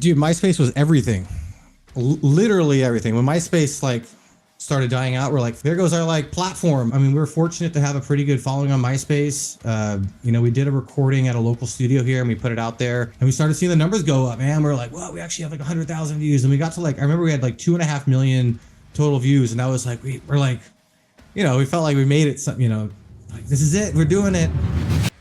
Dude, MySpace was everything. Literally everything. When MySpace like started dying out, we're like, there goes our like platform. I mean, we were fortunate to have a pretty good following on MySpace. We did a recording at a local studio here and we put it out there and we started seeing the numbers go up, man. We're like, well, we actually have like 100,000 views. And we got to like, I remember we had like 2.5 million total views. And that was like, we're like, we felt like we made it, like this is it, we're doing it.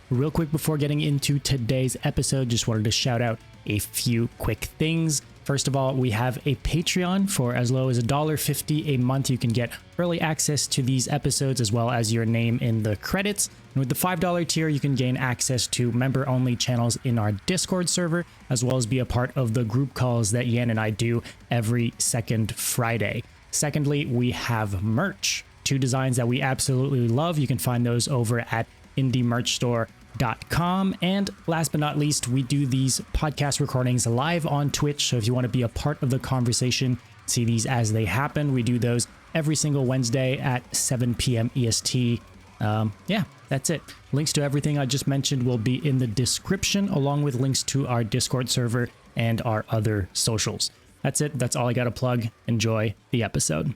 Real quick before getting into today's episode, just wanted to shout out a few quick things. First of all, we have a Patreon for as low as $1.50 a month. You can get early access to these episodes as well as your name in the credits. And with the $5 tier, you can gain access to member-only channels in our Discord server, as well as be a part of the group calls that Yan and I do every second Friday. Secondly, we have merch. 2 designs that we absolutely love. You can find those over at indiemerchstore.com. And last but not least, we do these podcast recordings live on Twitch. So if you want to be a part of the conversation, see these as they happen. We do those every single Wednesday at 7 p.m. EST. That's it. Links to everything I just mentioned will be in the description, along with links to our Discord server and our other socials. That's it. That's all I got to plug. Enjoy the episode.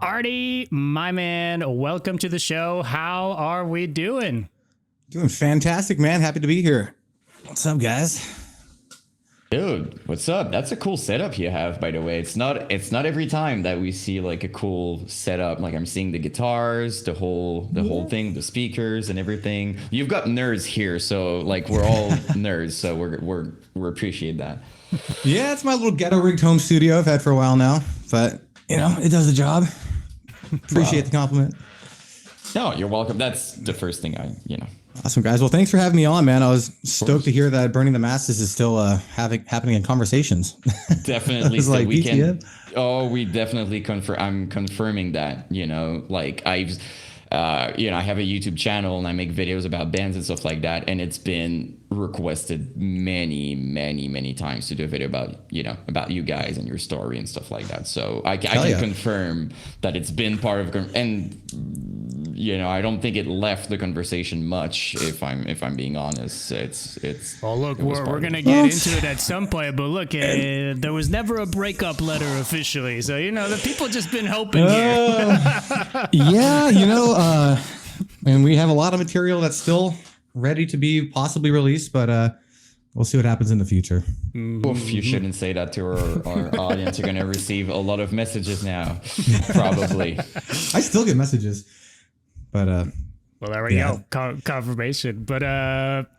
Arde, my man, welcome to the show. How are we doing? Doing fantastic, man. Happy to be here. What's up, guys? Dude, what's up? That's a cool setup you have, by the way. It's not every time that we see like a cool setup. Like I'm seeing the guitars, the whole thing, the speakers and everything. You've got nerds here, so like we're all nerds, so we appreciate that. Yeah, it's my little ghetto rigged home studio I've had for a while now, but it does the job. Appreciate the compliment. No, you're welcome. That's the first thing Awesome, guys. Well, thanks for having me on, man. I was stoked to hear that Burning the Masses is still happening in conversations. Definitely. Like, we can. Oh, we definitely I'm confirming that. Like I've, I have a YouTube channel and I make videos about bands and stuff like that, and it's been requested many times to do a video about you guys and your story and stuff like that. So I can confirm that it's been part of, and I don't think it left the conversation much. If I'm being honest, it's. Well, look, we're gonna get into it at some point, but look, there was never a breakup letter officially, so the people just been hoping here. And we have a lot of material that's still ready to be possibly released, but we'll see what happens in the future. Oof, you shouldn't say that to our audience. You're gonna receive a lot of messages now, probably. I still get messages. But well, there we go. Confirmation. But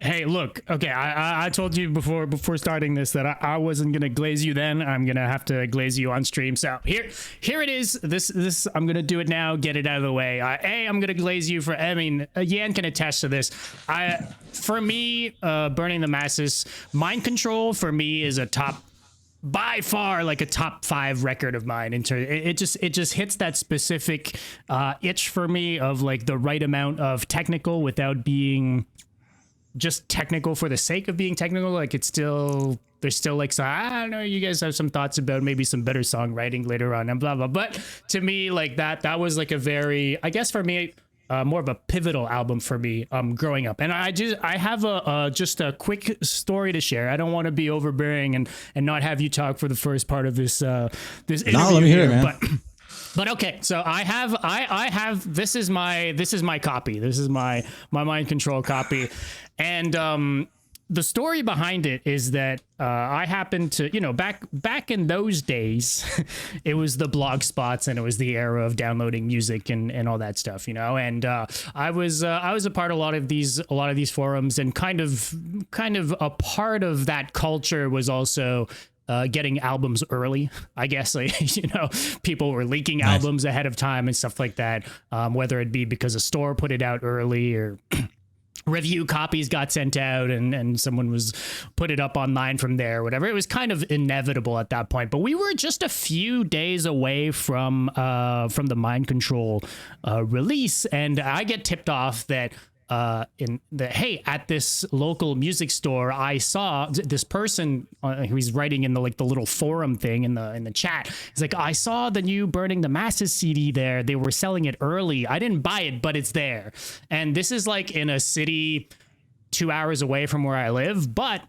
hey, look. Okay, I told you before starting this that I wasn't gonna glaze you then. I'm gonna have to glaze you on stream. So here it is. This I'm gonna do it now. Get it out of the way. I'm gonna glaze you for. I mean, Yan can attest to this. For me, Burning the Masses, Mind Control for me is by far like a top 5 record of mine. It just hits that specific itch for me of like the right amount of technical without being just technical for the sake of being technical. Like there's still like, so I don't know, you guys have some thoughts about maybe some better songwriting later on and blah blah. But to me, like that was like a very, I guess for me, more of a pivotal album for me growing up. And I have just a quick story to share. I don't want to be overbearing and not have you talk for the first part of this interview. No, let me hear it, man. But okay, so I have this is my copy. This is my Mind Control copy. And the story behind it is that I happened to, back in those days, it was the blog spots and it was the era of downloading music and all that stuff, and I was a part of a lot of these forums, and kind of a part of that culture was also getting albums early, I guess. Like, people were leaking albums ahead of time and stuff like that, whether it be because a store put it out early or review copies got sent out and someone was put it up online from there, whatever. It was kind of inevitable at that point, but we were just a few days away from the Mind Control release, and I get tipped off that hey, at this local music store, I saw this person who's writing in the little forum thing in the chat. He's like, I saw the new Burning the Masses CD there. They were selling it early. I didn't buy it, but it's there. And this is like in a city 2 hours away from where I live. But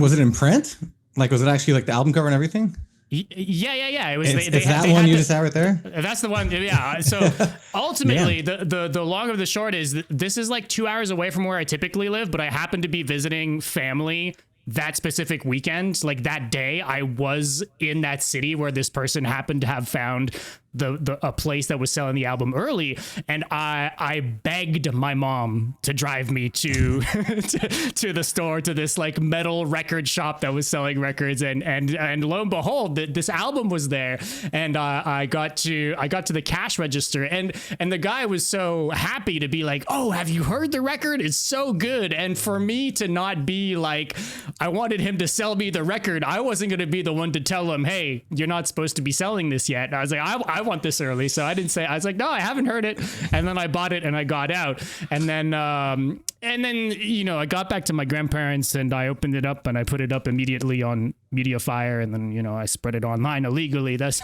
was it in print? Like, was it actually like the album cover and everything? Yeah. It was. It's that one you just had right there. That's the one. Yeah. So ultimately, the long of the short is this is like 2 hours away from where I typically live, but I happen to be visiting family that specific weekend. Like that day, I was in that city where this person happened to have found a place that was selling the album early, and I begged my mom to drive me to to the store, to this like metal record shop that was selling records, and lo and behold, this album was there, and I got to the cash register, and the guy was so happy to be like, oh, have you heard the record? It's so good. And for me to not be like, I wanted him to sell me the record, I wasn't going to be the one to tell him, hey, you're not supposed to be selling this yet. And I was like, I want this early. So I didn't say, I was like, no, I haven't heard it. And then I bought it and I got out. And then, I got back to my grandparents and I opened it up and I put it up immediately on Mediafire. And then, I spread it online illegally. That's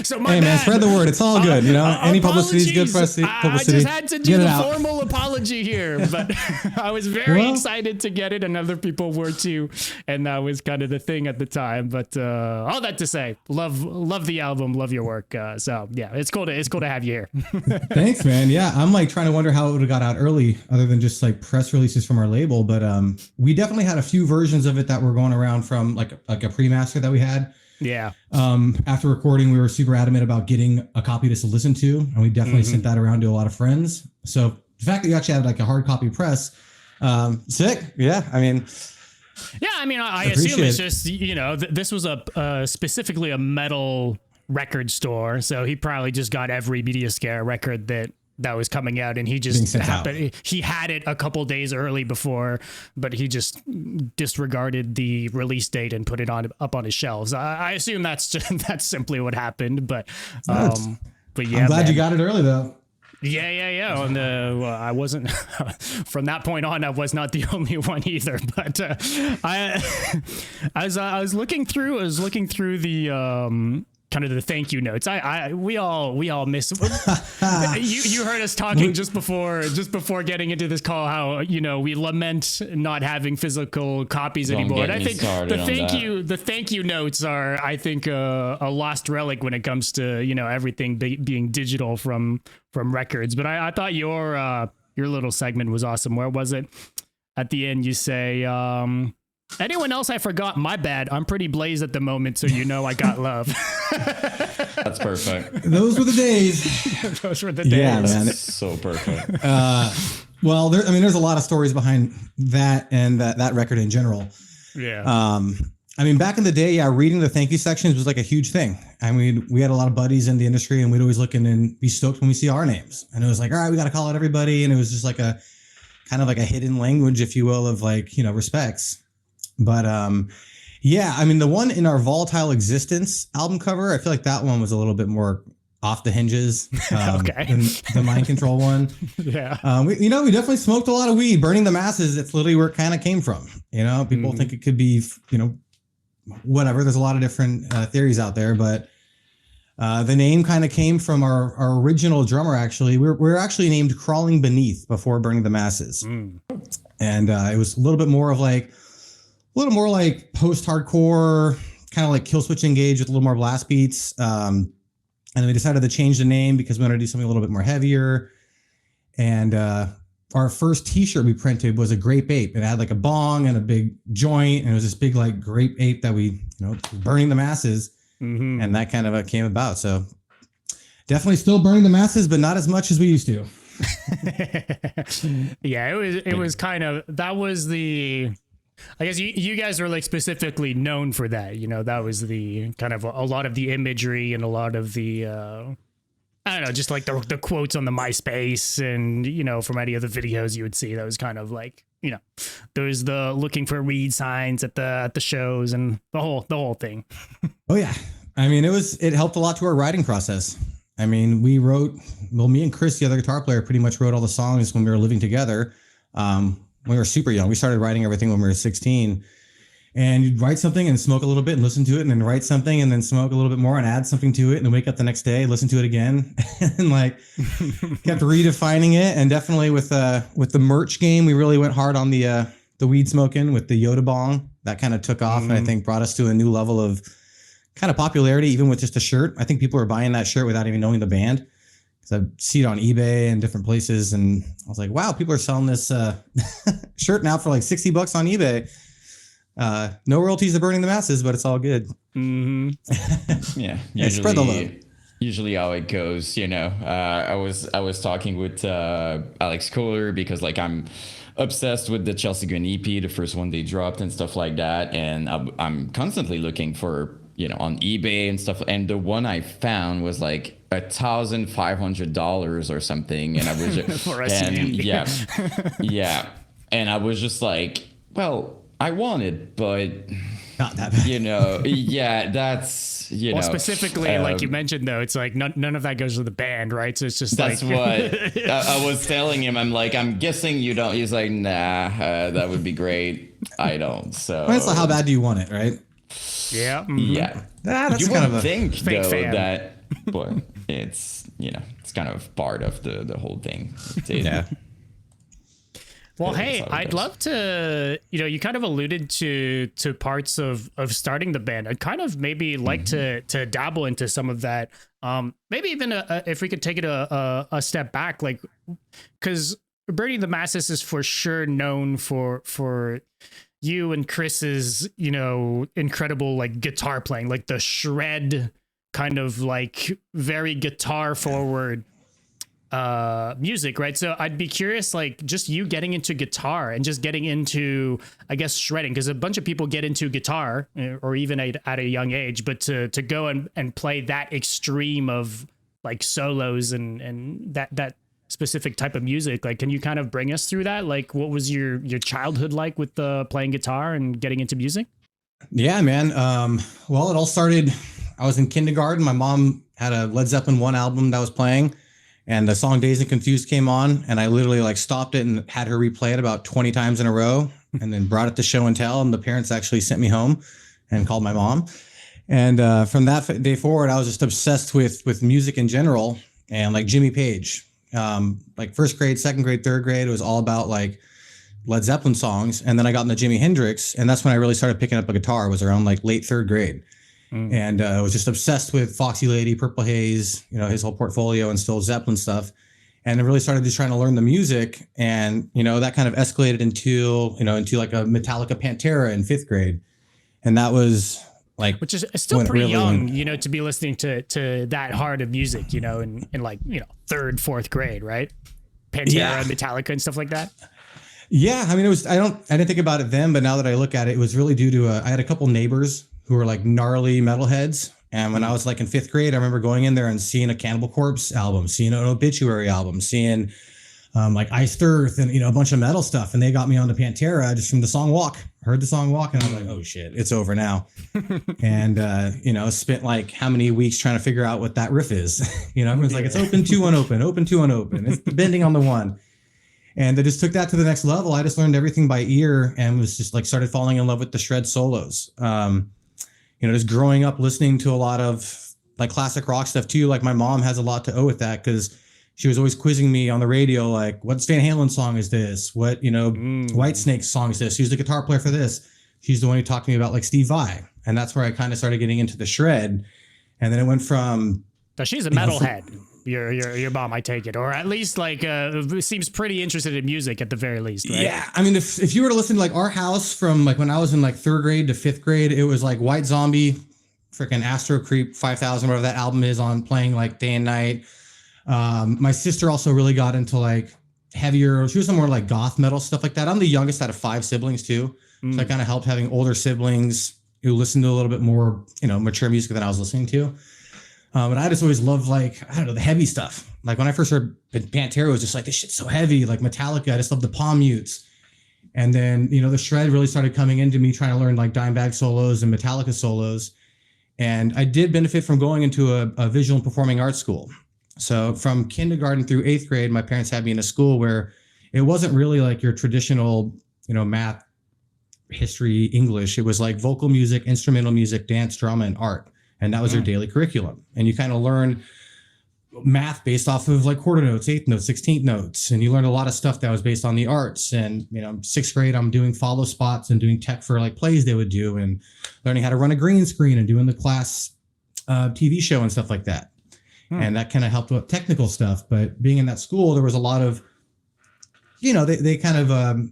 so my Hey man, bad. spread the word. It's all good. Any publicity is good publicity. I just had to do the formal apology here, but I was very excited to get it and other people were too. And that was kind of the thing at the time. But all that to say, love the album, love your work. So yeah, it's cool to have you here. Thanks, man. Yeah, I'm like trying to wonder how it would have got out early, other than just like press releases from our label. But we definitely had a few versions of it that were going around from like a pre-master that we had. Yeah. After recording, we were super adamant about getting a copy to listen to, and we definitely sent that around to a lot of friends. So the fact that you actually had like a hard copy press, sick. Yeah, I mean. Yeah, I mean, I assume it's just, this was specifically a metal record store, so he probably just got every Media Scare record that was coming out, and he just he had it a couple days early before, but he just disregarded the release date and put it up on his shelves. I assume that's simply what happened, but yeah, I'm glad you got it early though. Yeah. And I wasn't from that point on. I was not the only one either. But I was looking through the kind of the thank you notes. We all miss. you heard us talking just before getting into this call how we lament not having physical copies anymore. And I think the thank you notes are, I think, a lost relic when it comes to everything being digital from records. But I thought your little segment was awesome. Where was it? At the end, you say. Anyone else I forgot? My bad. I'm pretty blazed at the moment, so I got love. That's perfect. Those were the days. Those were the days. Yeah, man. That's so perfect. Well, there's a lot of stories behind that and that record in general. Yeah. Back in the day, reading the thank you sections was like a huge thing. I mean, we had a lot of buddies in the industry, and we'd always look in and be stoked when we see our names. And it was like, all right, we got to call out everybody. And it was just like a kind of like a hidden language, if you will, of like, respects. But the one in our Volatile Existence album cover, I feel like that one was a little bit more off the hinges than the Mind Control one. Yeah. We definitely smoked a lot of weed. Burning the Masses, that's literally where it kind of came from. People think it could be, whatever. There's a lot of different theories out there, but the name kind of came from our original drummer, actually. We're actually named Crawling Beneath before Burning the Masses. And it was a little bit more like post-hardcore, kind of like Killswitch Engage with a little more blast beats. And then we decided to change the name because we wanted to do something a little bit more heavier. And our first t-shirt we printed was a grape ape. It had like a bong and a big joint. And it was this big like grape ape that we, burning the masses. Mm-hmm. And that kind of came about. So definitely still burning the masses, but not as much as we used to. Yeah, it was kind of, that was the... I guess you guys are like specifically known for that. That was the kind of a lot of the imagery and a lot of the, I don't know, just like the quotes on the MySpace and, from any of the videos you would see. That was kind of like, there was the looking for weed signs at the shows and the whole thing. Oh, yeah. I mean, it helped a lot to our writing process. I mean, me and Chris, the other guitar player, pretty much wrote all the songs when we were living together. When we were super young, we started writing everything when we were 16. And you'd write something and smoke a little bit and listen to it, and then write something and then smoke a little bit more and add something to it, and then wake up the next day, listen to it again, and like kept redefining it. And definitely with the merch game, we really went hard on the weed smoking with the Yoda bong. That kind of took off, and I think brought us to a new level of kind of popularity, even with just a shirt. I think people are buying that shirt without even knowing the band, because I see it on eBay and different places, and I was like, wow, people are selling this shirt now for like $60 on eBay. No royalties are burning the masses, but it's all good. Yeah, usually, spread the love. Usually how it goes, I was talking with Alex Kohler, because like I'm obsessed with the Chelsea Gun EP, the first one they dropped and stuff like that, and I'm constantly looking for on eBay and stuff, and the one I found was like $1,500 or something, and I was just, yeah, and I was just like, well, I want it, but not that bad. Yeah, that's well, specifically, like you mentioned, though, it's like none of that goes to the band, right? So it's just that's like what I was telling him. I'm like, I'm guessing you don't. He's like, nah, that would be great. I don't. So well, it's like, how bad do you want it, right? Yeah. That's you kind would of think fake though fan. that, but it's it's kind of part of the whole thing. Yeah. Well, hey, I'd love to, you kind of alluded to parts of starting the band. I'd kind of maybe like to dabble into some of that. Maybe even if we could take it a step back, like, because Burning the Masses is for sure known for you and Chris's, incredible like guitar playing, like the shred kind of like very guitar forward music, right? So I'd be curious, like, just you getting into guitar and just getting into, I guess, shredding, because a bunch of people get into guitar or even at a young age, but to go and play that extreme of like solos and that specific type of music, like, can you kind of bring us through that? Like, what was your childhood like with playing guitar and getting into music? Yeah, man. Well, it all started, I was in kindergarten. My mom had a Led Zeppelin 1 album that I was playing, and the song Dazed and Confused came on, and I literally like stopped it and had her replay it about 20 times in a row, and then brought it to show and tell. And the parents actually sent me home and called my mom. And from that day forward, I was just obsessed with music in general, and like Jimmy Page. Like first grade, second grade, third grade, it was all about like Led Zeppelin songs. And then I got into Jimi Hendrix, and that's when I really started picking up a guitar. It was around like late third grade. And I was just obsessed with Foxy Lady, Purple Haze, his whole portfolio, and still Zeppelin stuff. And I really started just trying to learn the music. And, that kind of escalated into like a Metallica Pantera in fifth grade. And that was like, which is still pretty young, to be listening to that hard of music, in like, third, fourth grade, right? Pantera, Metallica and stuff like that. Yeah. I mean, I didn't think about it then, but now that I look at it, it was really due to, I had a couple neighbors who were like gnarly metalheads. And when I was like in fifth grade, I remember going in there and seeing a Cannibal Corpse album, seeing an Obituary album, seeing like Iced Earth and, a bunch of metal stuff. And they got me onto Pantera just from the song Walk. Heard the song Walk, and I was like, oh shit, it's over now. And, spent like how many weeks trying to figure out what that riff is. Everyone's like, it's open, 2, 1, open, open, 2, 1, open. It's bending on the one. And I just took that to the next level. I just learned everything by ear and was just like started falling in love with the shred solos. Just growing up listening to a lot of like classic rock stuff too. Like my mom has a lot to owe with that, because she was always quizzing me on the radio, like, what Van Halen song is this? What, Whitesnake's song is this? Who's the guitar player for this? She's the one who talked to me about like Steve Vai. And that's where I kind of started getting into the shred. And then it went from... So she's a metalhead, your mom, I take it. Or at least like seems pretty interested in music at the very least, right? Yeah. I mean, if you were to listen to like our house from like when I was in like third grade to fifth grade, it was like White Zombie, freaking Astro Creep 5000, whatever that album is, on playing like day and night. My sister also really got into like heavier, she was some more like goth metal stuff like that. I'm the youngest out of 5 siblings too. So I kind of helped having older siblings who listened to a little bit more, mature music than I was listening to. But I just always loved like, I don't know, the heavy stuff. Like when I first heard Pantera, it was just like, this shit's so heavy. Like Metallica, I just love the palm mutes. And then, the shred really started coming into me trying to learn like Dimebag solos and Metallica solos. And I did benefit from going into a visual and performing arts school. So from kindergarten through 8th grade, my parents had me in a school where it wasn't really like your traditional, math, history, English. It was like vocal music, instrumental music, dance, drama, and art. And that was your daily curriculum. And you kind of learn math based off of like quarter notes, eighth notes, 16th notes. And you learned a lot of stuff that was based on the arts. And, 6th grade, I'm doing follow spots and doing tech for like plays they would do and learning how to run a green screen and doing the class TV show and stuff like that. And that kind of helped with technical stuff. But being in that school, there was a lot of, they kind of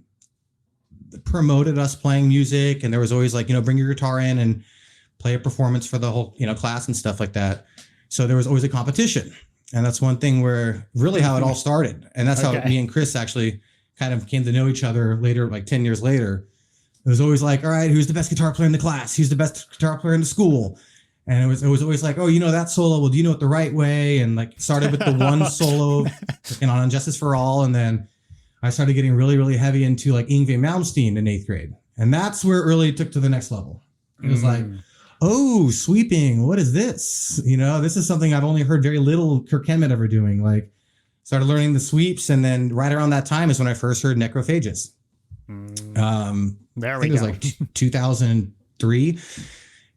promoted us playing music. And there was always like, bring your guitar in and play a performance for the whole, class and stuff like that. So there was always a competition. And that's one thing where really how it all started. And that's how me and Chris actually kind of came to know each other later, like 10 years later. It was always like, all right, who's the best guitar player in the class? Who's the best guitar player in the school? And it was always like, oh, that solo. Well, do you know it the right way? And like started with the one solo on Justice for All. And then I started getting really, really heavy into like Yngwie Malmsteen in 8th grade. And that's where it really took to the next level. It was like, oh, sweeping. What is this? This is something I've only heard very little Kirk Hammett ever doing. Like started learning the sweeps. And then right around that time is when I first heard Necrophagus. There we go. It was like 2003.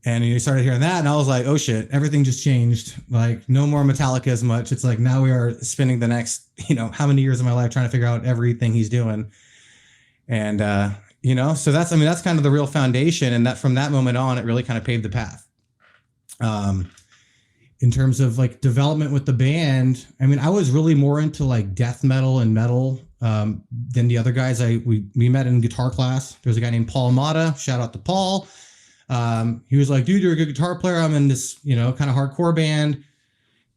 And you started hearing that, and I was like, oh shit, everything just changed. Like no more Metallica as much. It's like now we are spending the next, how many years of my life trying to figure out everything he's doing. And, so that's kind of the real foundation. And that from that moment on, it really kind of paved the path. In terms of like development with the band, I was really more into like death metal and metal than the other guys. We met in guitar class. There was a guy named Paul Mata. Shout out to Paul. He was like, dude, you're a good guitar player. I'm in this, kind of hardcore band.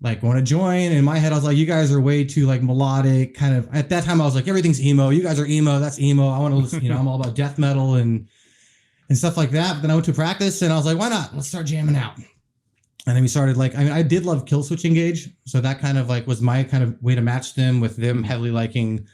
Like, want to join? In my head, I was like, you guys are way too like melodic. Kind of at that time, I was like, everything's emo. You guys are emo. That's emo. I want to listen. I'm all about death metal and stuff like that. But then I went to practice, and I was like, why not? Let's start jamming out. And then we started like, I did love Killswitch Engage, so that kind of like was my kind of way to match them with them heavily liking.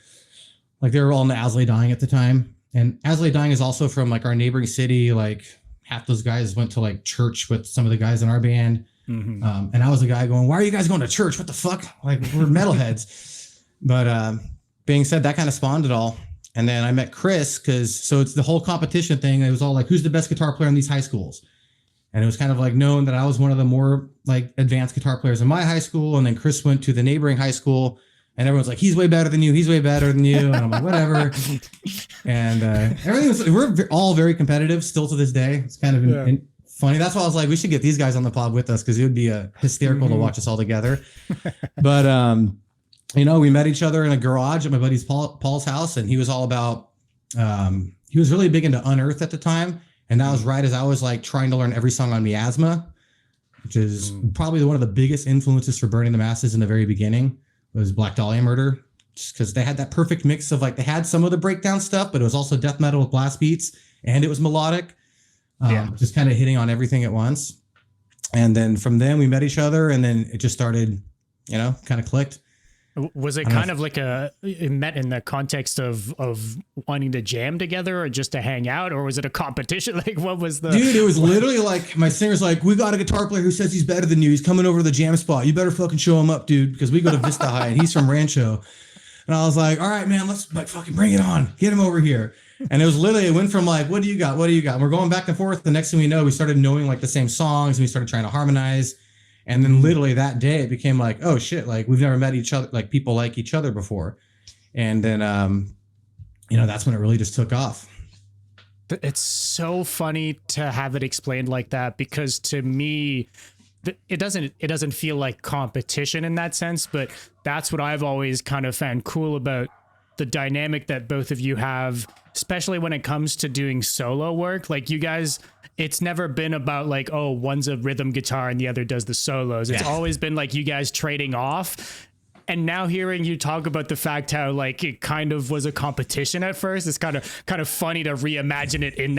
Like they were all into As Lay Dying at the time, and As Lay Dying is also from like our neighboring city. Like half those guys went to like church with some of the guys in our band. And I was the guy going, why are you guys going to church? What the fuck? Like we're metalheads. But being said, that kind of spawned it all. And then I met Chris so it's the whole competition thing. It was all like, who's the best guitar player in these high schools? And it was kind of like known that I was one of the more like advanced guitar players in my high school. And then Chris went to the neighboring high school, and everyone's like, he's way better than you. He's way better than you. And I'm like, whatever. And we're all very competitive still to this day. It's kind of funny. That's why I was like, we should get these guys on the pod with us, because it would be hysterical to watch us all together. But, we met each other in a garage at my buddy's Paul's house, and he was all about, he was really big into Unearth at the time. And that was right as I was like trying to learn every song on Miasma, which is probably one of the biggest influences for Burning the Masses in the very beginning. Was Black Dahlia Murder, just because they had that perfect mix of like, they had some of the breakdown stuff, but it was also death metal with blast beats, and it was melodic, just kind of hitting on everything at once. And then from then we met each other, and then it just started, kind of clicked. Was it kind of like it met in the context of wanting to jam together or just to hang out, or was it a competition? Like what was the... Dude, it was literally like my singer's like, we got a guitar player who says he's better than you. He's coming over to the jam spot. You better fucking show him up, dude, because we go to Vista High and he's from Rancho. And I was like, all right, man, let's like fucking bring it on. Get him over here. And it was literally, it went from like, what do you got? What do you got? And we're going back and forth. The next thing we know, we started knowing like the same songs, and we started trying to harmonize. And then literally that day it became like, oh shit, like we've never met each other, like people like each other before. And then, that's when it really just took off. It's so funny to have it explained like that, because to me, it doesn't feel like competition in that sense, but that's what I've always kind of found cool about the dynamic that both of you have, especially when it comes to doing solo work. Like you guys, it's never been about like, oh, one's a rhythm guitar and the other does the solos. It's always been like you guys trading off. And now hearing you talk about the fact how like it kind of was a competition at first, it's kind of funny to reimagine it in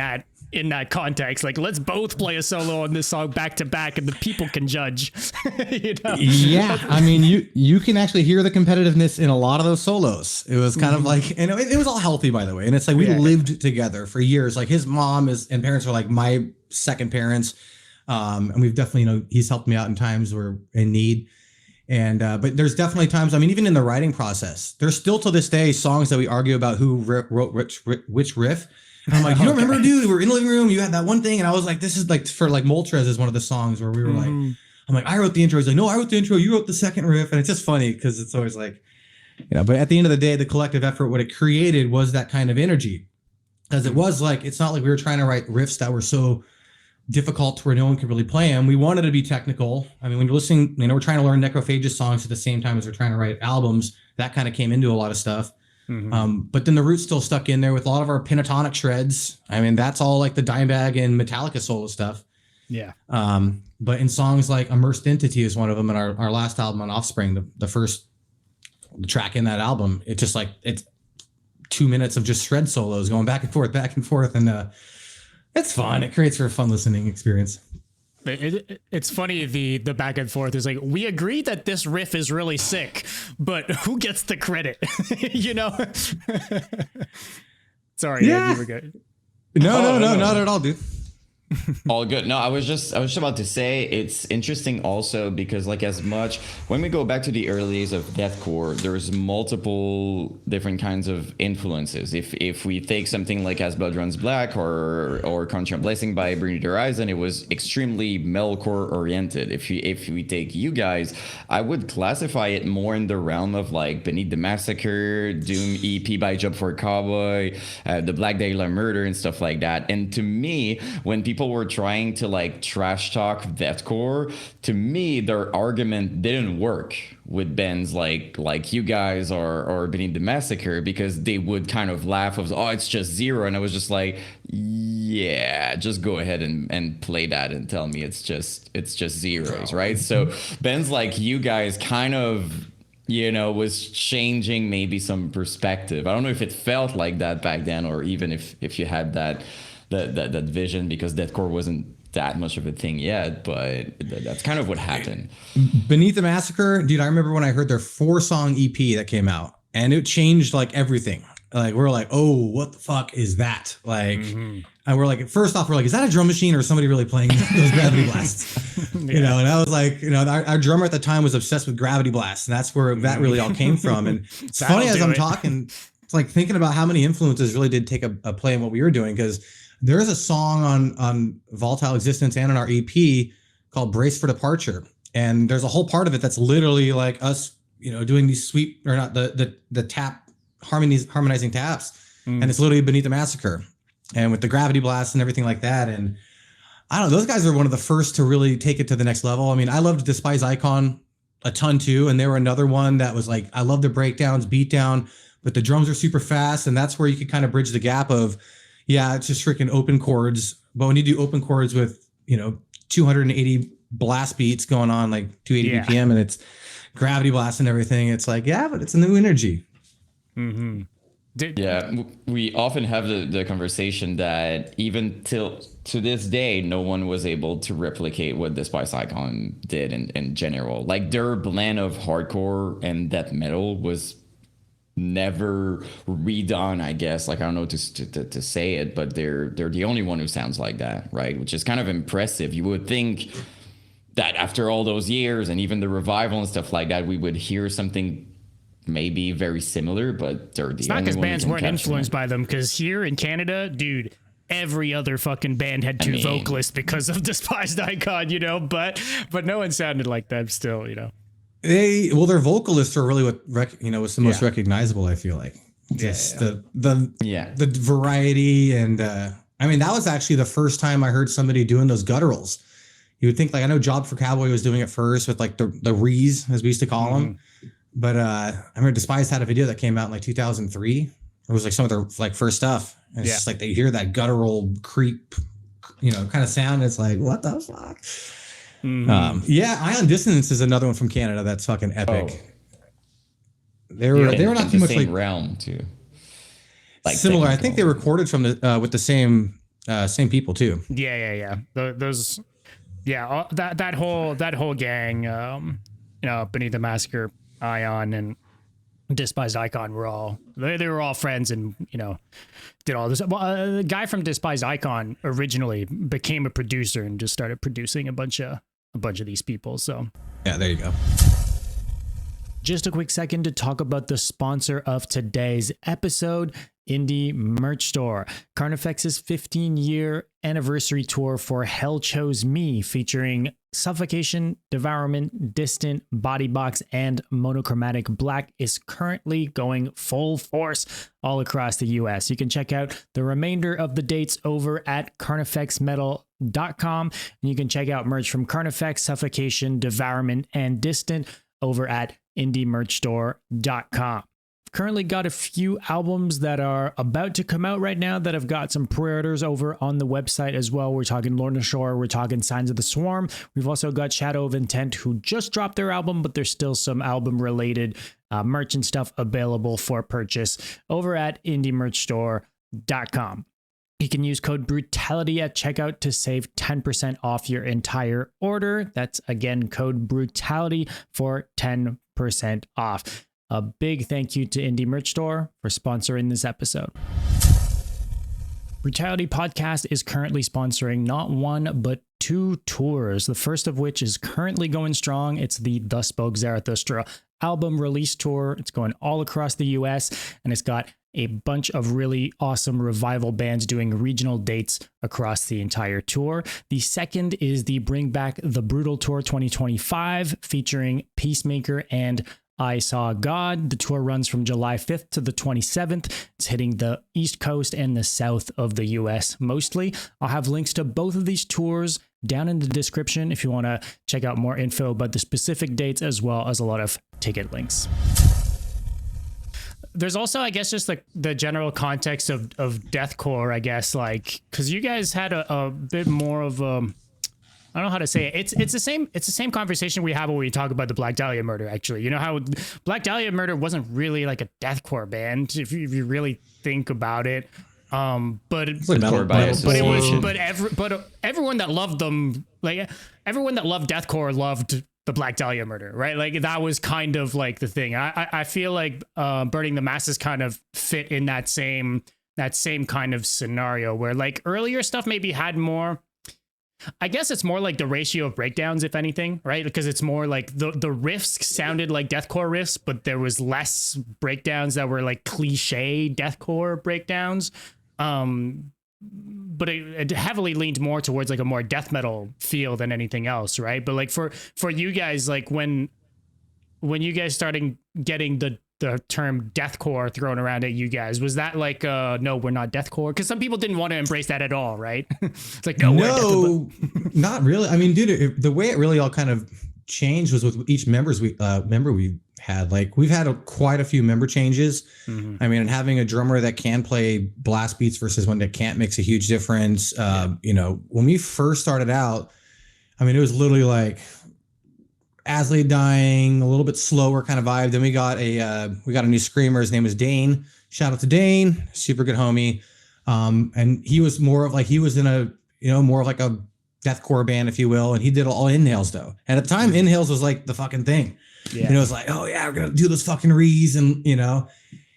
that context. Like, let's both play a solo on this song back to back, and the people can judge. Yeah, I mean, you can actually hear the competitiveness in a lot of those solos. It was kind of like, and it was all healthy, by the way. And it's like we lived together for years. Like his mom and parents are like my second parents, and we've definitely, he's helped me out in times where in need. And but there's definitely times, I mean, even in the writing process, there's still to this day songs that we argue about who wrote which riff. And I'm like, you don't remember, dude? We were in the living room, you had that one thing, and I was like, this is like for like Moltres is one of the songs where we were like, I'm like, I wrote the intro. He's like, no, I wrote the intro. You wrote the second riff. And it's just funny because it's always like, but at the end of the day, the collective effort, what it created was that kind of energy. Because it was like, it's not like we were trying to write riffs that were so difficult to where no one could really play them. We wanted to be technical. I mean, when you're listening, we're trying to learn Necrophagus songs at the same time as we're trying to write albums. That kind of came into a lot of stuff. But then the roots still stuck in there with a lot of our pentatonic shreds. I mean, that's all like the Dimebag and Metallica solo stuff. Yeah. But in songs like Immersed Entity is one of them, and our last album on Offspring, the first track in that album, it's just like it's 2 minutes of just shred solos going back and forth, and it's fun. It creates for a fun listening experience. It's funny, the back and forth is like, we agree that this riff is really sick, but who gets the credit? Sorry, yeah. You were good. No, not at all, dude. All good. No, I was just about to say it's interesting also because like as much when we go back to the early days of deathcore, there's multiple different kinds of influences. If we take something like As Blood Runs Black or Contra Blessing by Bring Me the Horizon, it was extremely metalcore oriented. If we take you guys, I would classify it more in the realm of like Beneath the Massacre, Doom EP by Job for a Cowboy, the Black Dahlia Murder and stuff like that. And to me, when people were trying to like trash talk deathcore, to me their argument didn't work with bands like you guys or Beneath the Massacre, because they would kind of laugh of, oh, it's just zero, and I was just like, yeah, just go ahead and play that and tell me it's just zeros, right? So bands like you guys kind of was changing maybe some perspective. I don't know if it felt like that back then, or even if you had that vision, because deathcore wasn't that much of a thing yet, but that's kind of what happened. Beneath the Massacre, dude, I remember when I heard their 4-song EP that came out, and it changed like everything. Like we're like, oh, what the fuck is that? Like, and we're like, first off, we're like, is that a drum machine or somebody really playing those gravity blasts? And I was like, our drummer at the time was obsessed with gravity blasts, and that's where that really all came from. And it's funny as I'm talking, it's like thinking about how many influences really did take a play in what we were doing, because there is a song on Volatile Existence and on our EP called Brace for Departure. And there's a whole part of it that's literally like us, doing these sweep, or not the tap harmonizing taps. And it's literally Beneath the Massacre, and with the gravity blast and everything like that. And I don't know, those guys are one of the first to really take it to the next level. I mean, I loved Despise Icon a ton too. And they were another one that was like, I love the breakdowns, beat down, but the drums are super fast. And that's where you could kind of bridge the gap of, yeah, it's just freaking open chords. But when you do open chords with, 280 blast beats going on, like 280 BPM, and it's gravity blast and everything, it's like, yeah, but it's a new energy. We often have the conversation that even to this day, no one was able to replicate what Despise Icon did in general. Like their blend of hardcore and death metal was never redone, I guess. Like, I don't know to say it, but they're the only one who sounds like that, right? Which is kind of impressive. You would think that after all those years and even the revival and stuff like that, we would hear something maybe very similar, but they're the it's not only because one bands weren't influenced by them, because here in Canada, dude, every other fucking band had two vocalists because of Despised Icon, but no one sounded like them still, Their vocalists are really what was the most recognizable, I feel like. Just the variety, and I mean, that was actually the first time I heard somebody doing those gutturals. You would think, like, I know Job for Cowboy was doing it first with like the rees, as we used to call them. But I remember Despised had a video that came out in like 2003. It was like some of their like first stuff. And it's just like they hear that guttural creep, kind of sound. It's like, what the fuck? Ion Dissonance is another one from Canada that's fucking epic. They were not too much same like realm too. Like similar. I think they recorded from the with the same people too. Yeah. Those that whole gang, Beneath the Massacre, Ion, and Despised Icon they were all friends, and did all this. Well, the guy from Despised Icon originally became a producer and just started producing a bunch of these people. So yeah, there you go. Just a quick second to talk about the sponsor of today's episode, Indie Merch Store. Carnifex's 15-year anniversary tour for Hell Chose Me, featuring Suffocation, Devourment, Distant, Body Box, and Monochromatic Black, is currently going full force all across the US. You can check out the remainder of the dates over at carnifexmetal.com, and you can check out merch from Carnifex, Suffocation, Devourment, and Distant over at indiemerchstore.com. Currently got a few albums that are about to come out right now that have got some pre-orders over on the website as well. We're talking Lorna Shore, we're talking Signs of the Swarm. We've also got Shadow of Intent, who just dropped their album, but there's still some album related merch and stuff available for purchase over at indiemerchstore.com. You can use code Brutality at checkout to save 10% off your entire order. That's again code Brutality for 10% off. A big thank you to Indie Merch Store for sponsoring this episode. Brutality Podcast is currently sponsoring not one, but 2 tours. The first of which is currently going strong. It's the Thus Spoke Zarathustra album release tour. It's going all across the US, and it's got a bunch of really awesome revival bands doing regional dates across the entire tour. The second is the Bring Back the Brutal Tour 2025, featuring Peacemaker and I Saw God. The tour runs from July 5th to the 27th. It's hitting the East Coast and the south of the US mostly. I'll have links to both of these tours down in the description if you want to check out more info about the specific dates, as well as a lot of ticket links. There's also, I guess, just like the general context of deathcore, I guess, like, because you guys had a bit more of I don't know how to say it. It's the same conversation we have when we talk about the Black Dahlia murder, actually. You know how Black Dahlia murder wasn't really like a deathcore band, if you really think about it. But it's like metal by association. Everyone that loved them, like everyone that loved deathcore loved the Black Dahlia murder, right? Like that was kind of like the thing. I feel like Burning the Masses kind of fit in that same kind of scenario where like earlier stuff maybe had more. I guess it's more like the ratio of breakdowns, if anything, right? Because it's more like the riffs sounded like deathcore riffs, but there was less breakdowns that were like cliche deathcore breakdowns. But it heavily leaned more towards like a more death metal feel than anything else, right? But like for you guys, like when you guys started getting the term deathcore thrown around at you guys, was that like no, we're not deathcore? Because some people didn't want to embrace that at all, right? It's like no, not really. I mean, dude, the way it really all kind of changed was with each member we had. Like we've had quite a few member changes. Mm-hmm. I mean, and having a drummer that can play blast beats versus one that can't makes a huge difference. You know, when we first started out, I mean, it was literally like Asley dying, a little bit slower kind of vibe. Then we got a new screamer. His name was Dane. Shout out to Dane, super good homie. And he was more of like, he was in a, you know, more of like a deathcore band, if you will. And he did all inhales though. And at the time, inhales was like the fucking thing. Yeah. And it was like, oh yeah, we're gonna do this fucking rees, and you know,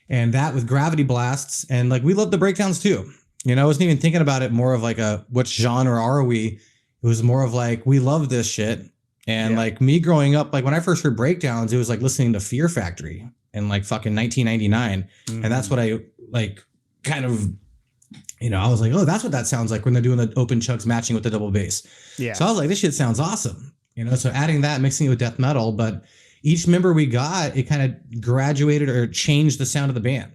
and that with gravity blasts. And like we loved the breakdowns too. You know, I wasn't even thinking about it more of like a what genre are we? It was more of like we love this shit. And like me growing up, like when I first heard breakdowns, it was like listening to Fear Factory in like fucking 1999. Mm-hmm. And that's what I like kind of, you know, I was like, oh, that's what that sounds like when they're doing the open chugs matching with the double bass. Yeah. So I was like, this shit sounds awesome. You know, so adding that, mixing it with death metal, but each member we got, it kind of graduated or changed the sound of the band.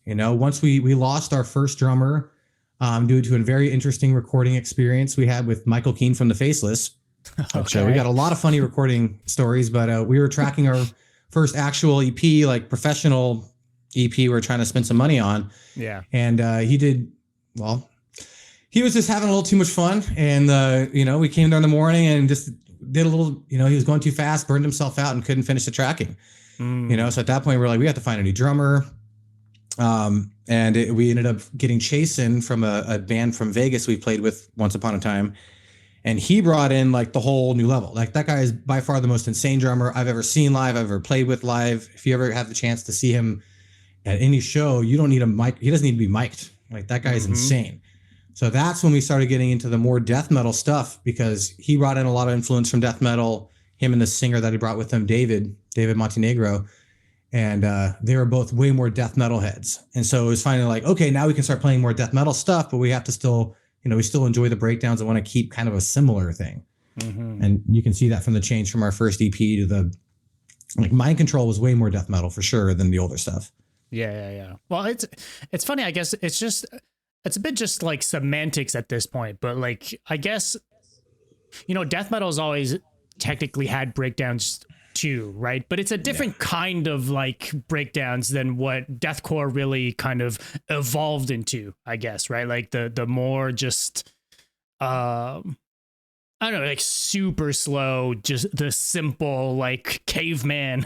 You know, once we lost our first drummer due to a very interesting recording experience we had with Michael Keane from The Faceless. Okay. So we got a lot of funny recording stories, but we were tracking our first actual EP, like professional EP we were trying to spend some money on. Yeah. And he was just having a little too much fun. And, you know, we came there in the morning and just did a little, you know, he was going too fast, burned himself out and couldn't finish the tracking. You know, so at that point we're like, we have to find a new drummer. We ended up getting Chasen from a band from Vegas we played with once upon a time. And he brought in like the whole new level. Like that guy is by far the most insane drummer I've ever seen live, I've ever played with live. If you ever have the chance to see him at any show, you don't need a mic. He doesn't need to be mic'd. Like that guy is insane. So that's when we started getting into the more death metal stuff, because he brought in a lot of influence from death metal. Him and the singer that he brought with him, David, David Montenegro. And they were both way more death metal heads. And so it was finally like, okay, now we can start playing more death metal stuff, but we have to still, we still enjoy the breakdowns and want to keep kind of a similar thing. Mm-hmm. And you can see that from the change from our first EP to the, like, Mind Control was way more death metal for sure than the older stuff. Yeah. Well, it's funny. I guess it's a bit just like semantics at this point, but like, I guess, death metal has always technically had breakdowns too, right? But it's a different kind of like breakdowns than what deathcore really kind of evolved into, I guess, right? Like the more just I don't know, like super slow, just the simple like caveman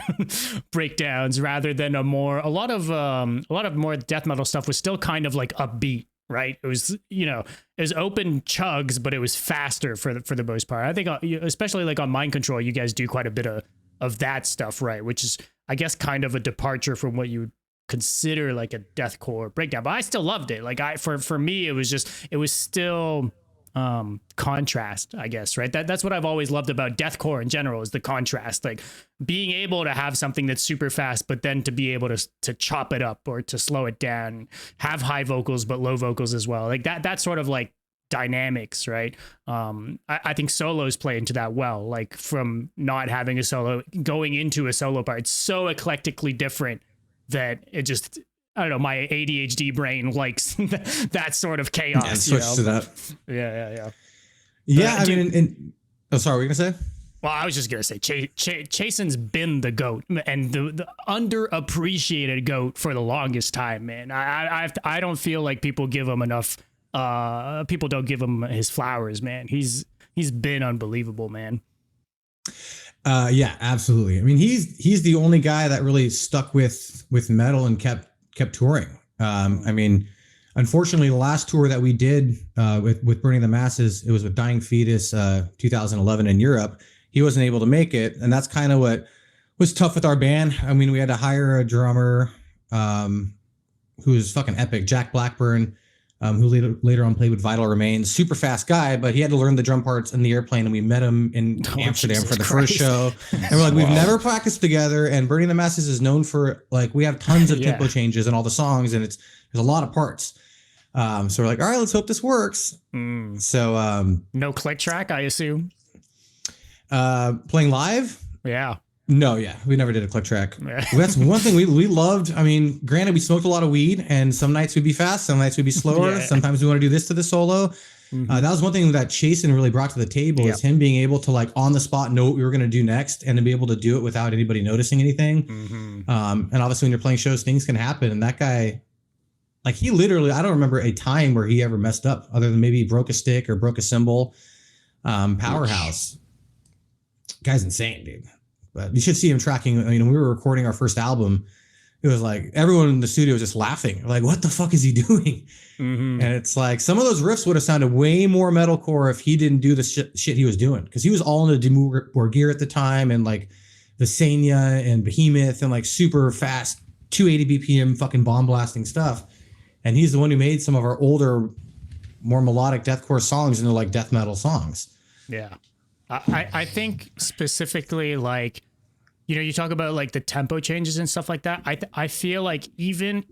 breakdowns, rather than a lot of more death metal stuff was still kind of like upbeat, right? It was, it was open chugs, but it was faster for the most part. I think especially like on Mind Control, you guys do quite a bit of that stuff, right? Which is, I guess, kind of a departure from what you would consider like a deathcore breakdown. But I still loved it. Like for me, it was still contrast, I guess, right? That's what I've always loved about deathcore in general, is the contrast, like being able to have something that's super fast, but then to be able to chop it up or to slow it down, have high vocals but low vocals as well. Like that sort of like dynamics, right? I think solos play into that well, like from not having a solo going into a solo part. It's so eclectically different that it just, I don't know, my ADHD brain likes that sort of chaos. Yeah, switch to that. Yeah. I mean, oh, sorry, what were you gonna say? Well, I was just gonna say, Chasen's been the GOAT, and the underappreciated GOAT for the longest time, man. I don't feel like people give him enough. People don't give him his flowers, man. He's been unbelievable, man. Yeah, absolutely. I mean, he's the only guy that really stuck with metal and kept touring. I mean, unfortunately, the last tour that we did with Burning the Masses, it was with Dying Fetus, 2011 in Europe. He wasn't able to make it, and that's kind of what was tough with our band. I mean, we had to hire a drummer who was fucking epic, Jack Blackburn. Who later on played with Vital Remains. Super fast guy, but he had to learn the drum parts in the airplane, and we met him in Amsterdam for the first show. And we're like, we've never practiced together, and Burning the Masses is known for, like, we have tons of tempo changes in all the songs, and there's a lot of parts. So we're like, all right, let's hope this works. So no click track, I assume. Playing live? Yeah. No, yeah, we never did a click track. That's one thing we loved. I mean, granted, we smoked a lot of weed, and some nights we'd be fast, some nights we'd be slower. Sometimes we want to do this to the solo. Mm-hmm. That was one thing that Chasen really brought to the table, is him being able to, like, on the spot know what we were going to do next, and to be able to do it without anybody noticing anything. Mm-hmm. And obviously, when you're playing shows, things can happen. And that guy, like, he literally, I don't remember a time where he ever messed up, other than maybe he broke a stick or broke a cymbal. Powerhouse. Guy's insane, dude. But you should see him tracking. I mean, when we were recording our first album, it was like everyone in the studio was just laughing. Like, what the fuck is he doing? Mm-hmm. And it's like, some of those riffs would have sounded way more metalcore if he didn't do the shit he was doing. Because he was all into Demure gear at the time, and like Visania and Behemoth, and like super fast 280 BPM fucking bomb blasting stuff. And he's the one who made some of our older, more melodic deathcore songs into like death metal songs. Yeah. I think specifically, like, you talk about like the tempo changes and stuff like that. I feel like even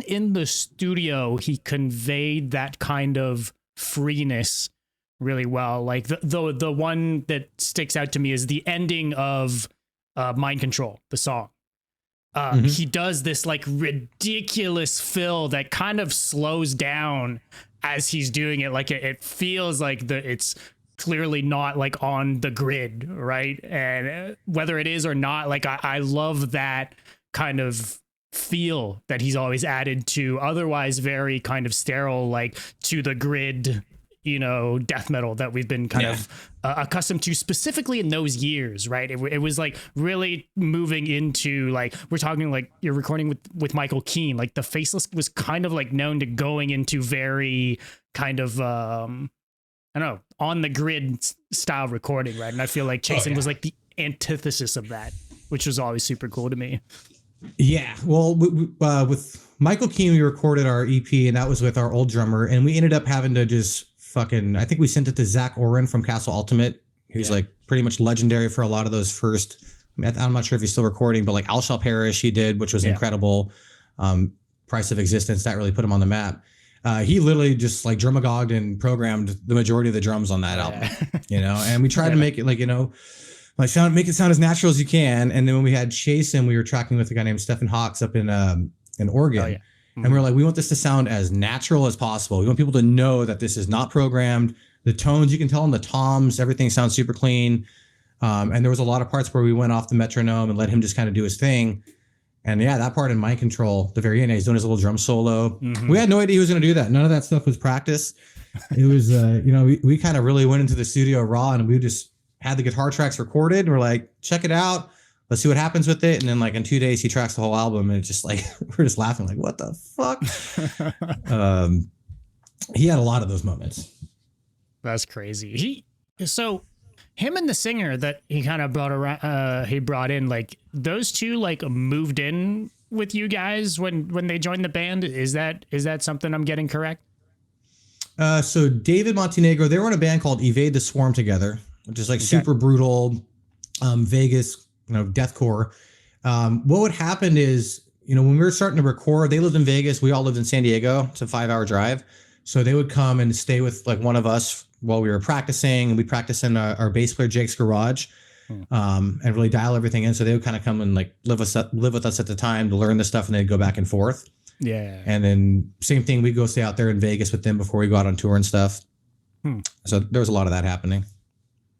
in the studio, he conveyed that kind of freeness really well. Like the one that sticks out to me is the ending of Mind Control, the song. He does this like ridiculous fill that kind of slows down as he's doing it. Like it feels like it's clearly not like on the grid, right? And whether it is or not, like I love that kind of feel that he's always added to otherwise very kind of sterile, like to the grid, death metal that we've been kind of accustomed to, specifically in those years, right? It was like really moving into, like, we're talking like you're recording with Michael Keane, like the Faceless was kind of like known to going into very kind of I don't know, on the grid style recording, right? And I feel like Chasen was like the antithesis of that, which was always super cool to me. Yeah, well, with Michael Keane, we recorded our EP, and that was with our old drummer, and we ended up having to just I think we sent it to Zach Oren from Castle Ultimate, who's like pretty much legendary for a lot of those first I'm not sure if he's still recording, but like All Shall Perish he did, which was incredible. Price of Existence, that really put him on the map. He literally just like drumagogued and programmed the majority of the drums on that album, and we tried to make it like, make it sound as natural as you can. And then when we had Chasen, we were tracking with a guy named Stephen Hawks up in Oregon. And we were like, we want this to sound as natural as possible. We want people to know that this is not programmed. The tones, you can tell in the toms, everything sounds super clean. And there was a lot of parts where we went off the metronome and let him just kind of do his thing. And that part in Mind Control, the very end, he's doing his little drum solo. We had no idea he was going to do that. None of that stuff was practice. It was, we kind of really went into the studio raw, and we just had the guitar tracks recorded. And we're like, check it out. Let's see what happens with it. And then like in 2 days, he tracks the whole album, and it's just like, we're just laughing like, what the fuck? He had a lot of those moments. That's crazy. Him and the singer that he kind of brought in, like those two like moved in with you guys when they joined the band. Is that something I'm getting correct? So David Montenegro, they were in a band called Evade the Swarm together, which is like super brutal, Vegas, deathcore. What would happen is, when we were starting to record, they lived in Vegas. We all lived in San Diego. It's a 5-hour drive. So they would come and stay with like one of us while we were practicing, and we practice in our bass player Jake's garage, and really dial everything in. So they would kind of come and like live with us at the time to learn this stuff, and they'd go back and forth. Yeah. And then same thing, we'd go stay out there in Vegas with them before we go out on tour and stuff. So there was a lot of that happening.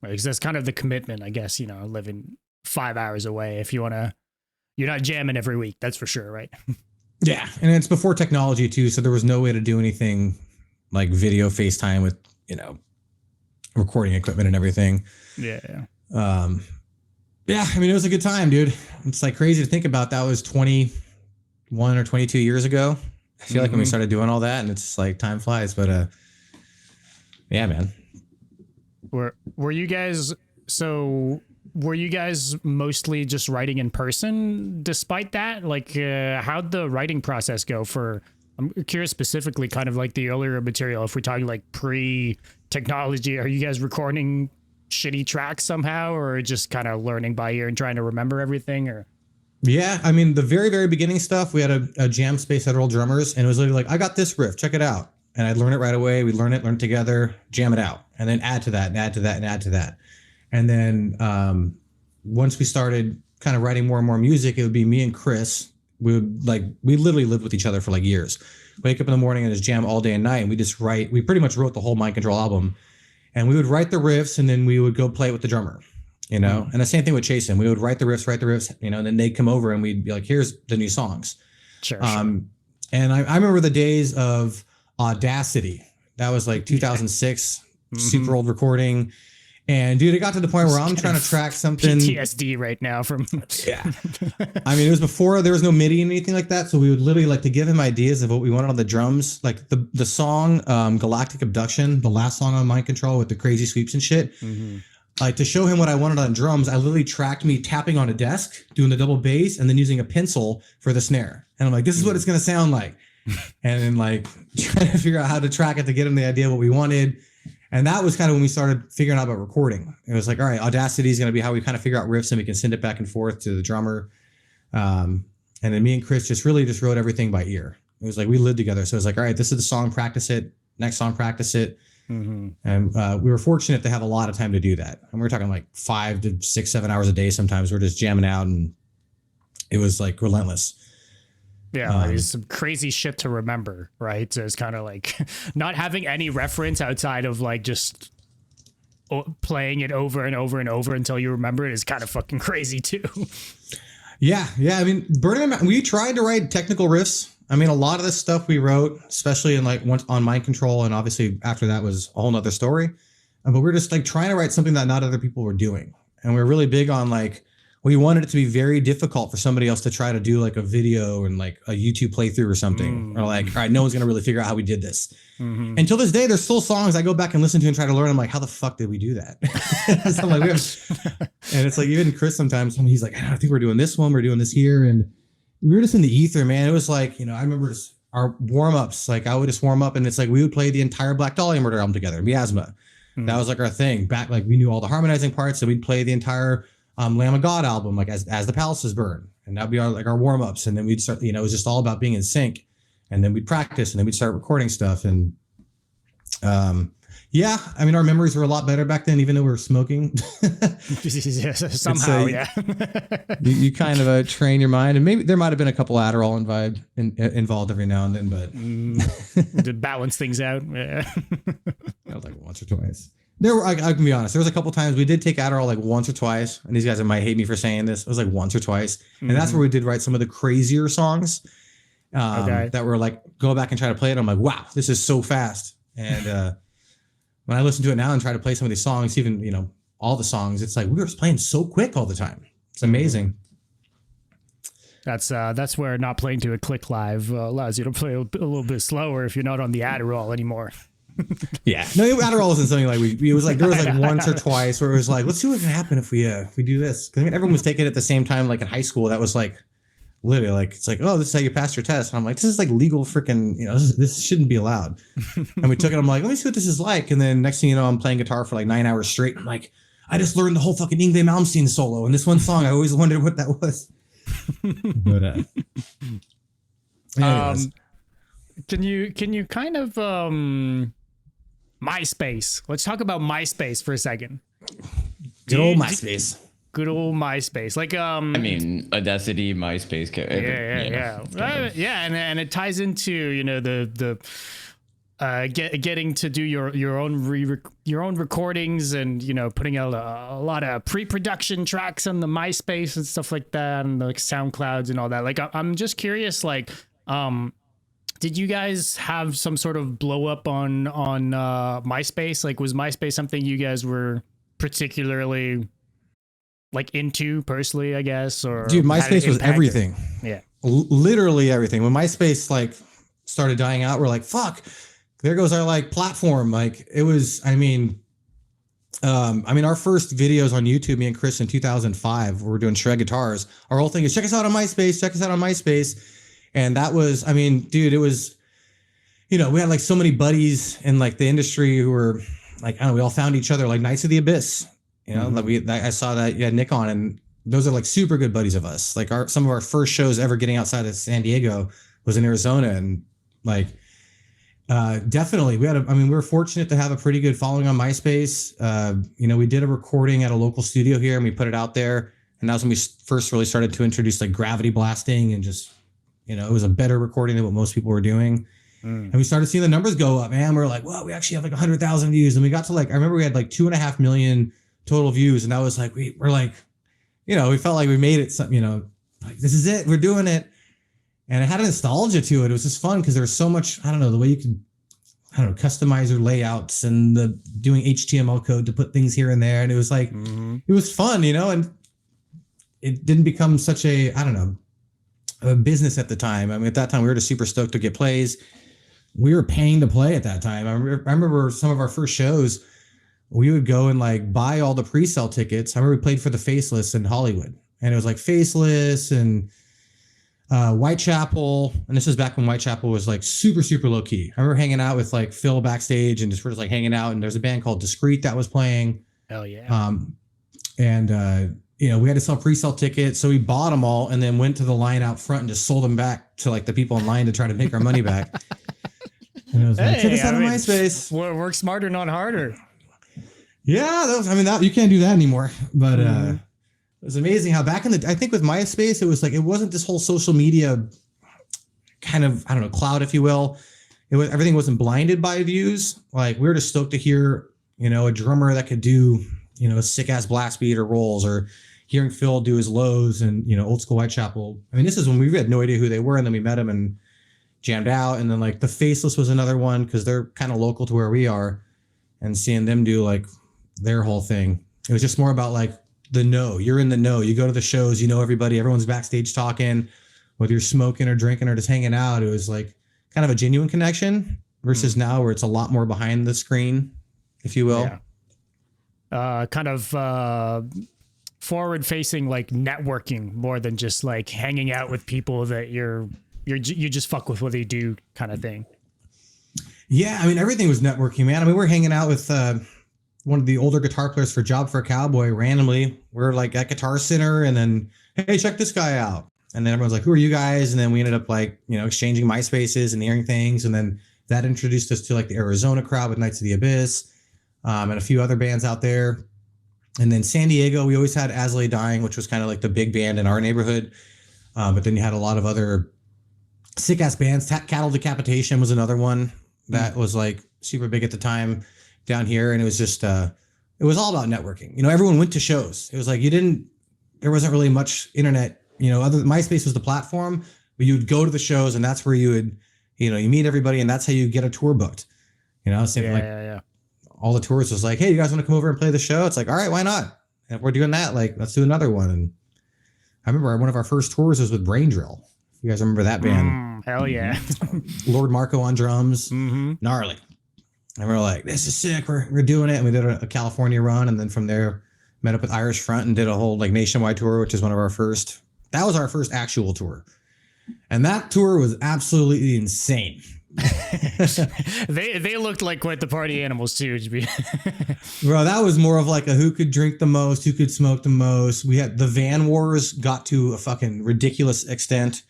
Right, because that's kind of the commitment, I guess, living 5 hours away. If you're not jamming every week, that's for sure, right? Yeah. And it's before technology too. So there was no way to do anything like video FaceTime with, recording equipment and everything. Yeah. I mean, it was a good time, dude. It's like crazy to think about. That was 21 or 22 years ago. I feel like when we started doing all that, and it's like time flies, but yeah, man. Were you guys mostly just writing in person despite that? Like, how'd the writing process go I'm curious specifically kind of like the earlier material. If we're talking like pre-technology, are you guys recording shitty tracks somehow, or just kind of learning by ear and trying to remember everything? Or yeah, I mean, the very, very beginning stuff, we had a jam space, had all drummers, and it was literally like, I got this riff, check it out. And I'd learn it right away. We'd learn it together, jam it out, and then add to that and add to that and add to that. And then once we started kind of writing more and more music, it would be me and Chris. We literally lived with each other for like years. Wake up in the morning and just jam all day and night. And we just write. We pretty much wrote the whole Mind Control album, and we would write the riffs, and then we would go play it with the drummer, And the same thing with Chasen. We would write the riffs, and then they'd come over and we'd be like, here's the new songs. Sure. And I remember the days of Audacity. That was like 2006, super old recording. And dude, it got to the point where I'm trying to track something. PTSD right now from. Yeah. I mean, it was before there was no MIDI and anything like that. So we would literally like to give him ideas of what we wanted on the drums. Like the song Galactic Abduction, the last song on Mind Control with the crazy sweeps and shit. Like to show him what I wanted on drums, I literally tracked me tapping on a desk, doing the double bass, and then using a pencil for the snare. And I'm like, this is what it's going to sound like. And then like trying to figure out how to track it to get him the idea of what we wanted. And that was kind of when we started figuring out about recording. It was like, all right, Audacity is going to be how we kind of figure out riffs and we can send it back and forth to the drummer. And then me and Chris just wrote everything by ear. It was like, we lived together. So it was like, all right, this is the song, practice it. Next song, practice it. And we were fortunate to have a lot of time to do that. And we were talking like 5 to 6, 7 hours a day. Sometimes we're just jamming out and it was like relentless. Yeah, there's some crazy shit to remember, right? So it's kind of like not having any reference outside of like just playing it over and over and over until you remember it is kind of fucking crazy too. Yeah. I mean, Burning Man, we tried to write technical riffs. I mean, a lot of this stuff we wrote, especially in like once on Mind Control, and obviously after that was a whole nother story. But we're just like trying to write something that not other people were doing, and we're really big on like. We wanted it to be very difficult for somebody else to try to do like a video and like a YouTube playthrough or something. Or like, all right, no one's going to really figure out how we did this. Until this day, there's still songs I go back and listen to and try to learn. I'm like, how the fuck did we do that? So I'm like, and it's like, even Chris sometimes, he's like, I think we're doing this one. We're doing this here. And we were just in the ether, man. It was like, I remember just our warm-ups. Like I would just warm up and it's like, we would play the entire Black Dahlia Murder album together, Miasma. That was like our thing back. Like we knew all the harmonizing parts. So we'd play the entire Lamb of God album, like as the palaces burn, and that'd be our warm ups, and then we'd start. You know, it was just all about being in sync, and then we'd practice, and then we'd start recording stuff, and yeah, I mean, our memories were a lot better back then, even though we were smoking. Somehow, yeah. you kind of train your mind, and maybe there might have been a couple Adderall involved every now and then, but to balance things out. Yeah. I was like once or twice. There were, I can be honest, there was a couple times we did take Adderall like once or twice, and these guys might hate me for saying this. It was like once or twice, and that's where we did write some of the crazier songs that were like, go back and try to play it. I'm like, wow, this is so fast. And when I listen to it now and try to play some of these songs, even, you know, all the songs, it's like we were playing so quick all the time. It's amazing. That's where not playing to a click live allows you to play a little bit slower if you're not on the Adderall anymore. Yeah, no, Adderall wasn't something like it was like there was like once or twice where it was like, let's see what can happen if we do this. Because I mean, everyone was taking it at the same time, like in high school. That was like literally like, it's like, oh, this is how you pass your test. And I'm like, this is like legal freaking, you know, this shouldn't be allowed. And we took it. I'm like, let me see what this is like. And then next thing you know, I'm playing guitar for like 9 hours straight. I'm like, I just learned the whole fucking Yngwie Malmsteen solo and this one song. I always wondered what that was. But can you kind of MySpace? Let's talk about MySpace for a second. Good old MySpace. Good old MySpace. Like I mean, Audacity, MySpace. Yeah, and it ties into, you know, the getting to do your own recordings, and, you know, putting out a lot of pre-production tracks on the MySpace and stuff like that, and like SoundClouds and all that. Like, I'm just curious, like, did you guys have some sort of blow up on MySpace? Like, was MySpace something you guys were particularly like into personally, I guess? Or dude, MySpace was everything. Yeah, literally everything. When MySpace like started dying out, we're like, fuck, there goes our like platform. Like it was, I mean, our first videos on YouTube, me and Chris in 2005, we were doing shred guitars. Our whole thing is check us out on MySpace, check us out on MySpace. And that was, I mean, dude, it was, you know, we had like so many buddies in like the industry who were like, I don't know, we all found each other like Knights of the Abyss. You know, I saw that you had Nick on, and those are like super good buddies of us. Like some of our first shows ever getting outside of San Diego was in Arizona, and like definitely we were fortunate to have a pretty good following on MySpace. You know, we did a recording at a local studio here, and we put it out there, and that was when we first really started to introduce like gravity blasting, and just, you know, it was a better recording than what most people were doing. And we started seeing the numbers go up, man. We're like, well, we actually have like 100,000 views, and we got to like, I remember we had like 2.5 million total views, and that was like, we're like, you know, we felt like we made it. Some, you know, like this is it, we're doing it, and it had a nostalgia to it. It was just fun because there was so much. I don't know, the way you could, I don't know, customize your layouts and the doing HTML code to put things here and there, and it was like, it was fun, you know, and it didn't become such a, I don't know, a business at the time. I mean, at that time we were just super stoked to get plays. We were paying to play at that time. I remember some of our first shows, we would go and like buy all the pre-sale tickets. I remember we played for the Faceless in Hollywood, and it was like Faceless and Whitechapel. And this was back when Whitechapel was like super, super low key. I remember hanging out with like Phil backstage, and we're just like hanging out, and there's a band called Discreet that was playing. Hell yeah. You know, we had to sell pre-sale tickets, so we bought them all and then went to the line out front and just sold them back to like the people in line to try to make our money back. And it was like, check us out on MySpace. Work smarter, not harder. Yeah, that you can't do that anymore. But it was amazing how back in I think with MySpace, it was like, it wasn't this whole social media kind of, I don't know, cloud, if you will. Everything wasn't blinded by views. Like we were just stoked to hear, you know, a drummer that could do, you know, a sick ass blast beat or rolls, or hearing Phil do his lows and, you know, old school Whitechapel. I mean, this is when we had no idea who they were, and then we met them and jammed out. And then like the Faceless was another one, because they're kind of local to where we are, and seeing them do like their whole thing. It was just more about like the know. You're in the know. You go to the shows, you know everybody, everyone's backstage talking, whether you're smoking or drinking or just hanging out. It was like kind of a genuine connection versus now where it's a lot more behind the screen, if you will. Yeah. Kind of forward facing, like networking more than just like hanging out with people that you just fuck with what they do kind of thing. Yeah, I mean, everything was networking, man. I mean, we're hanging out with one of the older guitar players for Job for a Cowboy randomly. We're like at Guitar Center, and then, hey, check this guy out. And then everyone's like, who are you guys? And then we ended up like, exchanging MySpaces and hearing things. And then that introduced us to like the Arizona crowd with Knights of the Abyss, and a few other bands out there. And then San Diego, we always had As Lay Dying, which was kind of like the big band in our neighborhood. But then you had a lot of other sick ass bands. Cattle Decapitation was another one that was like super big at the time down here. And it was just, it was all about networking. Everyone went to shows. It was like, there wasn't really much internet, MySpace was the platform, but you would go to the shows, and that's where you would, you meet everybody, and that's how you get a tour booked. All the tours was like, hey, you guys want to come over and play the show? It's like, all right, why not? And if we're doing that, like, let's do another one. And I remember one of our first tours was with Brain Drill. If you guys remember that band? Hell yeah. Lord Marco on drums. Gnarly. And we're like, this is sick. We're doing it. And we did a California run. And then from there, met up with Irish Front and did a whole like nationwide tour, which is one of our first. That was our first actual tour. And that tour was absolutely insane. They looked like quite the party animals too. Bro, that was more of like a who could drink the most, who could smoke the most. We had the van wars got to a fucking ridiculous extent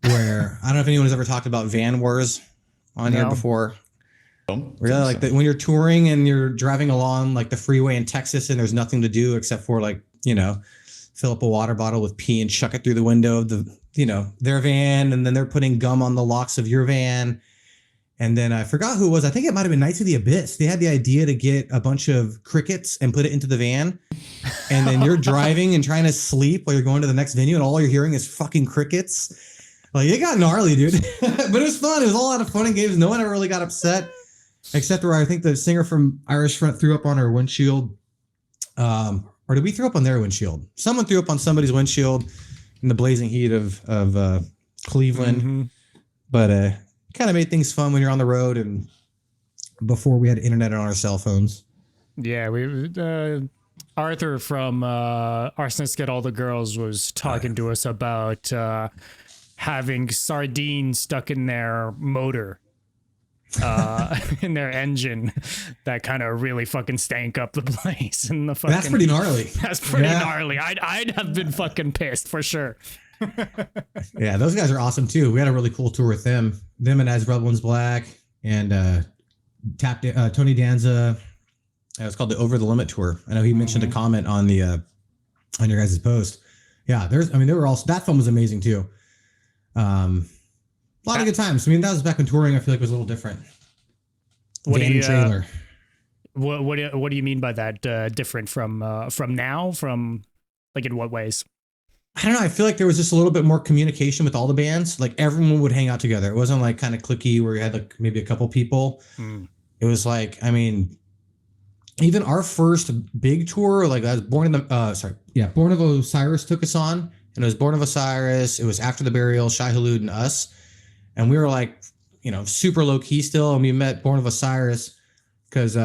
where I don't know if anyone's ever talked about van wars on here before. Really, like when you're touring and you're driving along like the freeway in Texas and there's nothing to do except for like, fill up a water bottle with pee and chuck it through the window of the, their van, and then they're putting gum on the locks of your van. And then I forgot who it was. I think it might have been Knights of the Abyss. They had the idea to get a bunch of crickets and put it into the van. And then you're driving and trying to sleep while you're going to the next venue, and all you're hearing is fucking crickets. Like, it got gnarly, dude. But it was fun. It was all a lot of fun and games. No one ever really got upset, except where I think the singer from Irish Front threw up on her windshield. Or did we throw up on their windshield? Someone threw up on somebody's windshield in the blazing heat of Cleveland. But kind of made things fun when you're on the road and before we had internet on our cell phones. Yeah, we Arthur from Arsonists Get All the Girls was talking to us about having sardines stuck in their motor. In their engine that kind of really fucking stank up the place. And the fucking, that's pretty gnarly. That's pretty gnarly. I'd have been fucking pissed for sure. Yeah, those guys are awesome too. We had a really cool tour with them and As Rebel One's Black and Tony Danza. It was called the Over the Limit tour. I know he mentioned a comment on the on your guys' post. Yeah, they were all, that film was amazing too. A lot of good times. I mean, that was back when touring, I feel like, was a little different. What Van trailer. What do you mean by that? Different from now? From like in what ways? I don't know. I feel like there was just a little bit more communication with all the bands. Like everyone would hang out together. It wasn't like kind of cliquey where you had like maybe a couple people. It was like, I mean, even our first big tour, like I was Born of Osiris took us on, and it was Born of Osiris. It was After the Burial, Shai Hulud, and us. And we were like, super low key still. And we met Born of Osiris because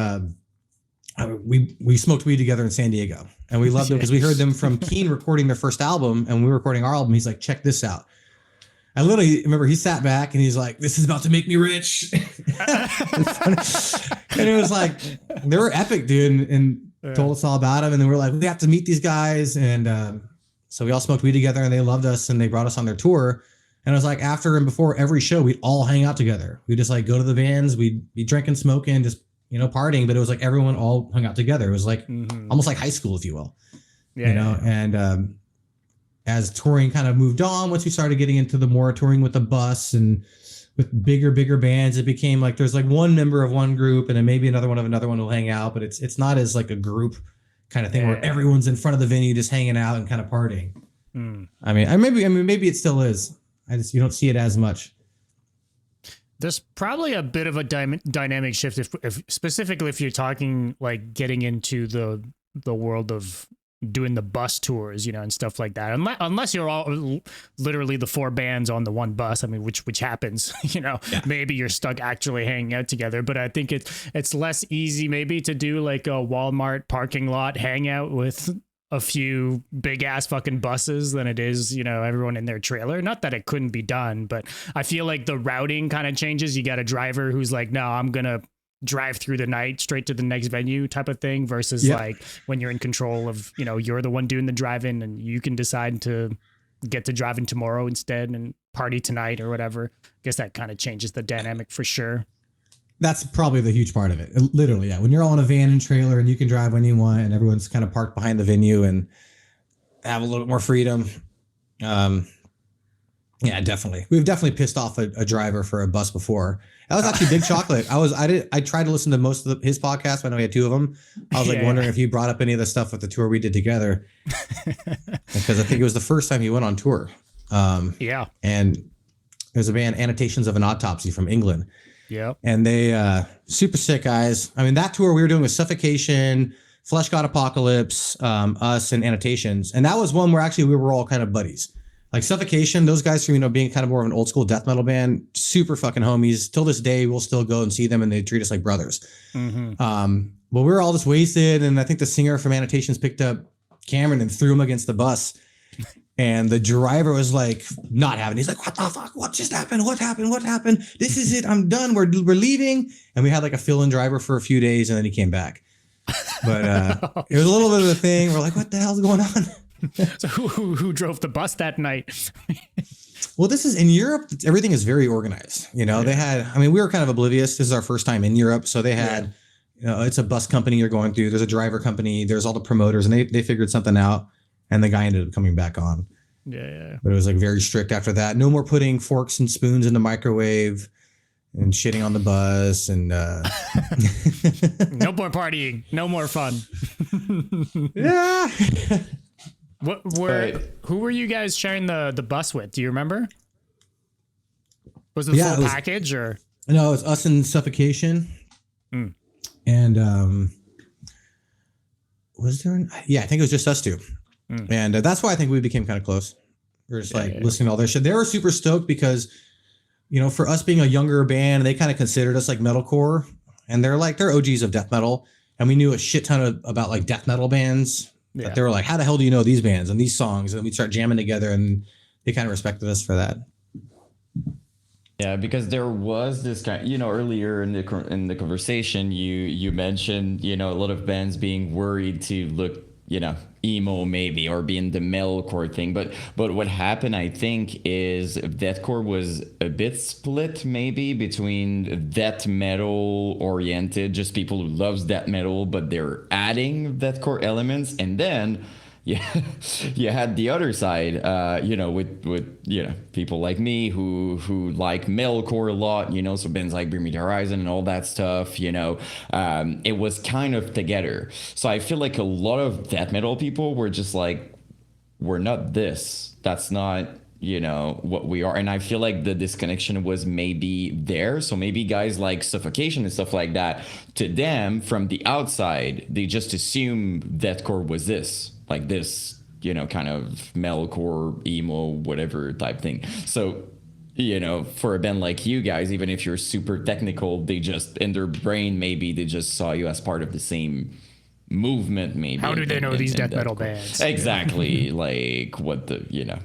we smoked weed together in San Diego. And we loved them because we heard them from Keen recording their first album, and we were recording our album. He's like, check this out. I literally remember he sat back and he's like, this is about to make me rich. And it was like, they were epic, dude, and told us all about them. And then we were like, we have to meet these guys. And so we all smoked weed together, and they loved us, and they brought us on their tour. And it was like after and before every show, we'd all hang out together. We'd just like go to the vans, we'd be drinking, smoking, just, partying. But it was like everyone all hung out together. It was like almost like high school, if you will. And as touring kind of moved on, once we started getting into the more touring with the bus and with bigger bands, it became like there's like one member of one group and then maybe another one will hang out. But it's not as like a group kind of thing where everyone's in front of the venue just hanging out and kind of partying. I mean, maybe it still is. You don't see it as much. There's probably a bit of a dynamic shift if specifically if you're talking like getting into the world of doing the bus tours, and stuff like that. Unless you're all literally the four bands on the one bus. I mean, which happens, maybe you're stuck actually hanging out together. But I think it's less easy maybe to do like a Walmart parking lot hangout with a few big ass fucking buses than it is, everyone in their trailer. Not that it couldn't be done, but I feel like the routing kind of changes. You got a driver who's like, no, I'm going to drive through the night straight to the next venue type of thing versus like when you're in control of, you know, you're the one doing the driving and you can decide to get to driving tomorrow instead and party tonight or whatever. I guess that kind of changes the dynamic for sure. That's probably the huge part of it. Literally, yeah. When you're all in a van and trailer and you can drive when you want and everyone's kind of parked behind the venue and have a little bit more freedom. Yeah, definitely. We've definitely pissed off a driver for a bus before. That was actually Big Chocolate. I tried to listen to most of his podcasts. I know he had two of them. I was like wondering if he brought up any of the stuff with the tour we did together, because I think it was the first time he went on tour. And there's a band, Annotations of an Autopsy, from England. Yeah. And they super sick guys. I mean, that tour we were doing with Suffocation, Flesh God Apocalypse, us, and Annotations. And that was one where actually we were all kind of buddies. Like Suffocation, those guys from, you know, being kind of more of an old school death metal band, super fucking homies. Till this day, we'll still go and see them and they treat us like brothers. Mm-hmm. But we were all just wasted. And I think the singer from Annotations picked up Cameron and threw him against the bus. And the driver was like not having it. He's like, what the fuck? What just happened? What happened? What happened? This is it. I'm done. We're leaving. And we had like a fill-in driver for a few days and then he came back. But it was a little bit of a thing. We're like, what the hell's going on? So who drove the bus that night? Well, this is in Europe. Everything is very organized. You know, they had, I mean, we were kind of oblivious. This is our first time in Europe. So they had, you know, it's a bus company you're going through. There's a driver company. There's all the promoters and they figured something out and the guy ended up coming back on. Yeah. But it was like very strict after that. No more putting forks and spoons in the microwave and shitting on the bus and no more partying. No more fun. Yeah. Who were you guys sharing the bus with? Do you remember? Was it the full package or? No, it was us and Suffocation. And was there? I think it was just us two. And that's why I think we became kind of close. We were just listening to all their shit. They were super stoked because, you know, for us being a younger band, they kind of considered us like metalcore, and they're OGs of death metal, and we knew a shit ton about like death metal bands. Yeah. But they were like, how the hell do you know these bands and these songs? And we'd start jamming together and they kind of respected us for that. Yeah, because there was this kind, you know, earlier in the conversation, you mentioned, you know, a lot of bands being worried to look, you know, emo maybe, or be in the metalcore thing. But what happened, I think, is deathcore was a bit split maybe between death metal oriented, just people who loves death metal, but they're adding deathcore elements, and then you had the other side, you know, with you know, people like me who like metalcore a lot, you know, so bands like Bring Me the Horizon and all that stuff, you know, it was kind of together. So I feel like a lot of death metal people were just like, we're not this. That's not, you know, what we are. And I feel like the disconnection was maybe there. So maybe guys like Suffocation and stuff like that, to them from the outside, they just assume deathcore was this. Like this, you know, kind of metalcore, emo, whatever type thing. So, you know, for a band like you guys, even if you're super technical, they just, in their brain, maybe they just saw you as part of the same movement, maybe. How do they know these death metal bands? Exactly. Like what the, you know,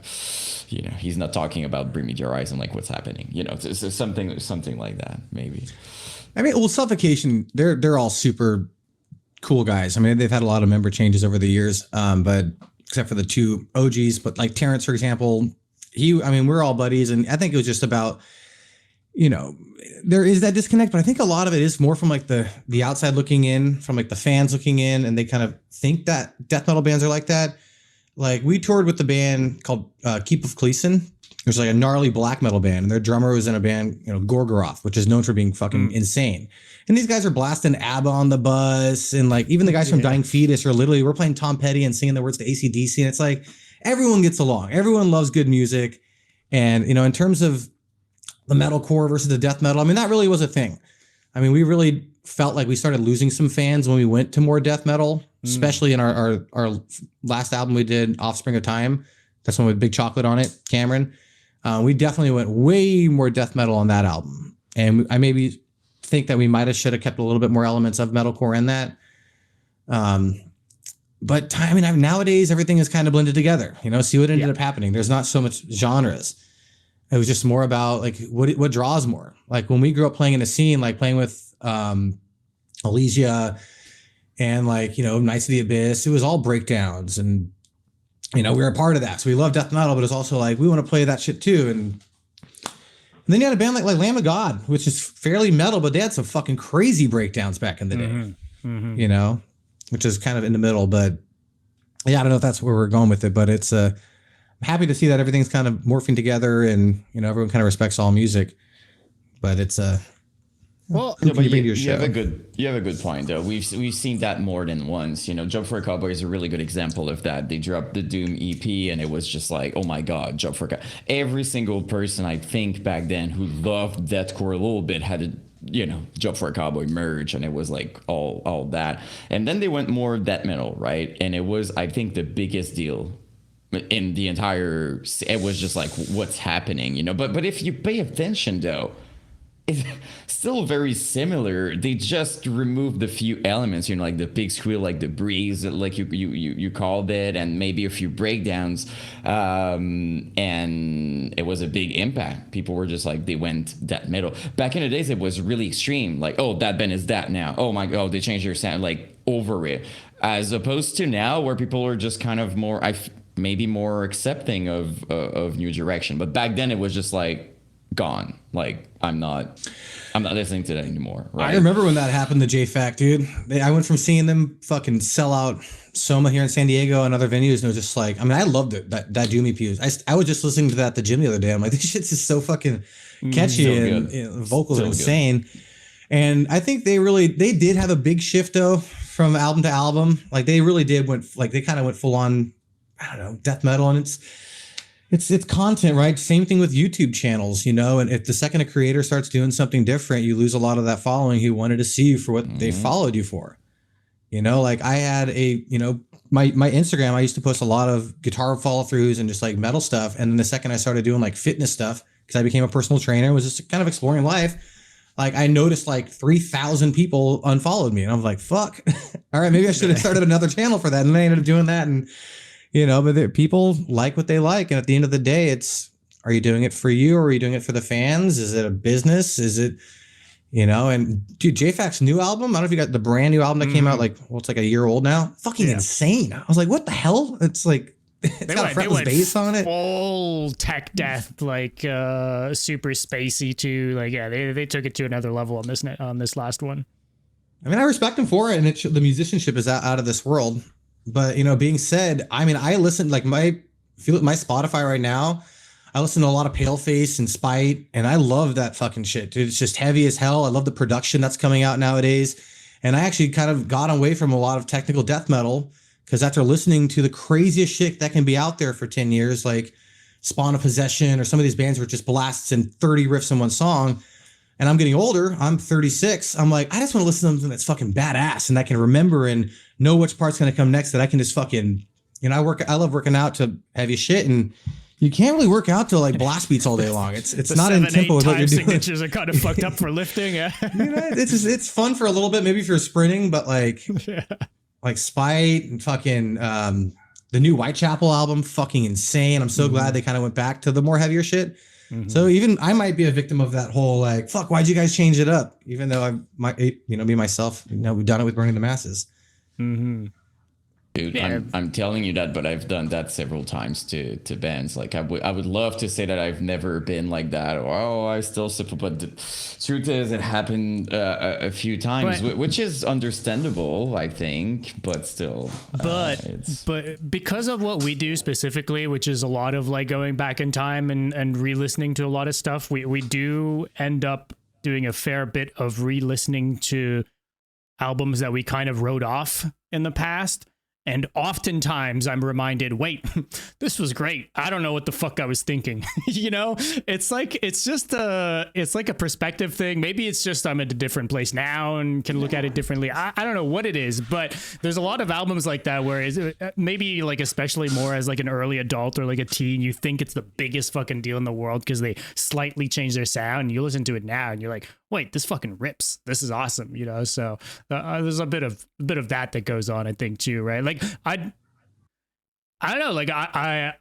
he's not talking about Bring Me the Horizon, like what's happening, you know, it's something like that, maybe. I mean, well, Suffocation, they're all super cool guys. I mean, they've had a lot of member changes over the years, but except for the two OGs. But like Terrence, for example, we're all buddies, and I think it was just about, you know, there is that disconnect, but I think a lot of it is more from like the outside looking in, from like the fans looking in, and they kind of think that death metal bands are like that. Like we toured with the band called Keep of Cleason. It was like a gnarly black metal band, and their drummer was in a band, you know, Gorgoroth, which is known for being fucking insane. And these guys are blasting ABBA on the bus, and like even the guys from Dying Fetus are literally, we're playing Tom Petty and singing the words to AC/DC, and it's like everyone gets along, everyone loves good music, and you know, in terms of the metalcore versus the death metal, I mean, that really was a thing. I mean, we really felt like we started losing some fans when we went to more death metal, especially in our last album we did, Offspring of Time. That's one with Big Chocolate on it, Cameron. We definitely went way more death metal on that album, and I maybe think that we should have kept a little bit more elements of metalcore in that. But I mean, nowadays everything is kind of blended together. You know, see what ended up happening. There's not so much genres. It was just more about like what draws more. Like when we grew up playing in a scene, like playing with Elysia, and like, Knights of the Abyss. It was all breakdowns, and we were a part of that. So we love death metal, but it's also like we want to play that shit too. And then you had a band like Lamb of God, which is fairly metal, but they had some fucking crazy breakdowns back in the day. Which is kind of in the middle. But yeah, I don't know if that's where we're going with it, but it's I'm happy to see that everything's kind of morphing together, and everyone kind of respects all music. But it's well, no, but you have a good point though. We've seen that more than once. Job for a Cowboy is a really good example of that. They dropped the Doom EP, and it was just like, oh my god, Job for a Cowboy. Every single person I think back then who loved deathcore a little bit had a Job for a Cowboy merge, and it was like all that. And then they went more death metal, right? And it was, I think, the biggest deal in the entire. It was just like, what's happening, But if you pay attention though, it's still very similar. They just removed the few elements, like the pig squeal, like the breeze, like you called it, and maybe a few breakdowns. And it was a big impact. People were just like, they went that metal. Back in the days, it was really extreme. Like, oh, that band is that now. Oh my god, they changed their sound, like over it. As opposed to now, where people are just kind of more, maybe more accepting of new direction. But back then, it was just like gone. Like, I'm not listening to that anymore. Right? I remember when that happened to JFAC, dude. I went from seeing them fucking sell out Soma here in San Diego and other venues, and it was just like, I loved it. That Doom EP. I was just listening to that at the gym the other day. I'm like, this shit's just so fucking catchy, and the vocals are insane. Good. And I think they did have a big shift though from album to album. Like they really did they kind of went full on, I don't know, death metal, and it's content, right? Same thing with YouTube channels, and if the second a creator starts doing something different, you lose a lot of that following who wanted to see you for what they followed you for. Like I had my Instagram, I used to post a lot of guitar follow throughs and just like metal stuff. And then the second I started doing like fitness stuff, because I became a personal trainer, was just kind of exploring life. Like I noticed like 3,000 people unfollowed me, and I was like, fuck, all right, maybe I should have started another channel for that. And I ended up doing that. And but people like what they like. And at the end of the day, are you doing it for you, or are you doing it for the fans? Is it a business? Is it, and dude, JFAC's new album, I don't know if you got the brand new album that came out, it's like a year old now. Fucking insane. I was like, what the hell? It's like, it's got a fretless bass on it. Full tech death, like super spacey too. Like, yeah, they took it to another level on this last one. I respect them for it. And the musicianship is out of this world. But, being said, I listen, like my Spotify right now, I listen to a lot of Paleface and Spite, and I love that fucking shit, dude. It's just heavy as hell. I love the production that's coming out nowadays. And I actually kind of got away from a lot of technical death metal, because after listening to the craziest shit that can be out there for 10 years, like Spawn of Possession, or some of these bands were just blasts and 30 riffs in one song. And I'm getting older. I'm 36. I'm like, I just want to listen to something that's fucking badass, and I can remember and know which part's going to come next, that I can just fucking, I love working out to heavy shit, and you can't really work out to like blast beats all day long. It's not in tempo with what you're doing. Signatures are kind of fucked up for lifting. Yeah. It's fun for a little bit, maybe if you're sprinting, but like Spite and fucking, the new Whitechapel album, fucking insane. I'm so glad they kind of went back to the more heavier shit. So even I might be a victim of that whole like, fuck, why'd you guys change it up? Even though I might, be myself, we've done it with Burning the Masses. Dude, yeah. I'm telling you that, but I've done that several times to bands. Like I would love to say that I've never been like that, or I still support, but the truth is it happened a few times, which is understandable, I think, but still. But because of what we do specifically, which is a lot of like going back in time and re-listening to a lot of stuff, we do end up doing a fair bit of re-listening to albums that we kind of wrote off in the past. And oftentimes I'm reminded, wait, this was great. I don't know what the fuck I was thinking. It's like a perspective thing. Maybe it's just I'm at a different place now and can look at it differently. I don't know what it is, but there's a lot of albums like that where maybe like especially more as like an early adult or like a teen, you think it's the biggest fucking deal in the world because they slightly change their sound. And you listen to it now and you're like, wait, this fucking rips. This is awesome, So there's a bit of that goes on, I think, too, right? Like I don't know, like I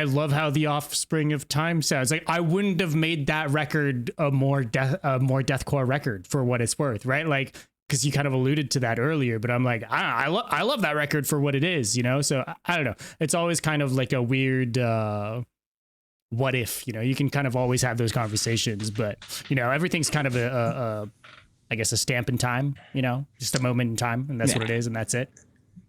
love how the Offspring of Time sounds. Like I wouldn't have made that record a more deathcore record for what it's worth, right? Like because you kind of alluded to that earlier, but I'm like, I love that record for what it is, you know? So I don't know. It's always kind of like a weird, what if, you know, you can kind of always have those conversations, but you know, everything's kind of I guess a stamp in time, you know, just a moment in time, and that's what it is. And that's it.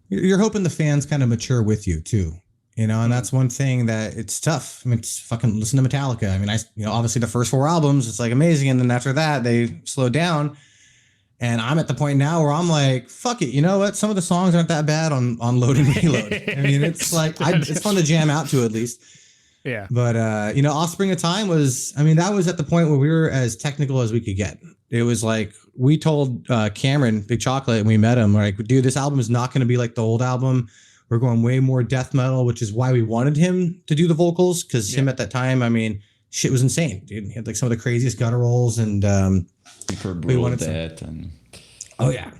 You're hoping the fans kind of mature with you too, you know, and that's one thing that it's tough. I mean, it's fucking listen to Metallica. I mean, obviously the first 4 albums, it's like amazing. And then after that, they slowed down. And I'm at the point now where I'm like, fuck it. You know what? Some of the songs aren't that bad on Load and Reload. I mean, it's like, it's fun to jam out to at least. Yeah. But, you know, Offspring of Time was, I mean, that was at the point where we were as technical as we could get. It was like, we told Cameron, Big Chocolate, and we met him, like, dude, this album is not going to be like the old album. We're going way more death metal, which is why we wanted him to do the vocals. Cause him at that time, I mean, shit was insane, dude. He had like some of the craziest gutturals and, we wanted that. Oh yeah.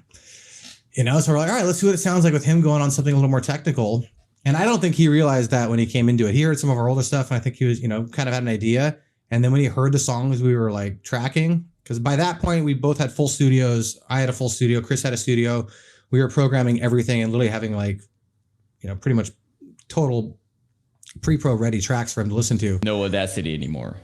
You know, so we're like, all right, let's see what it sounds like with him going on something a little more technical. And I don't think he realized that when he came into it. He heard some of our older stuff, and I think he was, you know, kind of had an idea. And then when he heard the songs we were like tracking, because by that point we both had full studios. I had a full studio. Chris had a studio. We were programming everything and literally having like, you know, pretty much total pre-pro ready tracks for him to listen to. No Audacity anymore.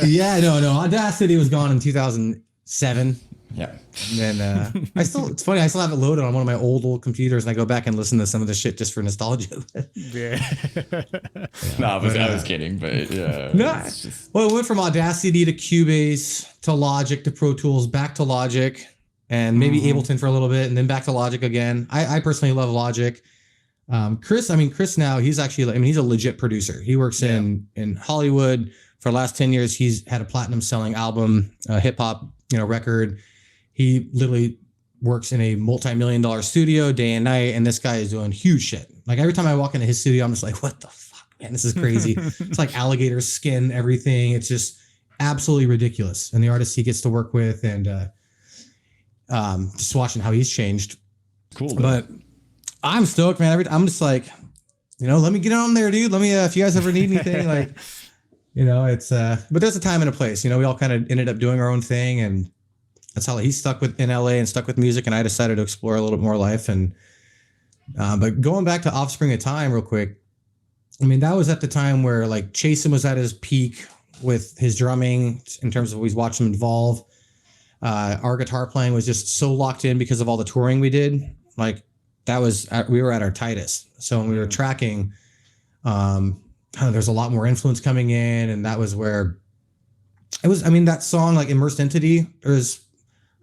Yeah, no. Audacity was gone in 2007. Yeah. And then it's funny, I still have it loaded on one of my old computers, and I go back and listen to some of the shit just for nostalgia. Yeah. No, I was kidding, but yeah. No. Well, it went from Audacity to Cubase to Logic to Pro Tools, back to Logic, and maybe Ableton for a little bit, and then back to Logic again. I personally love Logic. Chris now, he's actually, he's a legit producer. He works in Hollywood. For the last 10 years, he's had a platinum selling album, hip hop, you know, record. He literally works in a multi-million-dollar studio day and night, and this guy is doing huge shit. Like every time I walk into his studio, I'm just like, what the fuck, man? This is crazy. It's like alligator skin, everything. It's just absolutely ridiculous. And the artists he gets to work with, and just watching how he's changed. Cool. But I'm stoked, man. I'm just like, you know, let me get on there, dude. Let me, if you guys ever need anything, like, you know, it's, but there's a time and a place. You know, we all kind of ended up doing our own thing, and that's how he's stuck in LA and stuck with music. And I decided to explore a little bit more life. And, but going back to Offspring of Time real quick, I mean, that was at the time where like Chasen was at his peak with his drumming in terms of we watched him evolve. Our guitar playing was just so locked in because of all the touring we did. Like that was, we were at our tightest. So when we were tracking, there's a lot more influence coming in. And that was where it was, I mean, that song, like Immersed Entity, there's,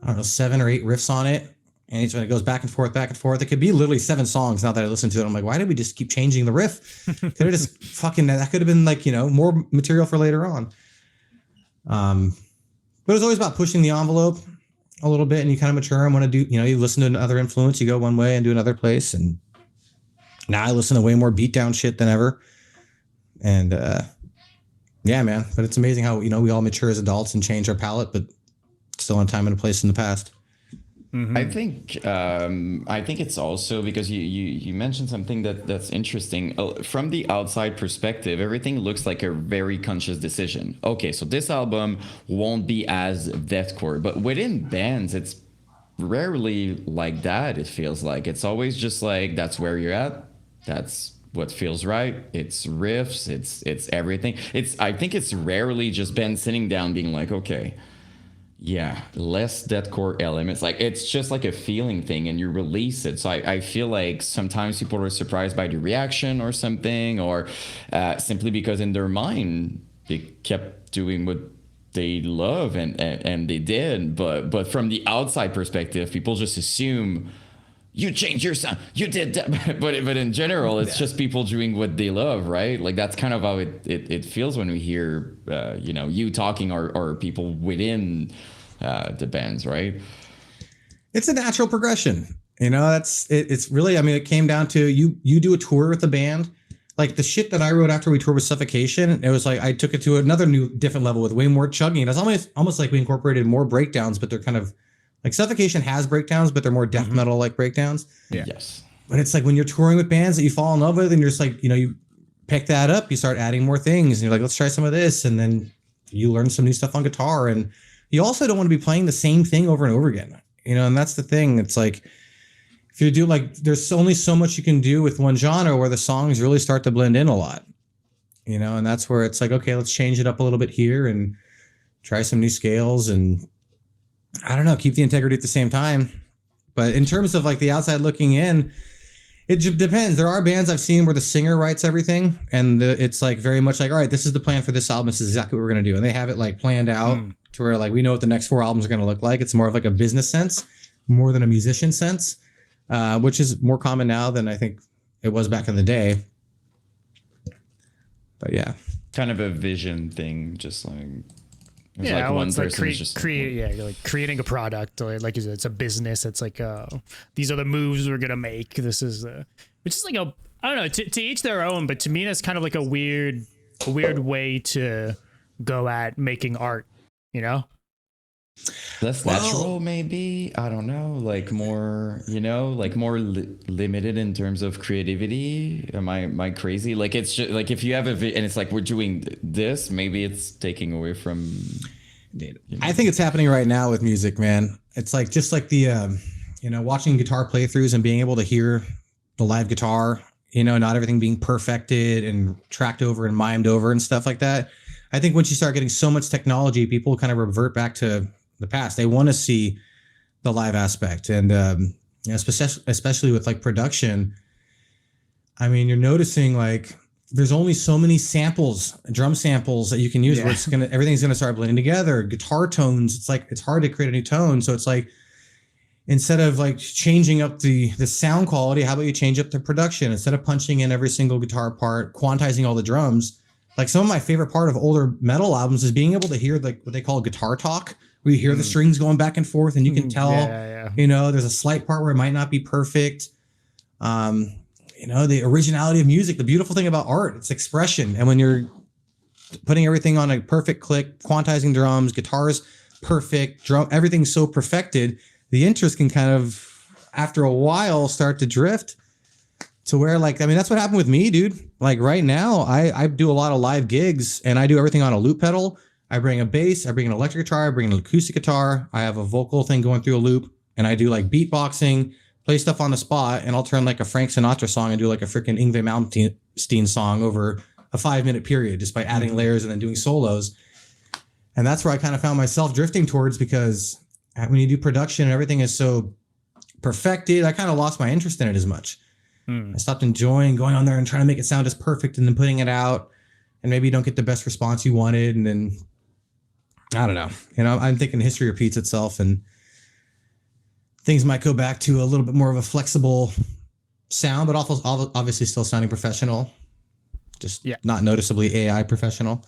I don't know, 7 or 8 riffs on it. And each one it goes back and forth, back and forth. It could be literally 7 songs now that I listen to it. I'm like, why did we just keep changing the riff? Could have just fucking, that could have been like, you know, more material for later on. But it was always about pushing the envelope a little bit, and you kind of mature and want to do, you know, you listen to another influence, you go one way and do another place. And now I listen to way more beatdown shit than ever. And yeah, man, but it's amazing how, you know, we all mature as adults and change our palette, but still on time and a place in the past. Mm-hmm. I think it's also because you mentioned something that's interesting. From the outside perspective, everything looks like a very conscious decision. Okay, so this album won't be as deathcore, but within bands, it's rarely like that. It feels like it's always just like that's where you're at. That's what feels right. It's riffs. It's everything. I think it's rarely just Ben sitting down being like, okay, yeah, less deathcore elements. Like it's just like a feeling thing, and you release it. So I feel like sometimes people are surprised by the reaction or something, or simply because in their mind they kept doing what they love and they did. But from the outside perspective, people just assume you changed your sound, you did that. But in general, it's just people doing what they love, right? Like that's kind of how it feels when we hear you know, you talking or people within the bands, right? It's a natural progression, you know. It's really, I mean, it came down to you do a tour with the band. Like the shit that I wrote after we toured with Suffocation, it was like I took it to another different level with way more chugging. It's almost like we incorporated more breakdowns, but they're kind of like Suffocation has breakdowns, but they're more death metal like breakdowns. Yeah. Yes. But it's like when you're touring with bands that you fall in love with, and you're just like, you know, you pick that up, you start adding more things, and you're like, let's try some of this, and then you learn some new stuff on guitar, and you also don't want to be playing the same thing over and over again. you know, and that's the thing. It's like, if you do like, there's only so much you can do with one genre where the songs really start to blend in a lot, you know, and that's where it's like, okay, let's change it up a little bit here and try some new scales and I don't know, keep the integrity at the same time. But in terms of like the outside looking in, it depends. There are bands I've seen where the singer writes everything and it's like very much like, all right, this is the plan for this album. This is exactly what we're going to do. And they have it like planned out to where like we know what the next 4 albums are going to look like. It's more of like a business sense more than a musician sense, which is more common now than I think it was back in the day. But yeah. Kind of a vision thing, just like... Yeah, like one it's like like creating a product, like you said, it's a business. It's like these are the moves we're gonna make. This is which is like a I don't know, to each their own. But to me, that's kind of like a weird way to go at making art. You know, less natural, maybe. I don't know, like more, you know, like more limited in terms of creativity. Am I crazy? Like it's just like if you have and it's like we're doing this, maybe it's taking away from. You know. I think it's happening right now with music, man. It's like just like the, you know, watching guitar playthroughs and being able to hear the live guitar. You know, not everything being perfected and tracked over and mimed over and stuff like that. I think once you start getting so much technology, people kind of revert back to the past. They want to see the live aspect, and you know, especially with like production. I mean, you're noticing like there's only so many samples, drum samples that you can use where it's everything's gonna start blending together. Guitar tones, it's like it's hard to create a new tone. So it's like instead of like changing up the sound quality, how about you change up the production? Instead of punching in every single guitar part, quantizing all the drums. Like some of my favorite part of older metal albums is being able to hear like what they call guitar talk, where you hear the strings going back and forth and you can tell, you know, there's a slight part where it might not be perfect. You know, the originality of music, the beautiful thing about art, it's expression. And when you're putting everything on a perfect click, quantizing drums, guitars, perfect, drum, everything's so perfected, the interest can kind of, after a while, start to drift to where like, I mean, that's what happened with me, dude. Like right now, I do a lot of live gigs and I do everything on a loop pedal. I bring a bass, I bring an electric guitar, I bring an acoustic guitar. I have a vocal thing going through a loop and I do like beatboxing, play stuff on the spot, and I'll turn like a Frank Sinatra song and do like a freaking Yngwie Malmsteen song over a 5-minute period just by adding layers and then doing solos. And that's where I kind of found myself drifting towards, because when you do production and everything is so perfected, I kind of lost my interest in it as much. I stopped enjoying going on there and trying to make it sound as perfect and then putting it out, and maybe you don't get the best response you wanted. And then I don't know, you know, I'm thinking history repeats itself and things might go back to a little bit more of a flexible sound, but also obviously still sounding professional, just not noticeably AI professional.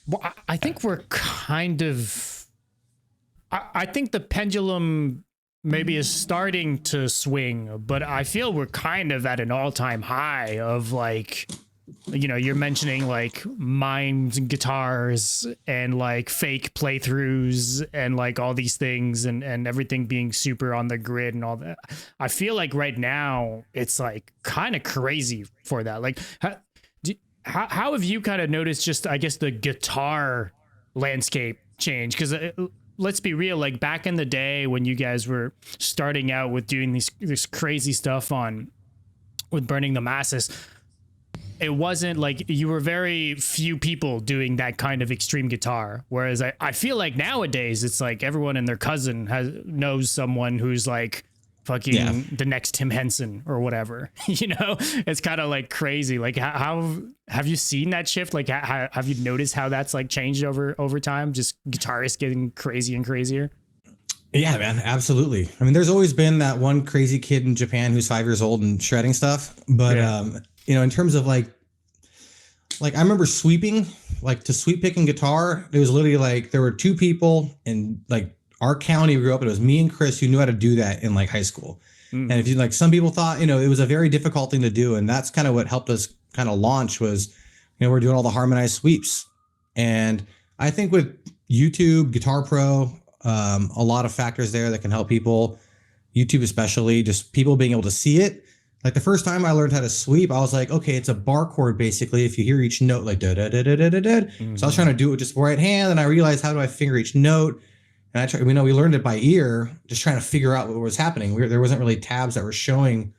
Well, I think we're kind of, I think the pendulum maybe is starting to swing, but I feel we're kind of at an all-time high of like, you know, you're mentioning like mimed guitars and like fake playthroughs and like all these things and everything being super on the grid and all that. I feel like right now it's like kind of crazy for that. Like how have you kind of noticed just, I guess, the guitar landscape change? Because let's be real, like back in the day when you guys were starting out with doing this crazy stuff with Burning the Masses, it wasn't like you were very few people doing that kind of extreme guitar. Whereas I feel like nowadays it's like everyone and their cousin knows someone who's like fucking the next Tim Henson or whatever, you know, it's kind of like crazy. Like how have you seen that shift? Like how have you noticed how that's like changed over time? Just guitarists getting crazy and crazier. Yeah, man, absolutely. I mean, there's always been that one crazy kid in Japan who's 5 years old and shredding stuff. But, you know, in terms of like I remember sweeping, like to sweep picking guitar, it was literally like there were 2 people in like our county we grew up in. It was me and Chris who knew how to do that in like high school. And if you like, some people thought, you know, it was a very difficult thing to do. And that's kind of what helped us kind of launch was, you know, we're doing all the harmonized sweeps. And I think with YouTube, Guitar Pro, a lot of factors there that can help people, YouTube especially, just people being able to see it. Like the first time I learned how to sweep, I was like, okay, it's a bar chord basically. If you hear each note, like da da da da da da da. So I was trying to do it with just right hand, and I realized, how do I finger each note? And we learned it by ear, just trying to figure out what was happening. There wasn't really tabs that were showing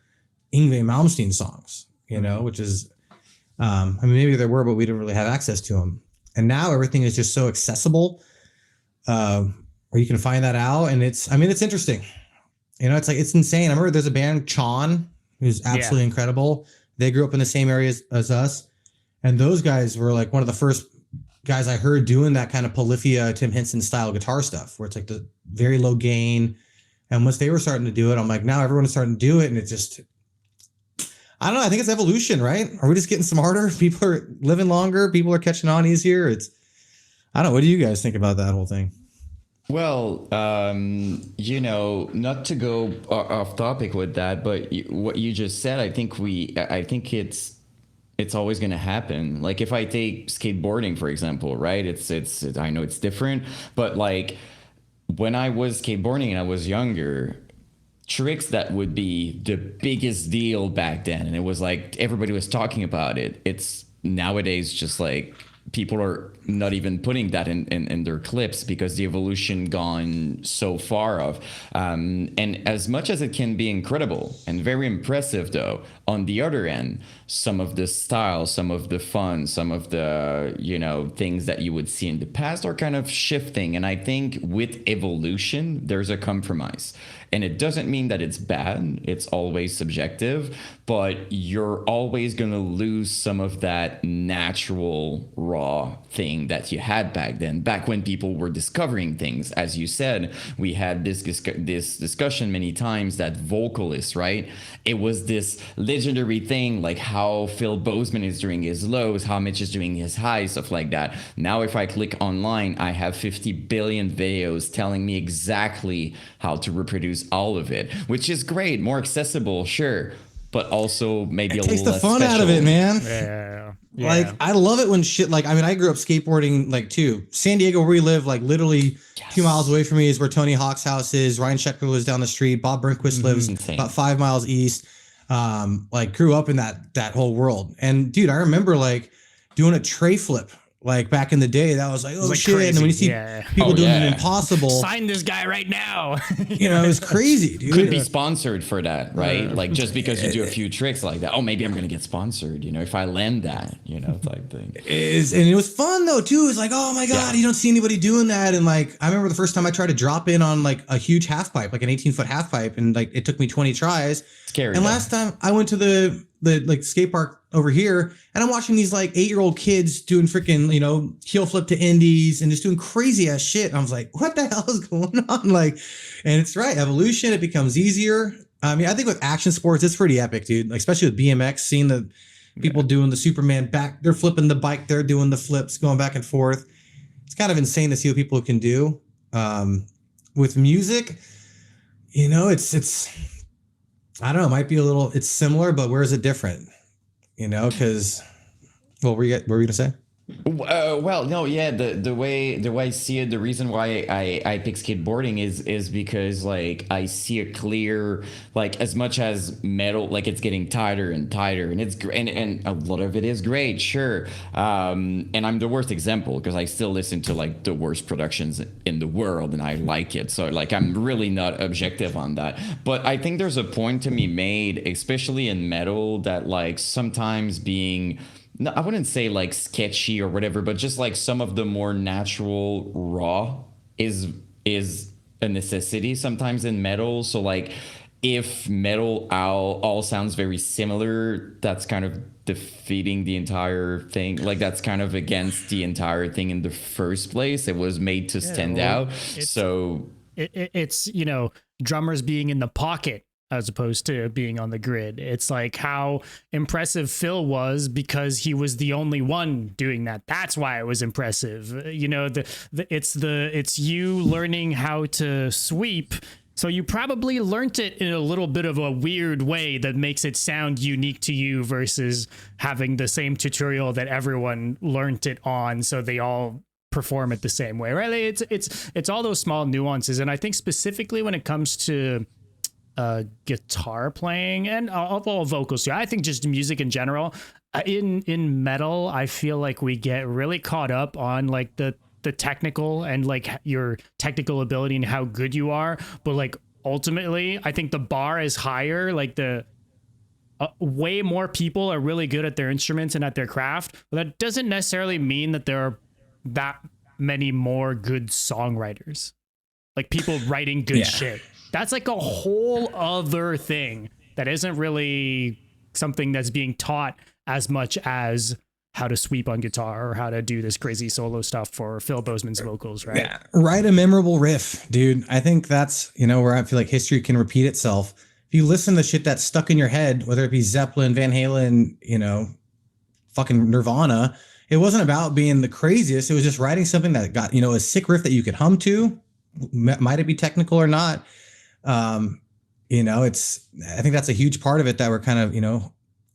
Yngwie Malmsteen songs, which is, maybe there were, but we didn't really have access to them. And now everything is just so accessible, where you can find that out. And it's interesting. It's insane. I remember there's a band, Chon, who's absolutely incredible. They grew up in the same area as us. And those guys were like one of the first guys I heard doing that kind of Polyphia, Tim Henson style guitar stuff, where it's like the very low gain. And once they were starting to do it, I'm like, now everyone's starting to do it. And it just, I don't know. I think it's evolution, right? Are we just getting smarter? People are living longer. People are catching on easier. I don't know. What do you guys think about that whole thing? Well, not to go off topic with that, but what you just said, I think it's always going to happen. Like if I take skateboarding, for example, right? I know it's different, but like when I was skateboarding and I was younger, tricks that would be the biggest deal back then, and it was like everybody was talking about it. It's nowadays just like people are not even putting that in their clips because the evolution gone so far off. And as much as it can be incredible and very impressive, though, on the other end, some of the style, some of the fun, some of the, things that you would see in the past are kind of shifting. And I think with evolution, there's a compromise. And it doesn't mean that it's bad. It's always subjective, but you're always going to lose some of that natural, raw thing that you had back then, back when people were discovering things. As you said, we had this discussion many times that vocalists, right? It was this legendary thing, like how Phil Bozeman is doing his lows, how Mitch is doing his highs, stuff like that. Now, if I click online, I have 50 billion videos telling me exactly how to reproduce all of it, which is great, more accessible, sure, but also maybe a little less special. Takes the fun out of it, man. Yeah. Like I love it when shit like I grew up skateboarding like too. San Diego, where we live, like literally 2 miles away from me is where Tony Hawk's house is. Ryan Sheckler lives down the street. Bob Burnquist lives about 5 miles east. Like grew up in that whole world. And dude, I remember like doing a tray flip. Like back in the day, that was like, oh shit. Crazy. And then when you see people doing an impossible. Sign this guy right now. It was crazy, dude. Could be sponsored for that, right? Like just because you do a few tricks like that, oh, maybe I'm going to get sponsored, if I land that, type thing. And it was fun though, too. It was like, oh my God, you don't see anybody doing that. And like, I remember the first time I tried to drop in on like a huge half pipe, like an 18-foot half pipe. And like, it took me 20 tries. Scary. And last time I went to the like skate park over here, and I'm watching these like 8-year-old kids doing freaking, heel flip to indies and just doing crazy ass shit. And I was like, what the hell is going on? Like, and it's right. Evolution, it becomes easier. I mean, I think with action sports, it's pretty epic, dude. Like, especially with BMX, seeing the people doing the Superman back, they're flipping the bike, they're doing the flips, going back and forth. It's kind of insane to see what people can do. With music, it's, I don't know, it might be it's similar, but where is it different? Because, what were you going to say? Well, no, yeah. The way I see it, the reason why I pick skateboarding is because like I see a clear, like as much as metal, like it's getting tighter and tighter, and it's and a lot of it is great, sure. And I'm the worst example because I still listen to like the worst productions in the world, and I like it. So like I'm really not objective on that. But I think there's a point to be made, especially in metal, that like sometimes being, no, I wouldn't say like sketchy or whatever, but just like some of the more natural raw is a necessity sometimes in metal. So like if metal all sounds very similar, that's kind of defeating the entire thing. Like that's kind of against the entire thing in the first place. It was made to stand out. So it's drummers being in the pocket as opposed to being on the grid. It's like how impressive Phil was because he was the only one doing that. That's why it was impressive. It's you learning how to sweep. So you probably learned it in a little bit of a weird way that makes it sound unique to you versus having the same tutorial that everyone learned it on. So they all perform it the same way, right? It's all those small nuances. And I think specifically when it comes to guitar playing and all vocals too. I think just music in general. In metal, I feel like we get really caught up on like the the technical and like your technical ability and how good you are, but like ultimately I think the bar is higher. Like the way more people are really good at their instruments and at their craft, but that doesn't necessarily mean that there are that many more good songwriters, like people writing good shit. That's like a whole other thing that isn't really something that's being taught as much as how to sweep on guitar or how to do this crazy solo stuff for Phil Bozeman's vocals, right? Yeah, write a memorable riff, dude. I think that's, where I feel like history can repeat itself. If you listen to shit that's stuck in your head, whether it be Zeppelin, Van Halen, fucking Nirvana, it wasn't about being the craziest. It was just writing something that got, a sick riff that you could hum to. Might it be technical or not? I think that's a huge part of it that we're kind of,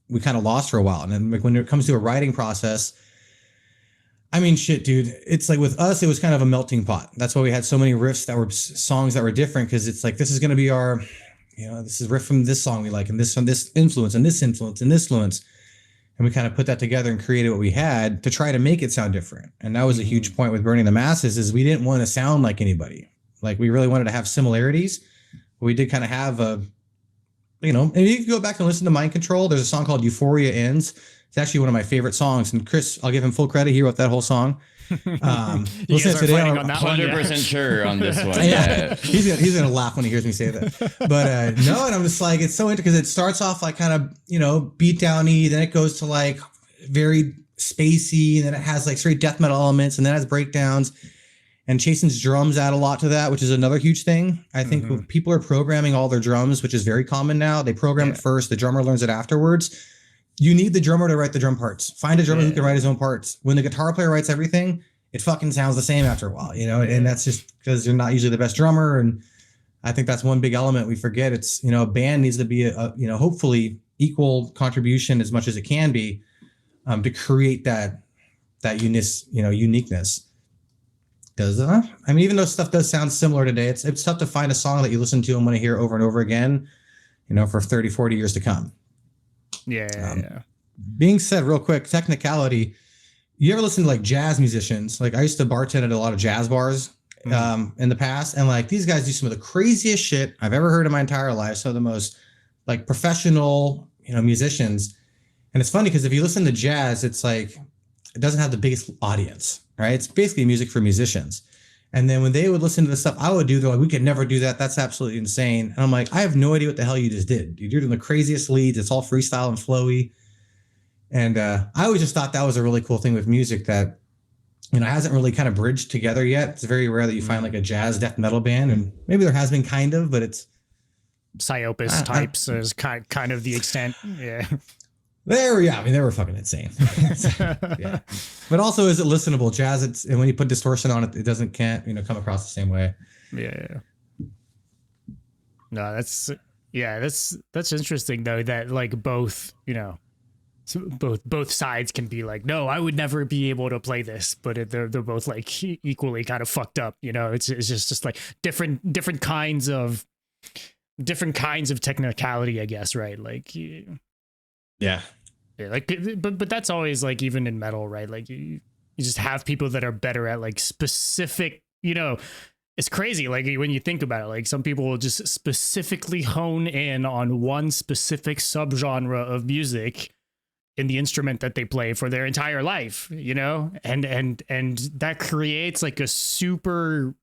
we kind of lost for a while. And then like when it comes to a writing process, I mean, shit, dude, it's like with us, it was kind of a melting pot. That's why we had so many riffs that were songs that were different. Cause it's like, this is going to be our, this is riff from this song we like, and this from this influence and this influence and this influence. And we kind of put that together and created what we had to try to make it sound different. And that was a huge point with Burning the Masses is we didn't want to sound like anybody. Like we really wanted to have similarities. But we did kind of have a, and you can go back and listen to Mind Control. There's a song called Euphoria Ends. It's actually one of my favorite songs. And Chris, I'll give him full credit. He wrote that whole song. Listen to today on that one. 100% sure on this one. Yeah. He's gonna laugh when he hears me say that. But no, and I'm just like, it's so interesting because it starts off like kind of beat downy, then it goes to like very spacey, and then it has like straight death metal elements, and then it has breakdowns. And Chasen's drums add a lot to that, which is another huge thing. I think people are programming all their drums, which is very common now. They program it first, the drummer learns it afterwards. You need the drummer to write the drum parts. Find a drummer who can write his own parts. When the guitar player writes everything, it fucking sounds the same after a while, and that's just because you're not usually the best drummer. And I think that's one big element we forget. It's, a band needs to be hopefully equal contribution as much as it can be to create that uniqueness. Because even though stuff does sound similar today, it's tough to find a song that you listen to and want to hear over and over again, for 30, 40 years to come. Yeah. Being said, real quick, technicality. You ever listen to like jazz musicians? Like I used to bartend at a lot of jazz bars in the past, and like these guys do some of the craziest shit I've ever heard in my entire life. Some of the most like professional, musicians. And it's funny because if you listen to jazz, it's like it doesn't have the biggest audience, right? It's basically music for musicians. And then when they would listen to the stuff I would do, they're like, we could never do that. That's absolutely insane. And I'm like, I have no idea what the hell you just did. You're doing the craziest leads. It's all freestyle and flowy. And I always just thought that was a really cool thing with music that, hasn't really kind of bridged together yet. It's very rare that you find like a jazz death metal band. And maybe there has been kind of, but it's Psyopus types is kind of the extent. Yeah. They were fucking insane. Yeah. But also, is it listenable? Jazz, and when you put distortion on it, it can't come across the same way. Yeah. No, that's interesting though, that like both sides can be like, no, I would never be able to play this, but they're both like equally kind of fucked up. It's just like different kinds of technicality, I guess, right? Like. Yeah. Like, but that's always like, even in metal, right? Like you just have people that are better at like specific, it's crazy. Like when you think about it, like some people will just specifically hone in on one specific subgenre of music in the instrument that they play for their entire life, and that creates like a super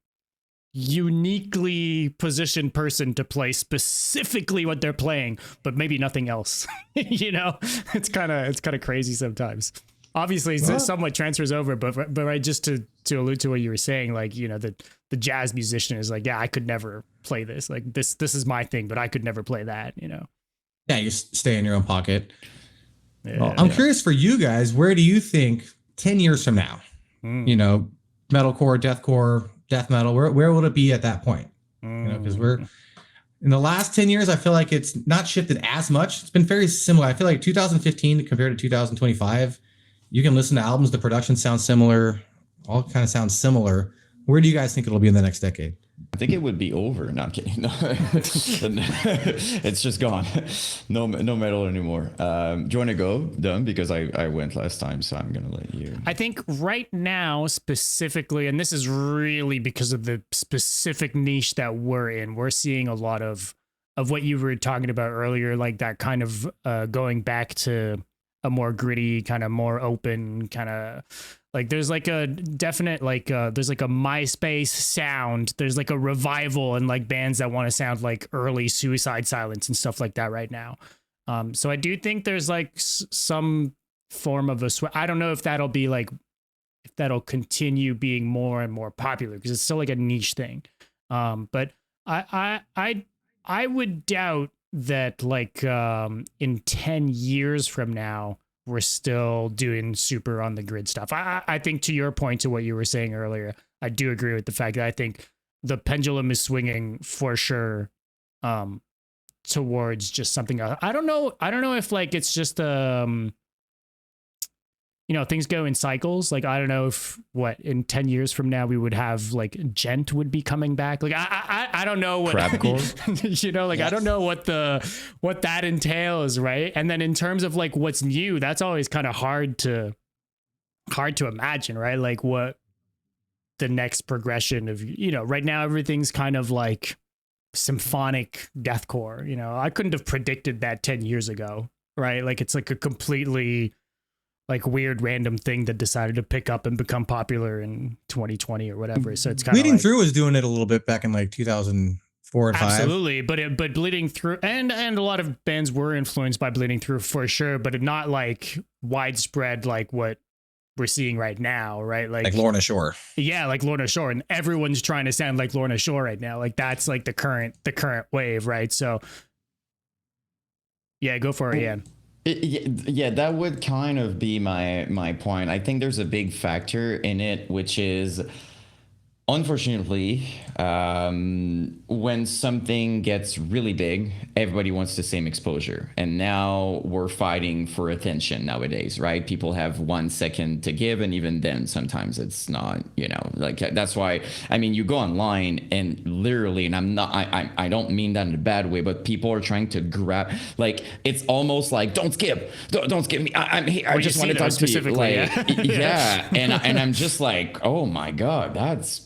uniquely positioned person to play specifically what they're playing, but maybe nothing else. It's kind of crazy sometimes. Obviously, it somewhat transfers over, but right, just to allude to what you were saying, like the jazz musician is like, yeah, I could never play this. Like this is my thing, but I could never play that. Yeah, you stay in your own pocket. Yeah, well, I'm curious for you guys. Where do you think 10 years from now? Metalcore, deathcore, death metal, where will it be at that point? Because we're in the last 10 years, I feel like it's not shifted as much. It's been very similar. I feel like 2015 compared to 2025, you can listen to albums, the production sounds similar, all kind of sounds similar. Where do you guys think it'll be in the next decade? I think it would be over. No, I'm kidding. No. It's just gone. No metal anymore. Do you want to go, Dom? Because I went last time, so I'm gonna let you. I think right now specifically, and this is really because of the specific niche that we're in, we're seeing a lot of what you were talking about earlier, like that kind of going back to a more gritty, kind of more open, kind of like there's like a definite there's like a MySpace sound. There's like a revival and like bands that want to sound like early Suicide Silence and stuff like that right now. So I do think there's like some form of I don't know if that'll be like, if that'll continue being more and more popular, because it's still like a niche thing. But I would doubt that like in 10 years from now we're still doing super on the grid stuff. I think, to your point, to what you were saying earlier, I do agree with the fact that I think the pendulum is swinging for sure towards just something else. I don't know if like it's just you know, things go in cycles. Like, I don't know if in 10 years from now we would have like gent would be coming back. Like, I don't know what, you know, like, yes. I don't know what that entails. Right. And then in terms of like what's new, that's always kind of hard to imagine, right? Like what the next progression of, you know, right now everything's kind of like symphonic deathcore. You know, I couldn't have predicted that 10 years ago. Right. Like, it's like a completely like weird random thing that decided to pick up and become popular in 2020 or whatever. So it's kind of Bleeding like, Through was doing it a little bit back in like 2004 and 5. Absolutely. But Bleeding Through and a lot of bands were influenced by Bleeding Through for sure, but not like widespread like what we're seeing right now, right? Like Lorna Shore. Yeah, like Lorna Shore, and everyone's trying to sound like Lorna Shore right now. Like that's like the current wave, right? So yeah, go for it, Ian. Yeah, that would kind of be my point. I think there's a big factor in it, which is, unfortunately, when something gets really big, everybody wants the same exposure. And now we're fighting for attention nowadays, right? People have 1 second to give, and even then, sometimes it's not, you know, like, that's why, I mean, you go online and literally, and I don't mean that in a bad way, but people are trying to grab, like, it's almost like, don't skip me. I'm here. I just want to talk to you. Like, yeah. And I'm just like, oh my God, that's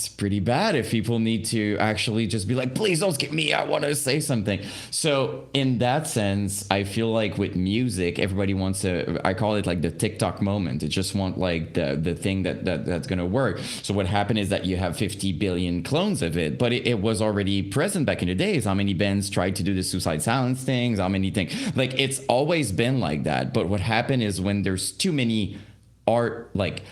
pretty bad if people need to actually just be like, please don't skip me, I want to say something. So in that sense, I feel like with music, everybody wants I call it like the TikTok moment. They just want like the thing that's going to work. So what happened is that you have 50 billion clones of it, but it was already present back in the days. How many bands tried to do the Suicide Silence things? How many things? Like, it's always been like that. But what happened is when there's too many art, like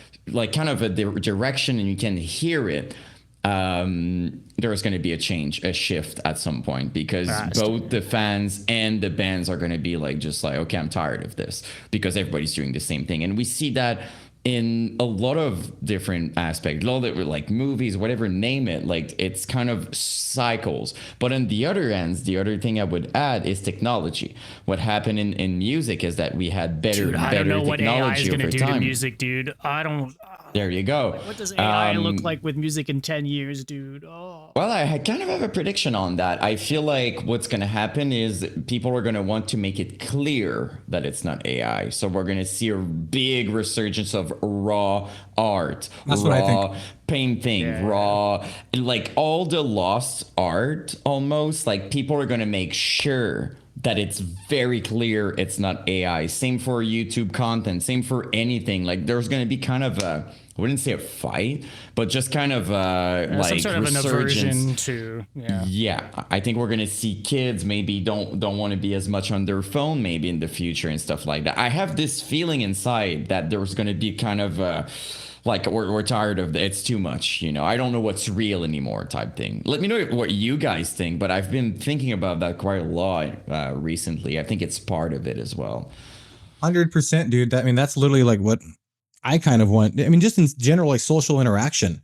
kind of a direction, and you can hear it, there's going to be a shift at some point, because both the fans and the bands are going to be like, just like, okay, I'm tired of this, because everybody's doing the same thing. And we see that in a lot of different aspects, a lot of like movies, whatever, name it, like it's kind of cycles. But on the other ends, the other thing I would add is technology. What happened in music is that we had better I don't know technology what AI is going to do time. to music, dude. I don't. There you go. What does AI look like with music in 10 years, dude? Oh. Well, I kind of have a prediction on that. I feel like what's going to happen is people are going to want to make it clear that it's not AI. So we're going to see a big resurgence of raw art, raw painting, raw, like all the lost art almost. Like, people are going to make sure that it's very clear it's not AI. Same for YouTube content, same for anything. Like, there's going to be kind of I wouldn't say a fight, but just kind of like some sort of an aversion to, I think we're going to see kids maybe don't want to be as much on their phone maybe in the future and stuff like that. I have this feeling inside that there's going to be kind of like, we're tired of it's too much, you know, I don't know what's real anymore type thing. Let me know what you guys think, but I've been thinking about that quite a lot recently. I think it's part of it as well. 100%, dude. I mean, that's literally like what I kind of want. I mean, just in general, like social interaction,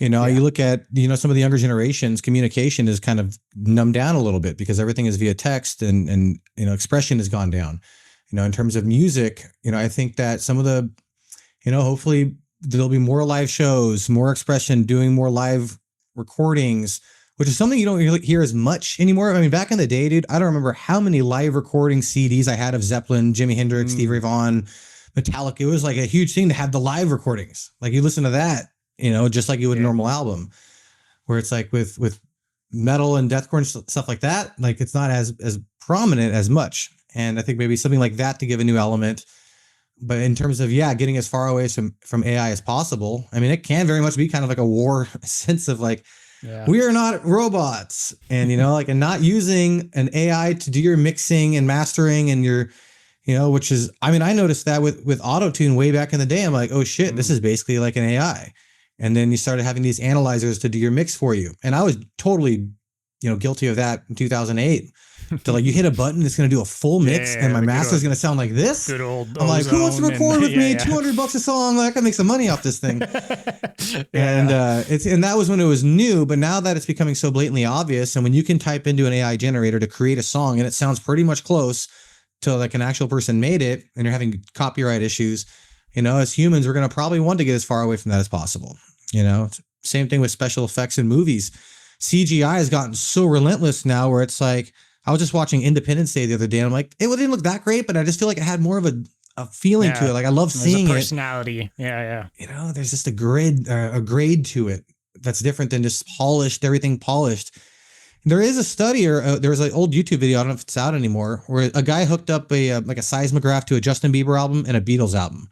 you know, you look at, you know, some of the younger generations, communication is kind of numbed down a little bit because everything is via text, and, you know, expression has gone down. You know, in terms of music, you know, I think that some of the, you know, hopefully there'll be more live shows, more expression, doing more live recordings, which is something you don't really hear as much anymore. I mean, back in the day, dude, I don't remember how many live recording CDs I had of Zeppelin, Jimi Hendrix, Stevie Ray Vaughan, Metallica. It was like a huge thing to have the live recordings. Like you listen to that, you know, just like you would a normal album, where it's like with metal and deathcore and stuff like that, like it's not as prominent as much. And I think maybe something like that to give a new element. But in terms of, getting as far away from AI as possible, I mean, it can very much be kind of like a war sense of like, we are not robots, and, you know, like, and not using an AI to do your mixing and mastering and your, you know, which is, I mean, I noticed that with auto-tune way back in the day. I'm like, oh shit, this is basically like an AI. And then you started having these analyzers to do your mix for you. And I was totally, you know, guilty of that in 2008. To like, you hit a button, it's going to do a full mix, and my master's going to sound like this. Good old I'm like, who wants to record with me? $200 a song. Like, I can make some money off this thing. And and that was when it was new. But now that it's becoming so blatantly obvious, and when you can type into an AI generator to create a song, and it sounds pretty much close to like an actual person made it, and you're having copyright issues, you know, as humans, we're going to probably want to get as far away from that as possible. You know, same thing with special effects in movies. CGI has gotten so relentless now, where it's like, I was just watching Independence Day the other day, and I'm like, it didn't look that great, but I just feel like it had more of a feeling to it. Like, I love seeing personality. Yeah. You know, there's just a grade to it that's different than just polished, everything polished. There is a study, or there was an old YouTube video, I don't know if it's out anymore, where a guy hooked up a seismograph to a Justin Bieber album and a Beatles album.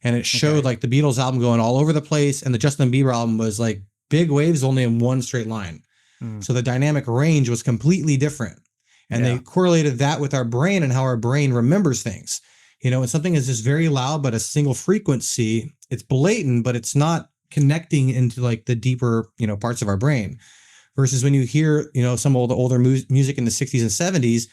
And it showed like the Beatles album going all over the place, and the Justin Bieber album was like big waves only in one straight line. So the dynamic range was completely different. And they correlated that with our brain and how our brain remembers things. You know, when something is just very loud, but a single frequency, it's blatant, but it's not connecting into like the deeper, you know, parts of our brain. Versus when you hear, you know, some older music in the 60s and 70s,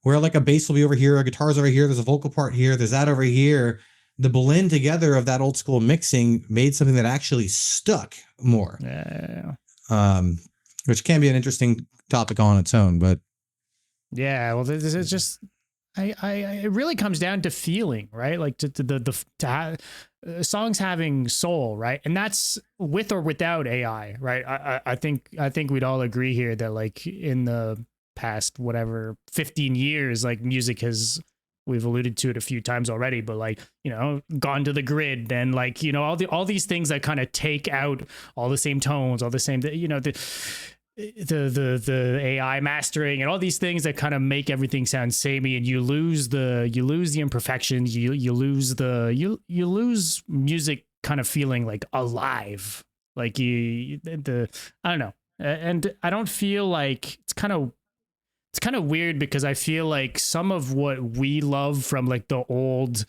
where like a bass will be over here, a guitar's over here, there's a vocal part here, there's that over here. The blend together of that old school mixing made something that actually stuck more. Which can be an interesting topic on its own, but yeah, well, this is just, it really comes down to feeling, right? Like songs having soul, right? And that's with or without AI, right? I think we'd all agree here that like in the past, 15 years, like music has, we've alluded to it a few times already, but like, you know, gone to the grid, and like, you know, all these things that kind of take out all the same tones, all the same, you know, the AI mastering and all these things that kind of make everything sound samey, and you lose the imperfections, you lose music kind of feeling like alive, like I don't know, and I don't feel like it's kind of weird, because I feel like some of what we love from like the old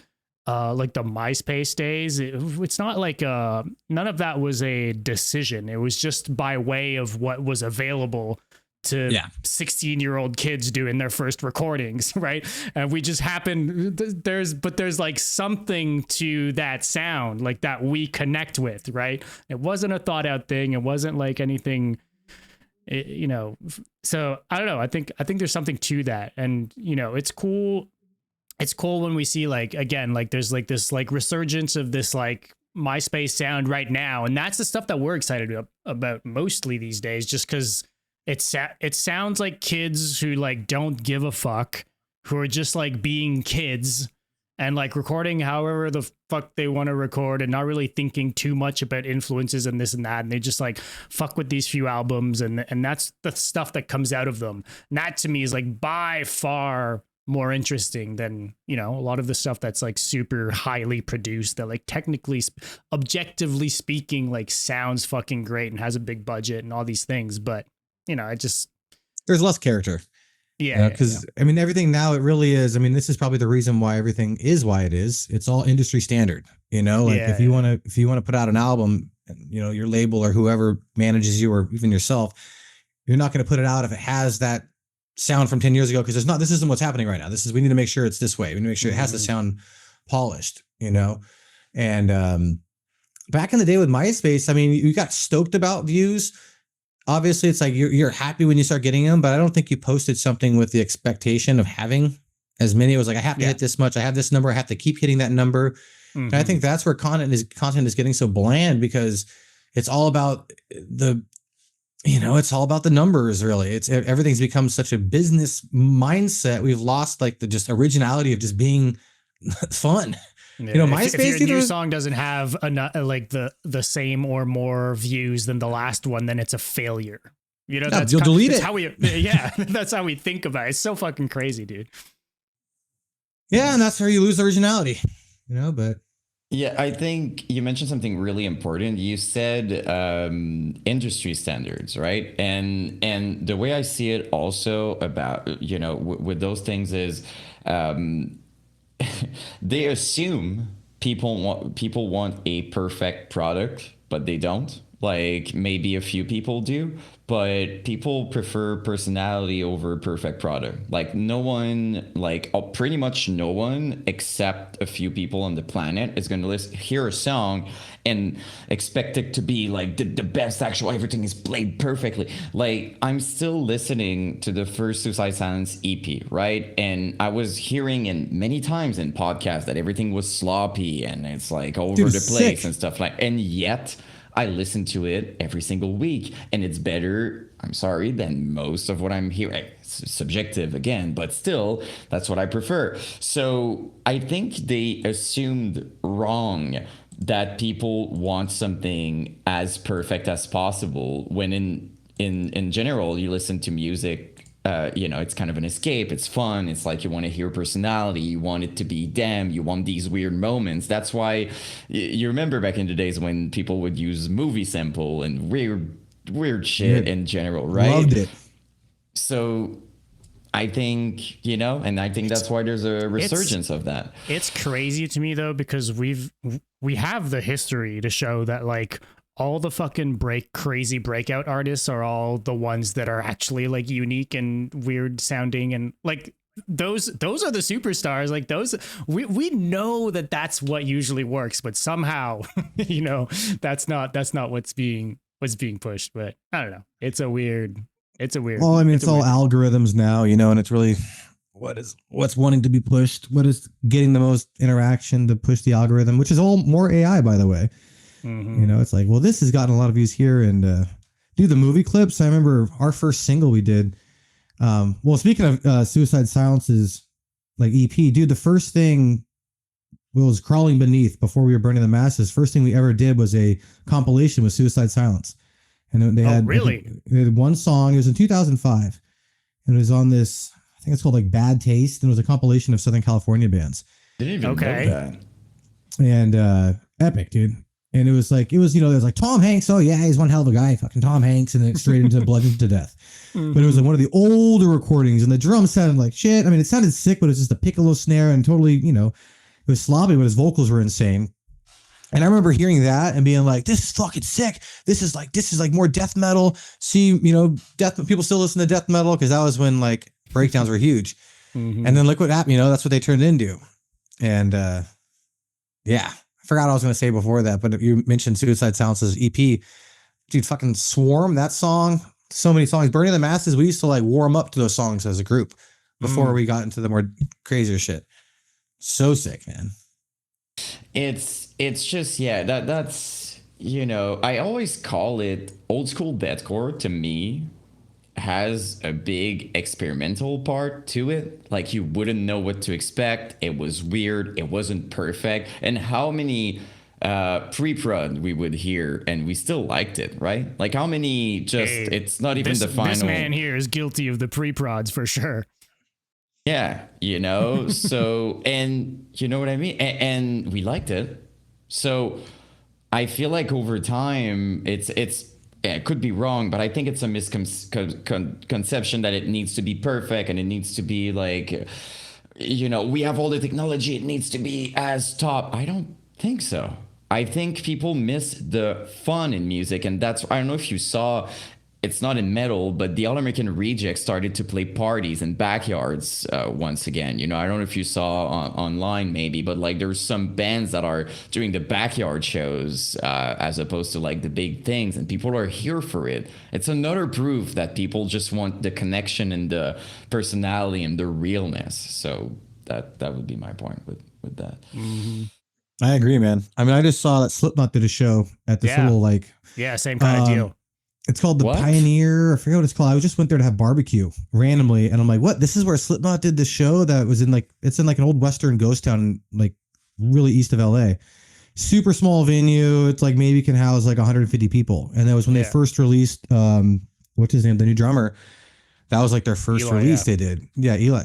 like the MySpace days, it's not like none of that was a decision. It was just by way of what was available to 16-year-old kids doing their first recordings, right? And we just happen, there's like something to that sound like that we connect with, right? It wasn't a thought out thing. It wasn't like anything, you know. So I don't know. I think there's something to that, and you know, it's cool. It's cool when we see like, again, like there's like this like resurgence of this like MySpace sound right now. And that's the stuff that we're excited about mostly these days, just because it sounds like kids who like don't give a fuck, who are just like being kids and like recording however the fuck they want to record, and not really thinking too much about influences and this and that. And they just like fuck with these few albums, and that's the stuff that comes out of them. And that to me is like by far more interesting than, you know, a lot of the stuff that's like super highly produced that like technically, objectively speaking, like sounds fucking great and has a big budget and all these things. But, you know, there's less character. Yeah. Because I mean, everything now, it really is. I mean, this is probably the reason why everything is why it is. It's all industry standard, you know, like if you want to put out an album, you know, your label or whoever manages you, or even yourself, you're not going to put it out if it has that sound from 10 years ago, because this isn't what's happening right now. We need to make sure it's this way. We need to make sure it has to sound polished, you know. And back in the day with MySpace, I mean, you got stoked about views. Obviously, it's like you're happy when you start getting them, but I don't think you posted something with the expectation of having as many. It was like, I have to hit this much. I have this number. I have to keep hitting that number. And I think that's where content is getting so bland, because it's all about the It's all about the numbers, really. It's everything's become such a business mindset. We've lost like the just originality of just being fun. Yeah, if MySpace your new either. song doesn't have like the same or more views than the last one, then it's a failure. Yeah, you'll delete that's it. how we that's how we think about it. It's so fucking crazy, dude. Yeah, and that's where you lose originality. But Yeah, I think you mentioned something really important. You said industry standards, right? And the way I see it also about with those things is um, they assume people want a perfect product, but they don't. Like maybe a few people do, but people prefer personality over perfect product. Like no one, like pretty much no one except a few people on the planet is going to hear a song and expect it to be like the best actual, everything is played perfectly. Like I'm still listening to the first Suicide Silence EP, right? And I was hearing in many times in podcasts that everything was sloppy and it's like all over the place sick. and stuff like, and yet I listen to it every single week and it's better, I'm sorry, than most of what I'm hearing. It's subjective again, but still, that's what I prefer. So I think they assumed wrong that people want something as perfect as possible when in general you listen to music, it's kind of an escape. It's fun. It's like you want to hear personality. You want it to be them. You want these weird moments. That's why you remember back in the days when people would use movie sample and weird shit in general, right? Loved it. So I think, and I think that's why there's a resurgence of that. It's crazy to me though, because we have the history to show that like all the fucking crazy breakout artists are all the ones that are actually like unique and weird sounding, and like those are the superstars. Like those, we know that that's what usually works, but somehow that's not what's being pushed. But I don't know, it's a weird Well, I mean, it's all algorithms now, and it's really what's wanting to be pushed, what is getting the most interaction to push the algorithm, which is all more AI, by the way. Mm-hmm. It's like, well, this has gotten a lot of views here, and do the movie clips. I remember our first single we did. Well, speaking of Suicide Silence's like EP, dude, the first thing was Crawling Beneath before we were burning the masses. First thing we ever did was a compilation with Suicide Silence. And they had they had one song. It was in 2005, and it was on this. I think it's called like Bad Taste, and it was a compilation of Southern California bands. Didn't even know that. And epic, dude. And it was like there's like Tom Hanks. Oh yeah, he's one hell of a guy, fucking Tom Hanks, and then straight into Bludgeoned to Death. Mm-hmm. But it was like one of the older recordings, and the drums sounded like shit. I mean, it sounded sick, but it was just a piccolo snare and totally, it was sloppy, but his vocals were insane. And I remember hearing that and being like, this is fucking sick. This is like more death metal. See, death people still listen to death metal because that was when like breakdowns were huge. Mm-hmm. And then look what happened, that's what they turned into. And yeah, I forgot what I was going to say before that, but you mentioned Suicide Silence's EP. Dude, fucking Swarm, that song, so many songs. Burning the Masses, we used to like warm up to those songs as a group before we got into the more crazier shit. So sick, man. It's just, yeah, that's I always call it old school deathcore. To me, has a big experimental part to it. Like you wouldn't know what to expect. It was weird. It wasn't perfect. And how many pre-prod we would hear and we still liked it, right? Like how many it's not even the final. This man here is guilty of the pre-prods for sure. Yeah, so, and you know what I mean? And we liked it. So I feel like over time, it could be wrong, but I think it's a misconception that it needs to be perfect and it needs to be like, we have all the technology. It needs to be as top. I don't think so. I think people miss the fun in music. And I don't know if you saw, it's not in metal, but the All American Rejects started to play parties in backyards once again. I don't know if you saw online maybe, but like there's some bands that are doing the backyard shows as opposed to like the big things, and people are here for it. It's another proof that people just want the connection and the personality and the realness. So that would be my point with that. Mm-hmm. I agree, man. I mean, I just saw that Slipknot did a show at this little like same kind of deal. It's called the What? Pioneer. I forget what it's called. I just went there to have barbecue randomly, and I'm like, "What? This is where Slipknot did the show that was in like it's in like an old Western ghost town, like really east of LA. Super small venue. It's like maybe can house like 150 people. And that was when they first released what's his name, the new drummer. That was like their first Eloy, release they did. Yeah, Eloy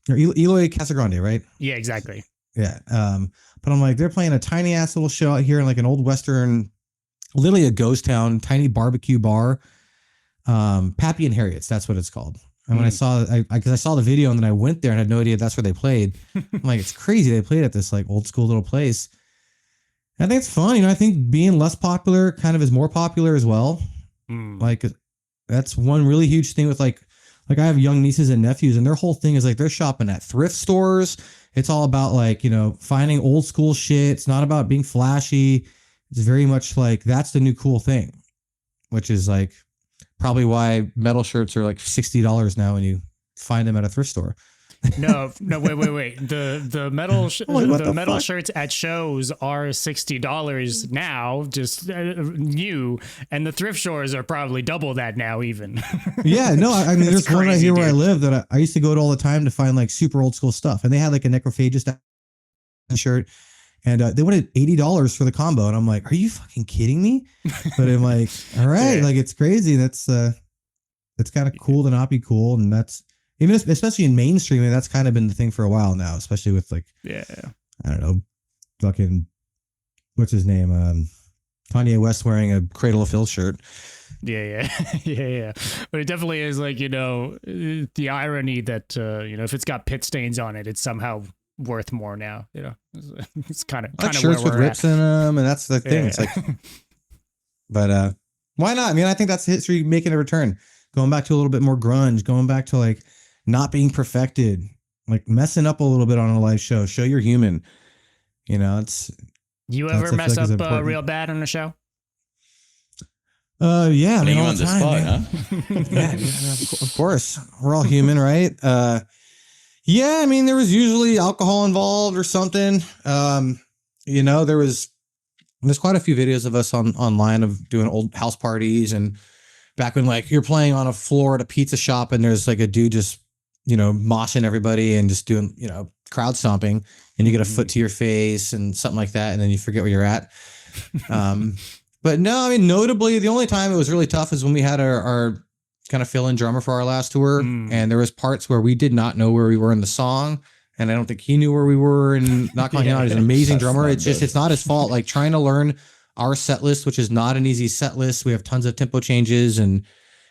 Casagrande, right? Yeah, exactly. Yeah. But I'm like, they're playing a tiny ass little show out here in like an old Western, literally a ghost town, tiny barbecue bar. Pappy and Harriet's, that's what it's called. And when I saw, because I saw the video and then I went there and had no idea that's where they played. I'm like, it's crazy. They played at this like old school little place. I think it's fun. You know, I think being less popular kind of is more popular as well. Like that's one really huge thing with like I have young nieces and nephews and their whole thing is like they're shopping at thrift stores. It's all about like, you know, finding old school shit. It's not about being flashy. It's very much like that's the new cool thing, which is like probably why metal shirts are like $60 now when you find them at a thrift store. No, wait. The metal metal shirts at shows are $60 now, just new, and the thrift stores are probably double that now, even. Yeah, no, I mean, there's one right here where I live that I used to go to all the time to find like super old school stuff, and they had like a Necrophagist shirt, and they wanted $80 for the combo, and I'm like, are you fucking kidding me? But I'm like, all right, like it's crazy. That's it's kind of cool to not be cool, and that's. Even especially in mainstream, and that's kind of been the thing for a while now, especially with like, I don't know, fucking, what's his name? Kanye West wearing a Cradle of Filth shirt. Yeah. But it definitely is like, you know, the irony that, you know, if it's got pit stains on it, it's somehow worth more now, you know, it's kind of shirts with rips in them. And that's the thing. It's like, but why not? I mean, I think that's history making a return, going back to a little bit more grunge, going back to like, not being perfected, like messing up a little bit on a live show. Show you're human. You know, it's. You ever mess up real bad on a show? Yeah. I mean, all on the time, spot, huh? Yeah, of course. We're all human, right? Yeah. I mean, there was usually alcohol involved or something. You know, there's quite a few videos of us online of doing old house parties and back when like you're playing on a floor at a pizza shop and there's like a dude just, you know, moshing everybody and just doing, you know, crowd stomping and you get a foot to your face and something like that. And then you forget where you're at. But no, I mean, notably the only time it was really tough is when we had our kind of fill-in drummer for our last tour. And there was parts where we did not know where we were in the song. And I don't think he knew where we were and not calling him out. He's an amazing drummer. It's just, it's not his fault. Like trying to learn our set list, which is not an easy set list. We have tons of tempo changes and,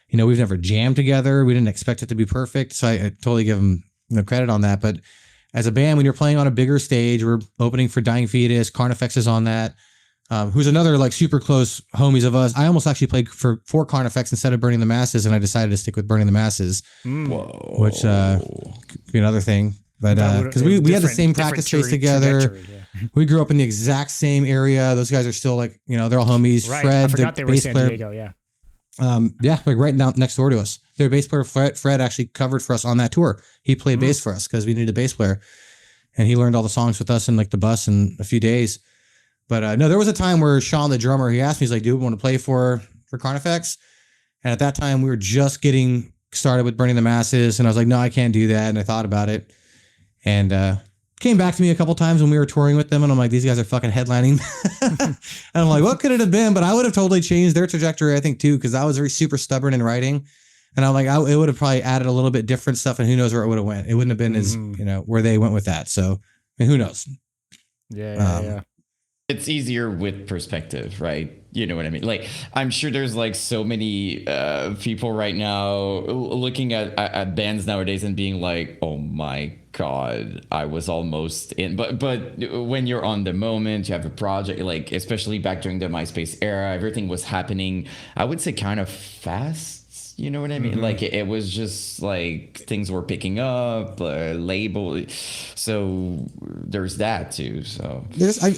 you know, we've never jammed together. We didn't expect it to be perfect. So I totally give him credit on that. But as a band, when you're playing on a bigger stage, we're opening for Dying Fetus, Carnifex is on that, who's another like super close homies of us. I almost actually played for Carnifex instead of Burning the Masses. And I decided to stick with Burning the Masses, which could be another thing. But because we had the same practice space together. We grew up in the exact same area. Those guys are still like, you know, they're all homies. Right. Fred, I forgot they were in San player, Diego. Yeah. Yeah, like right now next door to us. Their bass player Fred actually covered for us on that tour. He played bass for us because we needed a bass player, and he learned all the songs with us in like the bus in a few days. But no, there was a time where Sean, the drummer, he asked me, he's like, "Dude, want to play for Carnifex?" And at that time, we were just getting started with Burning the Masses, and I was like, "No, I can't do that." And I thought about it, and came back to me a couple times when we were touring with them, and I'm like, these guys are fucking headlining. And I'm like, what could it have been? But I would have totally changed their trajectory, I think, too, because I was very super stubborn in writing. And I'm like, it would have probably added a little bit different stuff, and who knows where it would have went. It wouldn't have been as, you know, where they went with that. So, I mean, who knows? Yeah. It's easier with perspective, right? You know what I mean? Like, I'm sure there's like so many people right now looking at bands nowadays and being like, oh my God, I was almost in. But when you're on the moment, you have a project, like, especially back during the MySpace era, everything was happening, I would say kind of fast. You know what I mean? Like it was just like things were picking up, label. So there's that too. So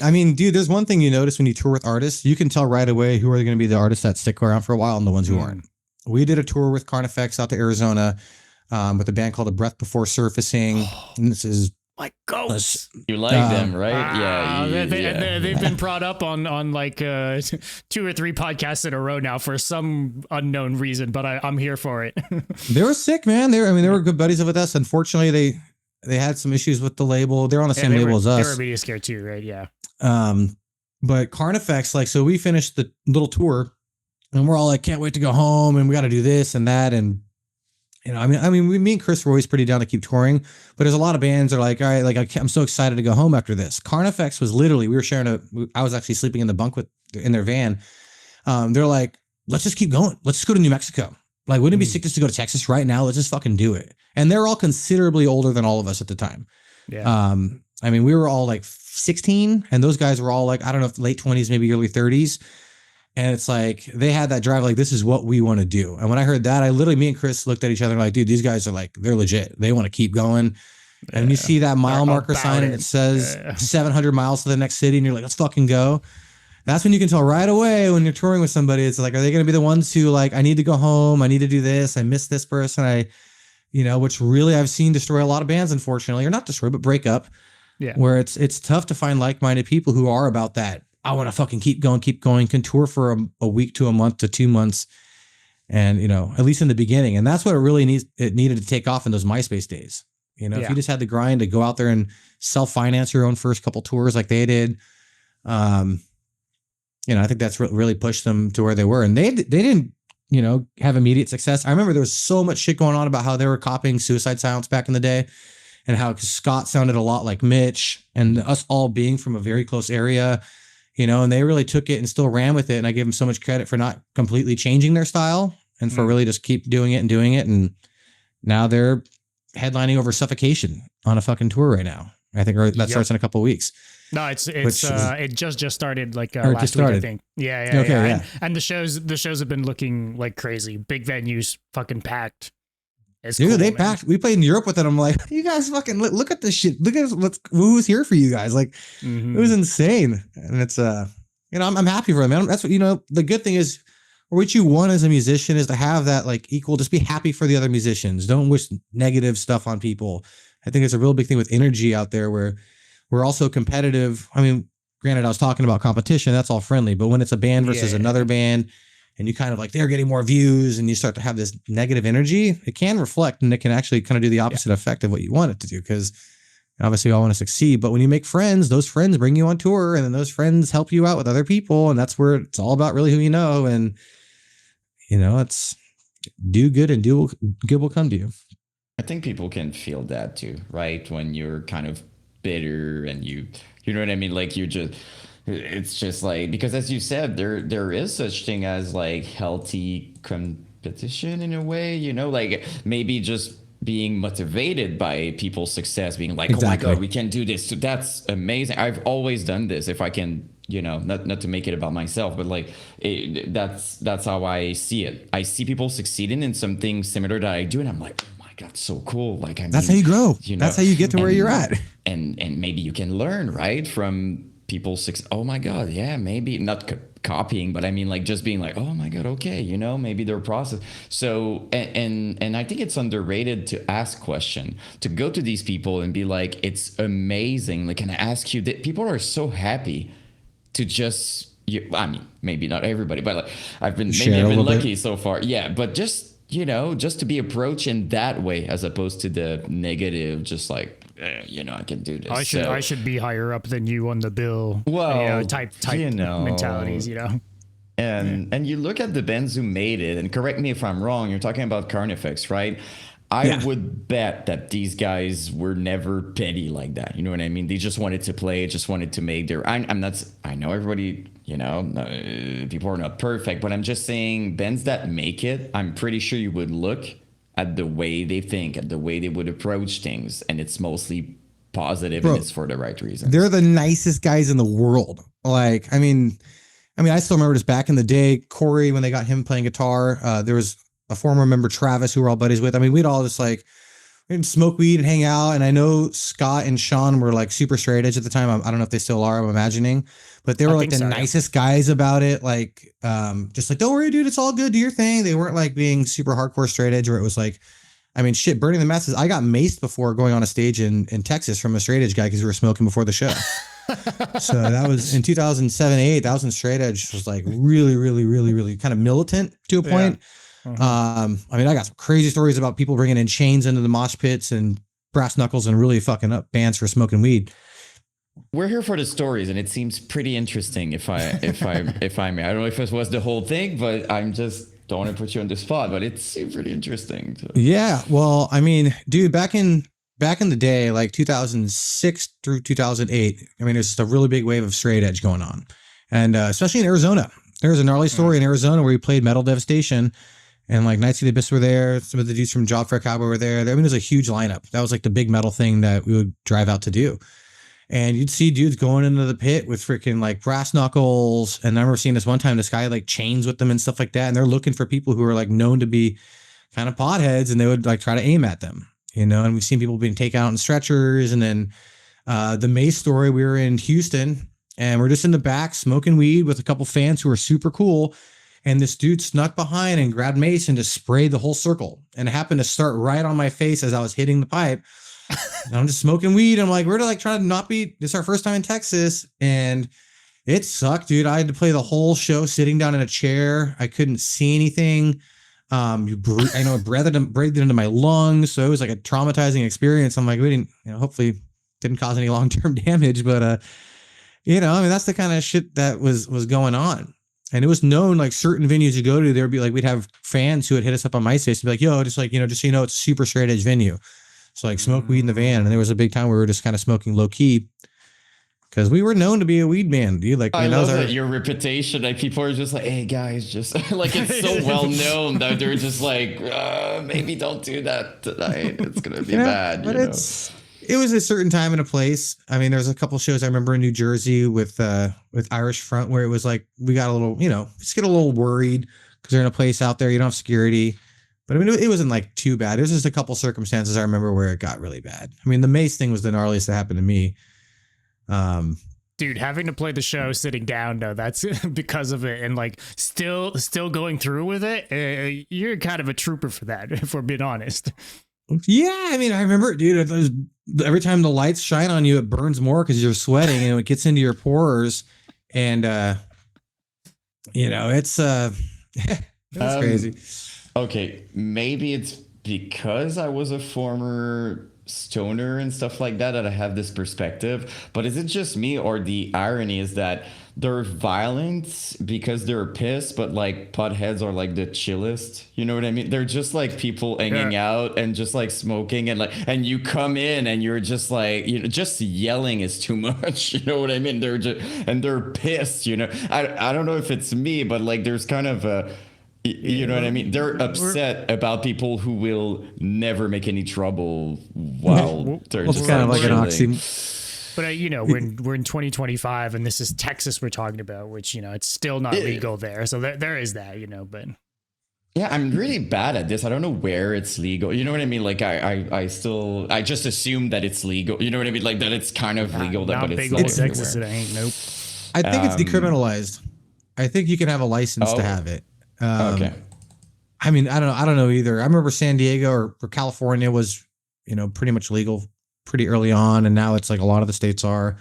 I mean, dude, there's one thing you notice when you tour with artists, you can tell right away who are going to be the artists that stick around for a while and the ones who aren't. We did a tour with Carnifex out to Arizona with a band called A Breath Before Surfacing. And this is My goats. You like them, right? They've been brought up on like 2 or 3 podcasts in a row now for some unknown reason, but I'm here for it. They were sick, man. They were good buddies with us. Unfortunately, they had some issues with the label. They're on the same label as us. They were media scared too, right? Yeah. But Carnifex, like, so we finished the little tour, and we're all like, can't wait to go home, and we got to do this and that, and you know, me and Chris were always pretty down to keep touring, but there's a lot of bands that are like, all right, like I'm so excited to go home after this. Carnifex was literally, we were sharing I was actually sleeping in the bunk in their van. They're like, let's just keep going. Let's just go to New Mexico. Like, wouldn't it be sick just to go to Texas right now? Let's just fucking do it. And they're all considerably older than all of us at the time. Yeah. We were all like 16, and those guys were all like, I don't know, late 20s, maybe early 30s. And it's like, they had that drive, like, this is what we want to do. And when I heard that, me and Chris looked at each other like, dude, these guys are like, they're legit. They want to keep going. And when you see that mile marker sign and it says 700 miles to the next city, and you're like, let's fucking go. That's when you can tell right away when you're touring with somebody. It's like, are they going to be the ones who like, I need to go home. I need to do this. I miss this person. Which really I've seen destroy a lot of bands, unfortunately, or not destroy, but break up. Yeah. Where it's tough to find like-minded people who are about that. I want to fucking keep going, can tour for a week to a month to 2 months. And, at least in the beginning. And that's what it needed to take off in those MySpace days. If you just had the grind to go out there and self-finance your own first couple tours like they did, I think that's really pushed them to where they were. And they didn't, have immediate success. I remember there was so much shit going on about how they were copying Suicide Silence back in the day, and how Scott sounded a lot like Mitch, and us all being from a very close area. And they really took it and still ran with it. And I give them so much credit for not completely changing their style and for really just keep doing it. And now they're headlining over Suffocation on a fucking tour right now. I think that starts in a couple of weeks. No, it just started like last week, I think. Yeah. Okay. And the shows have been looking like crazy. Big venues, fucking packed. It's Dude, cool, they man. packed. We played in Europe with it. I'm like, you guys fucking look at this shit. Look at who's here for you guys. Like, It was insane. And it's I'm happy for them, man. That's what the good thing is, or what you want as a musician is to have that like equal. Just be happy for the other musicians. Don't wish negative stuff on people. I think it's a real big thing with energy out there where we're also competitive. Granted, I was talking about competition. That's all friendly, but when it's a band versus another band, and you kind of like, they're getting more views, and you start to have this negative energy, it can reflect, and it can actually kind of do the opposite effect of what you want it to do. Because obviously we all want to succeed, but when you make friends, those friends bring you on tour, and then those friends help you out with other people. And that's where it's all about really who you know. And, it's do good and good will come to you. I think people can feel that too, right? When you're kind of bitter and you know what I mean? Like it's just like, because as you said, there is such thing as like healthy competition in a way, like maybe just being motivated by people's success, being like, Exactly. Oh my God, we can do this. That's amazing. I've always done this. If I can, not to make it about myself, but like that's how I see it. I see people succeeding in something similar that I do, and I'm like, oh my God, so cool. Like, That's how you grow. That's how you get to where you're at. And maybe you can learn, right, from people's success. Oh my God, yeah, maybe not copying, but I mean, like, just being like, oh my God, okay, maybe their process. So and I think it's underrated to ask question, to go to these people and be like, it's amazing. Like, can I ask you that? People are so happy to just, maybe not everybody, but like I've been lucky so far. Yeah, but just just to be approached in that way, as opposed to the negative, just like, I can do this. I should be higher up than you on the bill. Well, type mentalities, And you look at the bands who made it, and correct me if I'm wrong, you're talking about Carnifex, right? I would bet that these guys were never petty like that. You know what I mean? They just wanted to play, just wanted to make their. I know everybody. People are not perfect, but I'm just saying, bands that make it, I'm pretty sure you would look at the way they think, at the way they would approach things, and it's mostly positive. Bro, and it's for the right reasons. They're the nicest guys in the world. Like, I still remember just back in the day, Corey, when they got him playing guitar, there was a former member, Travis, who we're all buddies with. We'd all just like, we'd smoke weed and hang out. And I know Scott and Sean were like super straight edge at the time. I don't know if they still are, I'm imagining, but they were like the nicest guys about it. Like, just like, don't worry, dude, it's all good. Do your thing. They weren't like being super hardcore straight edge, where it was like, I mean, shit, burning the masses. I got maced before going on a stage in Texas from a straight edge guy because we were smoking before the show. So that was in 2007, 8. That was when straight edge was like really, really, really, really kind of militant to a point. I mean, I got some crazy stories about people bringing in chains into the mosh pits and brass knuckles and really fucking up bands for smoking weed. We're here for the stories, and it seems pretty interesting. If I may, I don't know if it was the whole thing, but I'm just don't want to put you on the spot. But it's pretty interesting. So. Yeah, well, I mean, dude, back in the day, like 2006 through 2008, I mean, there's just a really big wave of straight edge going on, and especially in Arizona. There's a gnarly story in Arizona where we played Metal Devastation. And like Knights of the Abyss were there. Some of the dudes from Job Fair Cowboy were there. I mean, it was a huge lineup. That was like the big metal thing that we would drive out to do. And you'd see dudes going into the pit with freaking like brass knuckles. And I remember seeing this one time, this guy like chains with them and stuff like that. And they're looking for people who are like known to be kind of potheads, and they would like try to aim at them, you know. And we've seen people being taken out in stretchers. And then the Mace story, we were in Houston and we're just in the back smoking weed with a couple fans who are super cool. And this dude snuck behind and grabbed Mace and just sprayed the whole circle. And it happened to start right on my face as I was hitting the pipe. And I'm just smoking weed. I'm like, we're like trying to not be, it's our first time in Texas. And it sucked, dude. I had to play the whole show sitting down in a chair. I couldn't see anything. I know it breathed into my lungs. So it was like a traumatizing experience. I'm like, we didn't, you know, hopefully didn't cause any long-term damage. But, you know, I mean, that's the kind of shit that was going on. And it was known, like certain venues you go to, there'd be like, we'd have fans who would hit us up on MySpace and be like, yo, just like, you know, just so you know, it's a super straight edge venue. So like smoke weed in the van. And there was a big time where we were just kind of smoking low key because we were known to be a weed band, dude. Like, I love that your reputation, like people are just like, hey guys, just like, it's so well known that they're just like, maybe don't do that tonight. It's going to be bad. But it was a certain time and a place. I mean, there's a couple shows I remember in New Jersey with Irish Front where it was like, we got a little, you know, just get a little worried because they're in a place out there, you don't have security. But I mean, it wasn't like too bad. There's just a couple circumstances I remember where it got really bad. I mean, the Mace thing was the gnarliest that happened to me. Dude, having to play the show sitting down, no, that's because of it. And like still going through with it. You're kind of a trooper for that, if we're being honest. Yeah, I mean, I remember it, dude. Every time the lights shine on you, it burns more because you're sweating and it gets into your pores. And, you know, it's crazy. Okay, maybe it's because I was a former stoner and stuff like that I have this perspective. But is it just me, or the irony is that they're violent because they're pissed, but like potheads are like the chillest, you know what I mean? They're just like people hanging out and just like smoking, and like, and you come in and you're just like, you know, just yelling is too much, you know what I mean? They're just, and they're pissed, you know. I don't know if it's me, but like there's kind of a, you know what I mean? They're upset about people who will never make any trouble while they're just kind of like an oxy. But you know, we're in 2025, and this is Texas we're talking about, which, you know, it's still not legal there. So there is that, you know. But yeah, I'm really bad at this. I don't know where it's legal. You know what I mean? Like I just assume that it's legal. You know what I mean? Like that it's kind of legal, but it's not Texas. It ain't. Nope. I think it's decriminalized. I think you can have a license to have it. Okay. I mean, I don't know either. I remember San Diego or California was, you know, pretty much legal pretty early on, and now it's like a lot of the states are.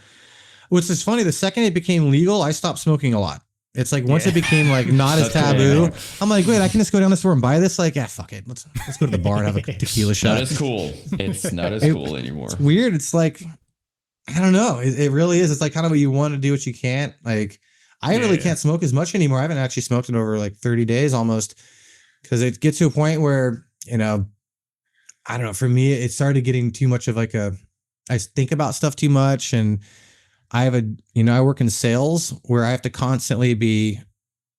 Which is funny. The second it became legal, I stopped smoking a lot. It's like once it became like not as taboo, I'm like, wait, I can just go down the store and buy this. Like, yeah, fuck it. Let's go to the bar and have a tequila shot. Not as cool. It's not as cool anymore. It's weird. It's like, I don't know. It really is. It's like kind of what you want to do, what you can't. Like, I really can't smoke as much anymore. I haven't actually smoked in over like 30 days almost, because it gets to a point where, you know, I don't know. For me, it started getting too much of like I think about stuff too much. And I have I work in sales where I have to constantly be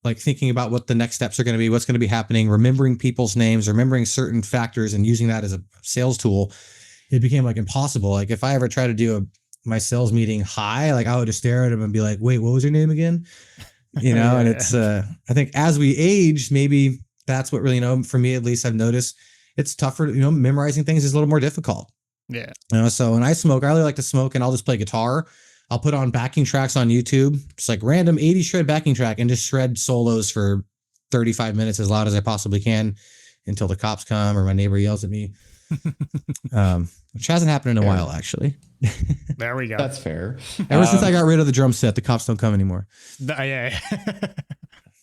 like thinking about what the next steps are going to be, what's going to be happening, remembering people's names, remembering certain factors and using that as a sales tool. It became like impossible. Like if I ever try to do my sales meeting high, like I would just stare at him and be like, wait, what was your name again? You know, and it's, I think as we age, maybe that's what really, you know, for me, at least I've noticed it's tougher, you know, memorizing things is a little more difficult. Yeah. You know, so when I smoke, I really like to smoke and I'll just play guitar. I'll put on backing tracks on YouTube, just like random 80 shred backing track and just shred solos for 35 minutes as loud as I possibly can. until the cops come or my neighbor yells at me. Which hasn't happened in a while, actually. There we go. That's fair. Ever since I got rid of the drum set, the cops don't come anymore. Yeah.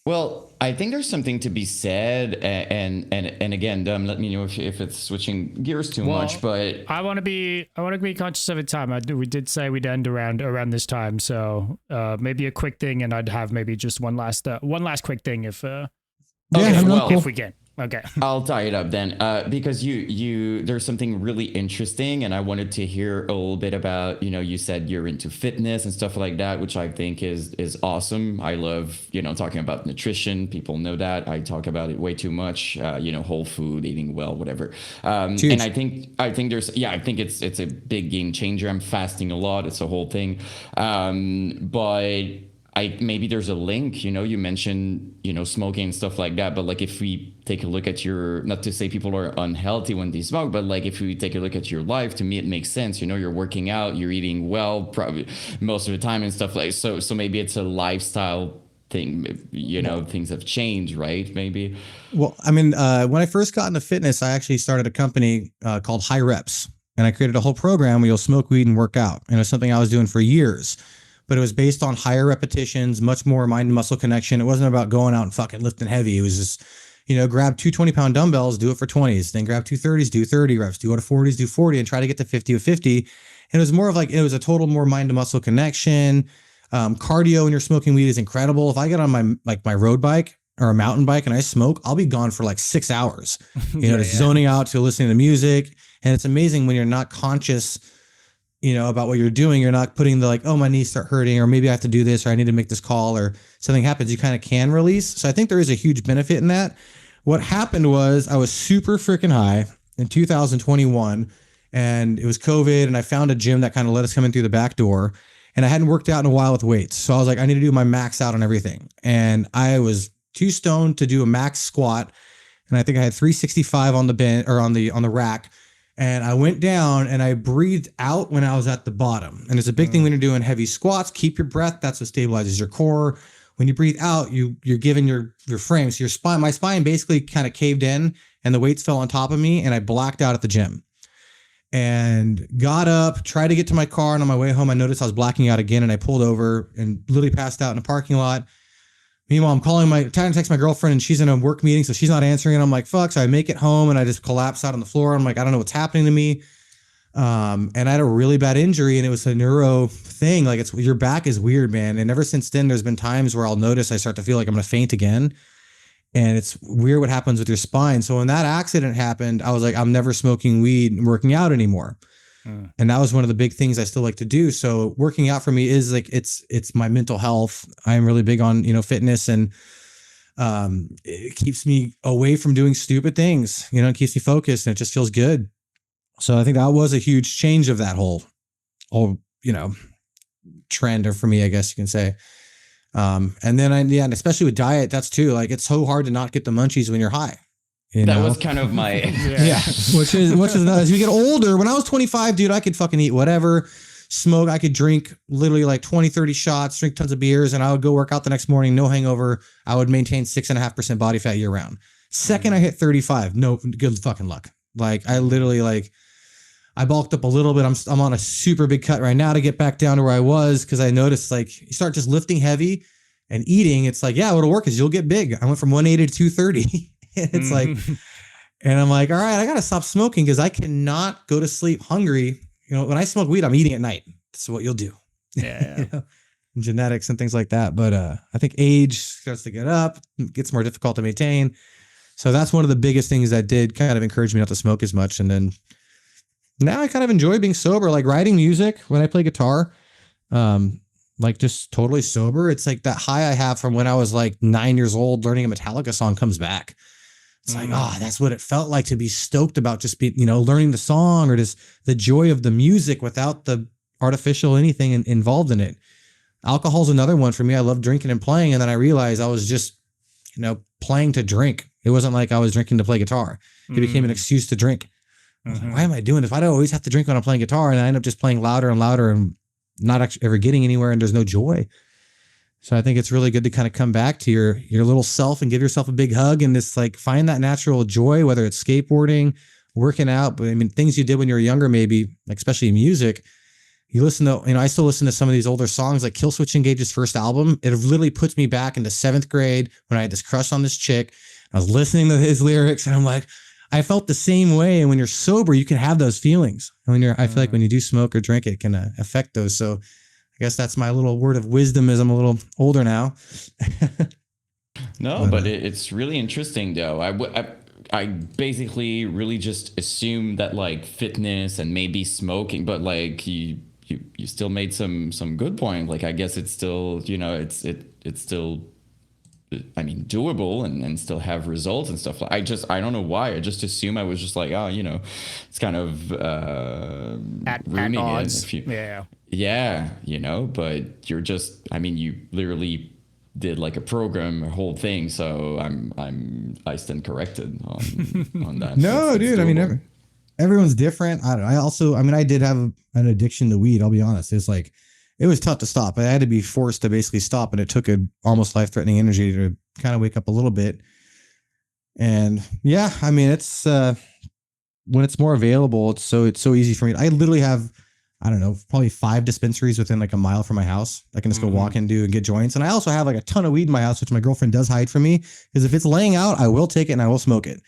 Well, I think there's something to be said, and again, let me know if it's switching gears too much. But I want to be conscious of the time. We did say we'd end around this time, so maybe a quick thing, and I'd have maybe just one last quick thing if if we can. Okay. I'll tie it up then, because you there's something really interesting, and I wanted to hear a little bit about, you said you're into fitness and stuff like that, which I think is awesome. I love, talking about nutrition. People know that. I talk about it way too much, whole food, eating well, whatever. And I think it's a big game changer. I'm fasting a lot. It's a whole thing. But maybe there's a link, you mentioned, smoking and stuff like that. But like, if we take a look at not to say people are unhealthy when they smoke, but like, if we take a look at your life, to me, it makes sense. You're working out, you're eating well, probably most of the time and stuff like, so maybe it's a lifestyle thing, things have changed, right? Maybe. Well, I mean, when I first got into fitness, I actually started a company called High Reps, and I created a whole program where you'll smoke weed and work out. And it's something I was doing for years. But it was based on higher repetitions, much more mind and muscle connection. It wasn't about going out and fucking lifting heavy. It was just, grab 2 20-pound dumbbells, do it for 20s, then grab 2 30s, do 30 reps, do 40s, do 40, and try to get to 50 with 50. And it was more of like, it was a total more mind to muscle connection. Cardio when you're smoking weed is incredible. If I get on my road bike or a mountain bike and I smoke, I'll be gone for like 6 hours, just zoning out to listening to music. And it's amazing when you're not conscious about what you're doing. You're not putting the like, oh, my knees start hurting, or maybe I have to do this, or I need to make this call, or something happens. You kind of can release. So I think there is a huge benefit in that. What happened was I was super freaking high in 2021, and it was COVID, and I found a gym that kind of let us come in through the back door, and I hadn't worked out in a while with weights. So I was like, I need to do my max out on everything. And I was too stoned to do a max squat. And I think I had 365 on the bench or on the rack. And I went down and I breathed out when I was at the bottom. And it's a big thing when you're doing heavy squats. Keep your breath. That's what stabilizes your core. When you breathe out, you're giving your frame. So my spine basically kind of caved in, and the weights fell on top of me, and I blacked out at the gym. And got up, tried to get to my car, and on my way home, I noticed I was blacking out again, and I pulled over and literally passed out in a parking lot. Meanwhile, I'm trying to text my girlfriend, and she's in a work meeting, so she's not answering. And I'm like, fuck. So I make it home, and I just collapse out on the floor. I'm like, I don't know what's happening to me. And I had a really bad injury, and it was a neuro thing. Like, your back is weird, man. And ever since then, there's been times where I'll notice I start to feel like I'm going to faint again. And it's weird what happens with your spine. So when that accident happened, I was like, I'm never smoking weed and working out anymore. And that was one of the big things I still like to do. So working out for me is like, it's my mental health. I'm really big on, fitness, and it keeps me away from doing stupid things, it keeps me focused, and it just feels good. So I think that was a huge change of that whole, trend, or for me, I guess you can say. And then and especially with diet, that's too, like, it's so hard to not get the munchies when you're high. That was kind of my which is as you get older. When I was 25, dude, I could fucking eat whatever, smoke. I could drink literally like 20, 30 shots, drink tons of beers, and I would go work out the next morning, no hangover. I would maintain 6.5% body fat year round. Second I hit 35, no good fucking luck. Like, I literally, like, I bulked up a little bit. I'm on a super big cut right now to get back down to where I was, because I noticed, like, you start just lifting heavy and eating, it's like, yeah, what'll work is you'll get big. I went from 180 to 230. It's like, and I'm like, all right, I got to stop smoking, because I cannot go to sleep hungry. When I smoke weed, I'm eating at night. That's what you'll do. Yeah. Genetics and things like that. But I think age starts to get up, it gets more difficult to maintain. So that's one of the biggest things that did kind of encourage me not to smoke as much. And then now I kind of enjoy being sober, like writing music when I play guitar, like just totally sober. It's like that high I have from when I was like 9 years old learning a Metallica song comes back. It's like, that's what it felt like to be stoked about just learning the song, or just the joy of the music without the artificial anything involved in it. Alcohol's another one for me. I love drinking and playing. And then I realized I was just, playing to drink. It wasn't like I was drinking to play guitar. It became an excuse to drink. I was like, why am I doing this? Why do I always have to drink when I'm playing guitar? And I end up just playing louder and louder and not actually ever getting anywhere, and there's no joy. So I think it's really good to kind of come back to your little self and give yourself a big hug and just like find that natural joy, whether it's skateboarding, working out. But I mean, things you did when you were younger, maybe, like especially music. You listen to, I still listen to some of these older songs, like Killswitch Engage's first album. It literally puts me back into 7th grade when I had this crush on this chick. I was listening to his lyrics and I'm like, I felt the same way. And when you're sober, you can have those feelings. And I feel like when you do smoke or drink, it can affect those. So I guess that's my little word of wisdom as I'm a little older now. No, but it's really interesting though. I basically really just assumed that like fitness and maybe smoking, but like you still made some good point. Like I guess it's still, it's still, I mean, doable and still have results and stuff. I don't know why. I just assume I was just like, oh, it's kind of ruining odds. it. Yeah, but you're just, I mean, you literally did like a program, a whole thing. So I stand corrected on that. No, dude. I mean, everyone's different. I don't know. I did have an addiction to weed. I'll be honest. It's like, it was tough to stop. I had to be forced to basically stop, and it took an almost life-threatening energy to kind of wake up a little bit. And yeah, I mean, it's when it's more available, it's so easy for me. I literally have, I don't know, probably 5 dispensaries within like a mile from my house. I can just go walk into and get joints. And I also have like a ton of weed in my house, which my girlfriend does hide from me, because if it's laying out, I will take it and I will smoke it.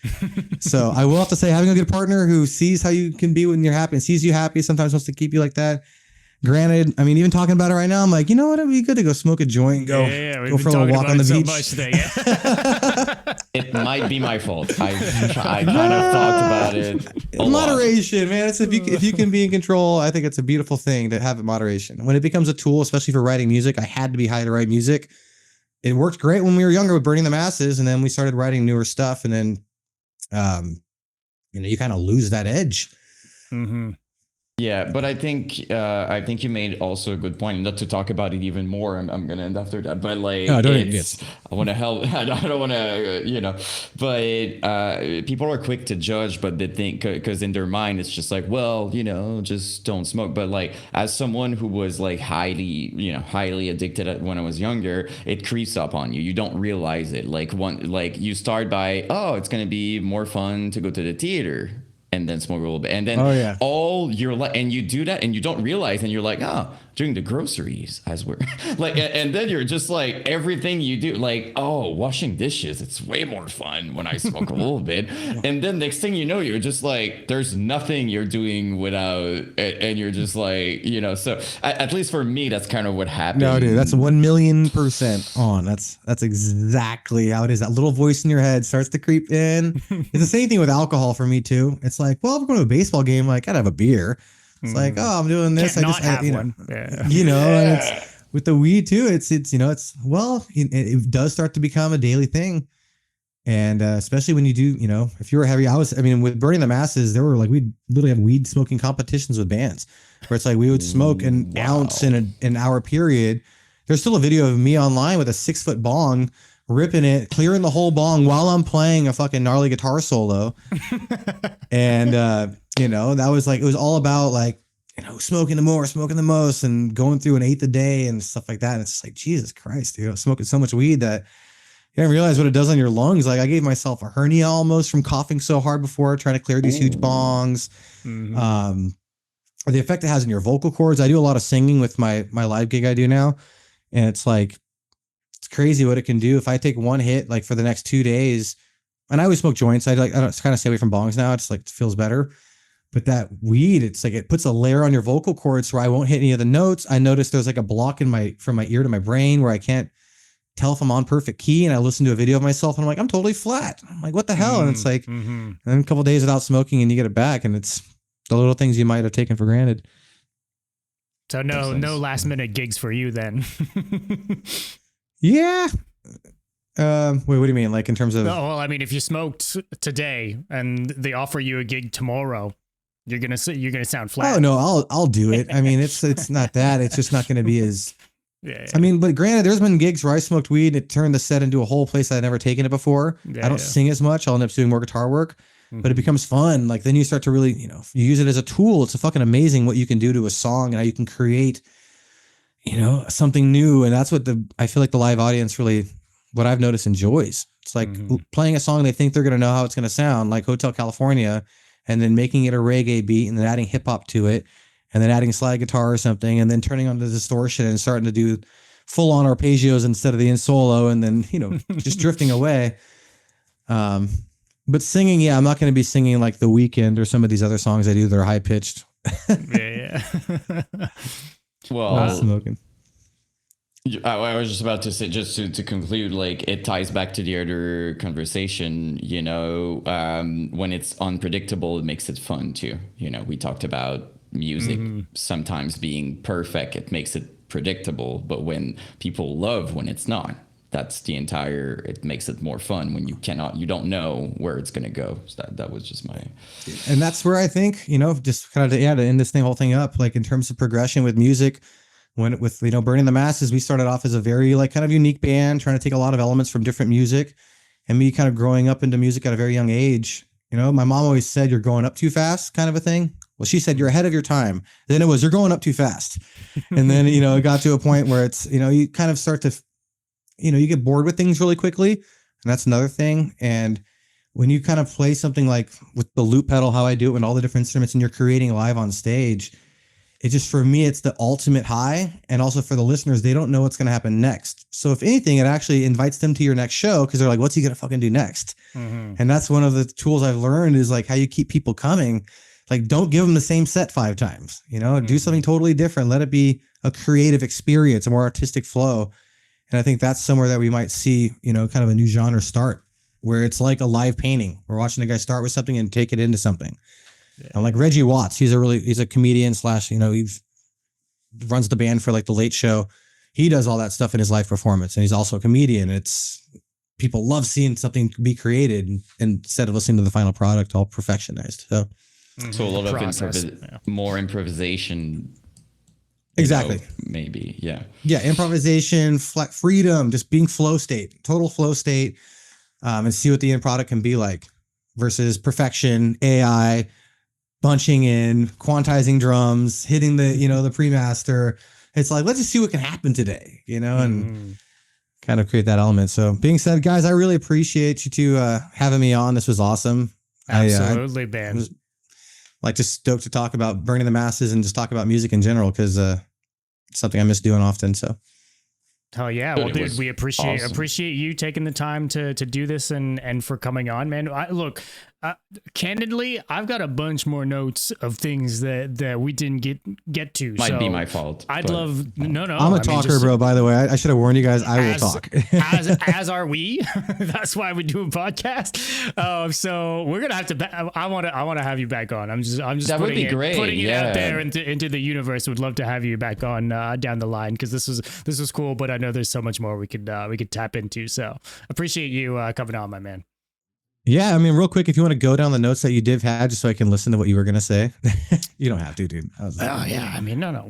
So I will have to say, having a good partner who sees how you can be when you're happy and sees you happy sometimes wants to keep you like that. Granted, I mean, even talking about it right now, I'm like, you know what? It'd be good to go smoke a joint, go for a little walk on the beach. So much today, yeah. It might be my fault. I kind of thought about it. Moderation, man. It's if you can be in control, I think it's a beautiful thing to have moderation. When it becomes a tool, especially for writing music, I had to be high to write music. It worked great when we were younger with Burning the Masses, and then we started writing newer stuff, and then, you kind of lose that edge. Mm-hmm. Yeah, but I think you made also a good point. Not to talk about it even more, I'm gonna end after that. But like, I want to help. I don't want to, But people are quick to judge, but they think because in their mind it's just like, well, just don't smoke. But like, as someone who was like highly addicted when I was younger, it creeps up on you. You don't realize it. Like you start by, oh, it's gonna be more fun to go to the theater. And then smoke a little bit, and then and you do that, and you don't realize, and you're like, doing the groceries as we're like, and then you're just like, everything you do, like, washing dishes, it's way more fun when I smoke a little bit, and then next thing you know, you're just like, there's nothing you're doing without, and you're just like, So at least for me, that's kind of what happened. No, dude, that's 1,000,000% on. That's exactly how it is. That little voice in your head starts to creep in. It's the same thing with alcohol for me too. It's like, well, if we're going to a baseball game, like, I'd have a beer. It's like, I'm doing this. Can't have one. Yeah. And it's with the weed too. It does start to become a daily thing. And especially when you do, if you were heavy, with Burning the Masses, there were like, we'd literally have weed smoking competitions with bands where it's like, we would smoke an ounce in an hour period. There's still a video of me online with a 6-foot bong, ripping it, clearing the whole bong while I'm playing a fucking gnarly guitar solo. And, that was like, it was all about like, smoking the most and going through an 1/8 a day and stuff like that. And it's just like, Jesus Christ, dude, I was smoking so much weed that you don't realize what it does on your lungs. Like I gave myself a hernia almost from coughing so hard before trying to clear these huge bongs. Mm-hmm. Or the effect it has on your vocal cords. I do a lot of singing with my live gig I do now. And it's like, it's crazy what it can do. If I take one hit, like for the next 2 days, and I always smoke joints. I don't kind of stay away from bongs now. It's like, it feels better. But that weed, it's like, it puts a layer on your vocal cords where I won't hit any of the notes. I noticed there's like a block from my ear to my brain where I can't tell if I'm on perfect key. And I listen to a video of myself and I'm like, I'm totally flat. I'm like, what the hell? And it's like, and then a couple of days without smoking and you get it back. And it's the little things you might have taken for granted. So no last minute gigs for you then. Yeah. Wait, what do you mean? Like in terms of? No, well, I mean, if you smoked today and they offer you a gig tomorrow, you're gonna sound flat. Oh no, I'll do it. I mean, it's not that. It's just not going to be as. Yeah. I mean, but granted, there's been gigs where I smoked weed and it turned the set into a whole place I'd never taken it before. I don't sing as much. I'll end up doing more guitar work, but it becomes fun. Like then you start to really, you use it as a tool. It's fucking amazing what you can do to a song and how you can create, something new. And that's what I feel like the live audience really, what I've noticed, enjoys. It's like playing a song they think they're going to know how it's going to sound, like Hotel California, and then making it a reggae beat and then adding hip hop to it and then adding slide guitar or something and then turning on the distortion and starting to do full on arpeggios instead of the in solo and then, just drifting away. But singing, I'm not going to be singing like The Weeknd or some of these other songs I do that are high pitched. Yeah. Well, smoking. I was just about to say, just to conclude, like it ties back to the other conversation, when it's unpredictable, it makes it fun too. We talked about music sometimes being perfect, it makes it predictable, but when people love when it's not, it makes it more fun when you don't know where it's going to go. So that was just and that's where I think, just kind of, to end this whole thing up, like in terms of progression with music, with Burning the Masses, we started off as a very like kind of unique band, trying to take a lot of elements from different music, and me kind of growing up into music at a very young age. My mom always said, you're growing up too fast, kind of a thing. Well, she said, you're ahead of your time. Then it was, you're going up too fast. And then, it got to a point where it's, you kind of start to, you get bored with things really quickly. And that's another thing. And when you kind of play something like with the loop pedal, how I do it, and all the different instruments, and you're creating live on stage, it just, for me, it's the ultimate high. And also for the listeners, they don't know what's going to happen next. So if anything, it actually invites them to your next show, because they're like, what's he going to fucking do next? And that's one of the tools I've learned, is like how you keep people coming. Like, don't give them the same set 5 times, do something totally different. Let it be a creative experience, a more artistic flow. And I think that's somewhere that we might see, kind of a new genre start, where it's like a live painting. We're watching a guy start with something and take it into something. Yeah. And like Reggie Watts, he's a comedian / he runs the band for like The Late Show. He does all that stuff in his live performance, and he's also a comedian. People love seeing something be created instead of listening to the final product all perfectionized. So a lot of more improvisation. Exactly. Maybe. Yeah. Yeah. Improvisation, freedom, just being total flow state, and see what the end product can be like, versus perfection, AI, bunching in, quantizing drums, hitting the, the pre-master. It's like, let's just see what can happen today, and kind of create that element. So being said, guys, I really appreciate you two having me on. This was awesome. Absolutely, man. Like, just stoked to talk about Burning the Masses and just talk about music in general, because it's something I miss doing often. So, hell yeah. Well, dude, we appreciate you taking the time to do this and for coming on, man. Candidly, I've got a bunch more notes of things that we didn't get to. Might be my fault. I'd love no. I'm a talker, bro. By the way, I should have warned you guys. I will talk. as are we. That's why we do a podcast. So we're gonna have to. I want to have you back on. I'm just that would be great. Putting it out there into the universe. Would love to have you back on down the line, because this was cool. But I know there's so much more we could tap into. So appreciate you coming on, my man. Yeah, I mean, real quick, if you want to go down the notes that you did have, just so I can listen to what you were gonna say. You don't have to, dude. Yeah. I mean, no.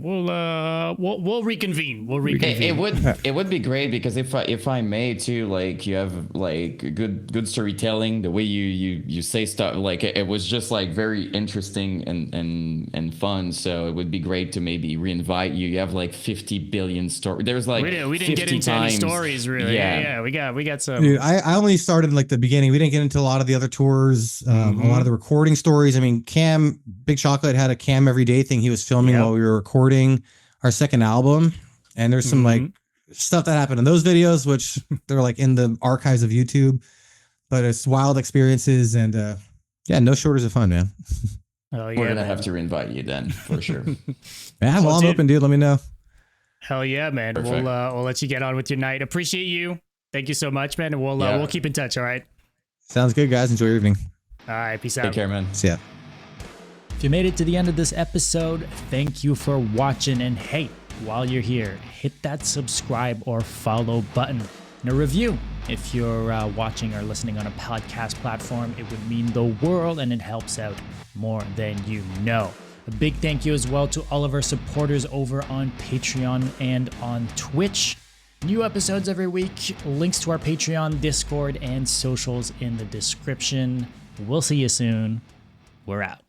We'll reconvene. We'll reconvene. It would be great, because if I may too, like, you have like good storytelling. The way you say stuff, like it was just like very interesting and fun. So it would be great to maybe reinvite you. You have like 50 billion stories. There's like we didn't get into any stories really. Yeah. We got some. Dude, I only started in like the beginning. We didn't get into a lot of the other tours, a lot of the recording stories. I mean, Cam, Big Chocolate had a Cam Everyday thing he was filming while we were recording our second album. And there's some like stuff that happened in those videos, which they're like in the archives of YouTube, but it's wild experiences, and no shortage of fun, man. Oh, yeah, we're gonna have to reinvite you then, for sure. Yeah, well, I'm open, dude. Let me know. Hell yeah, man. Perfect. We'll let you get on with your night. Appreciate you. Thank you so much, man. And we'll keep in touch. All right. Sounds good, guys. Enjoy your evening. All right. Peace out. Take care, man. See ya. If you made it to the end of this episode, thank you for watching. And hey, while you're here, hit that subscribe or follow button and a review. If you're watching or listening on a podcast platform, it would mean the world, and it helps out more than you know. A big thank you as well to all of our supporters over on Patreon and on Twitch. New episodes every week, links to our Patreon, Discord, and socials in the description. We'll see you soon. We're out.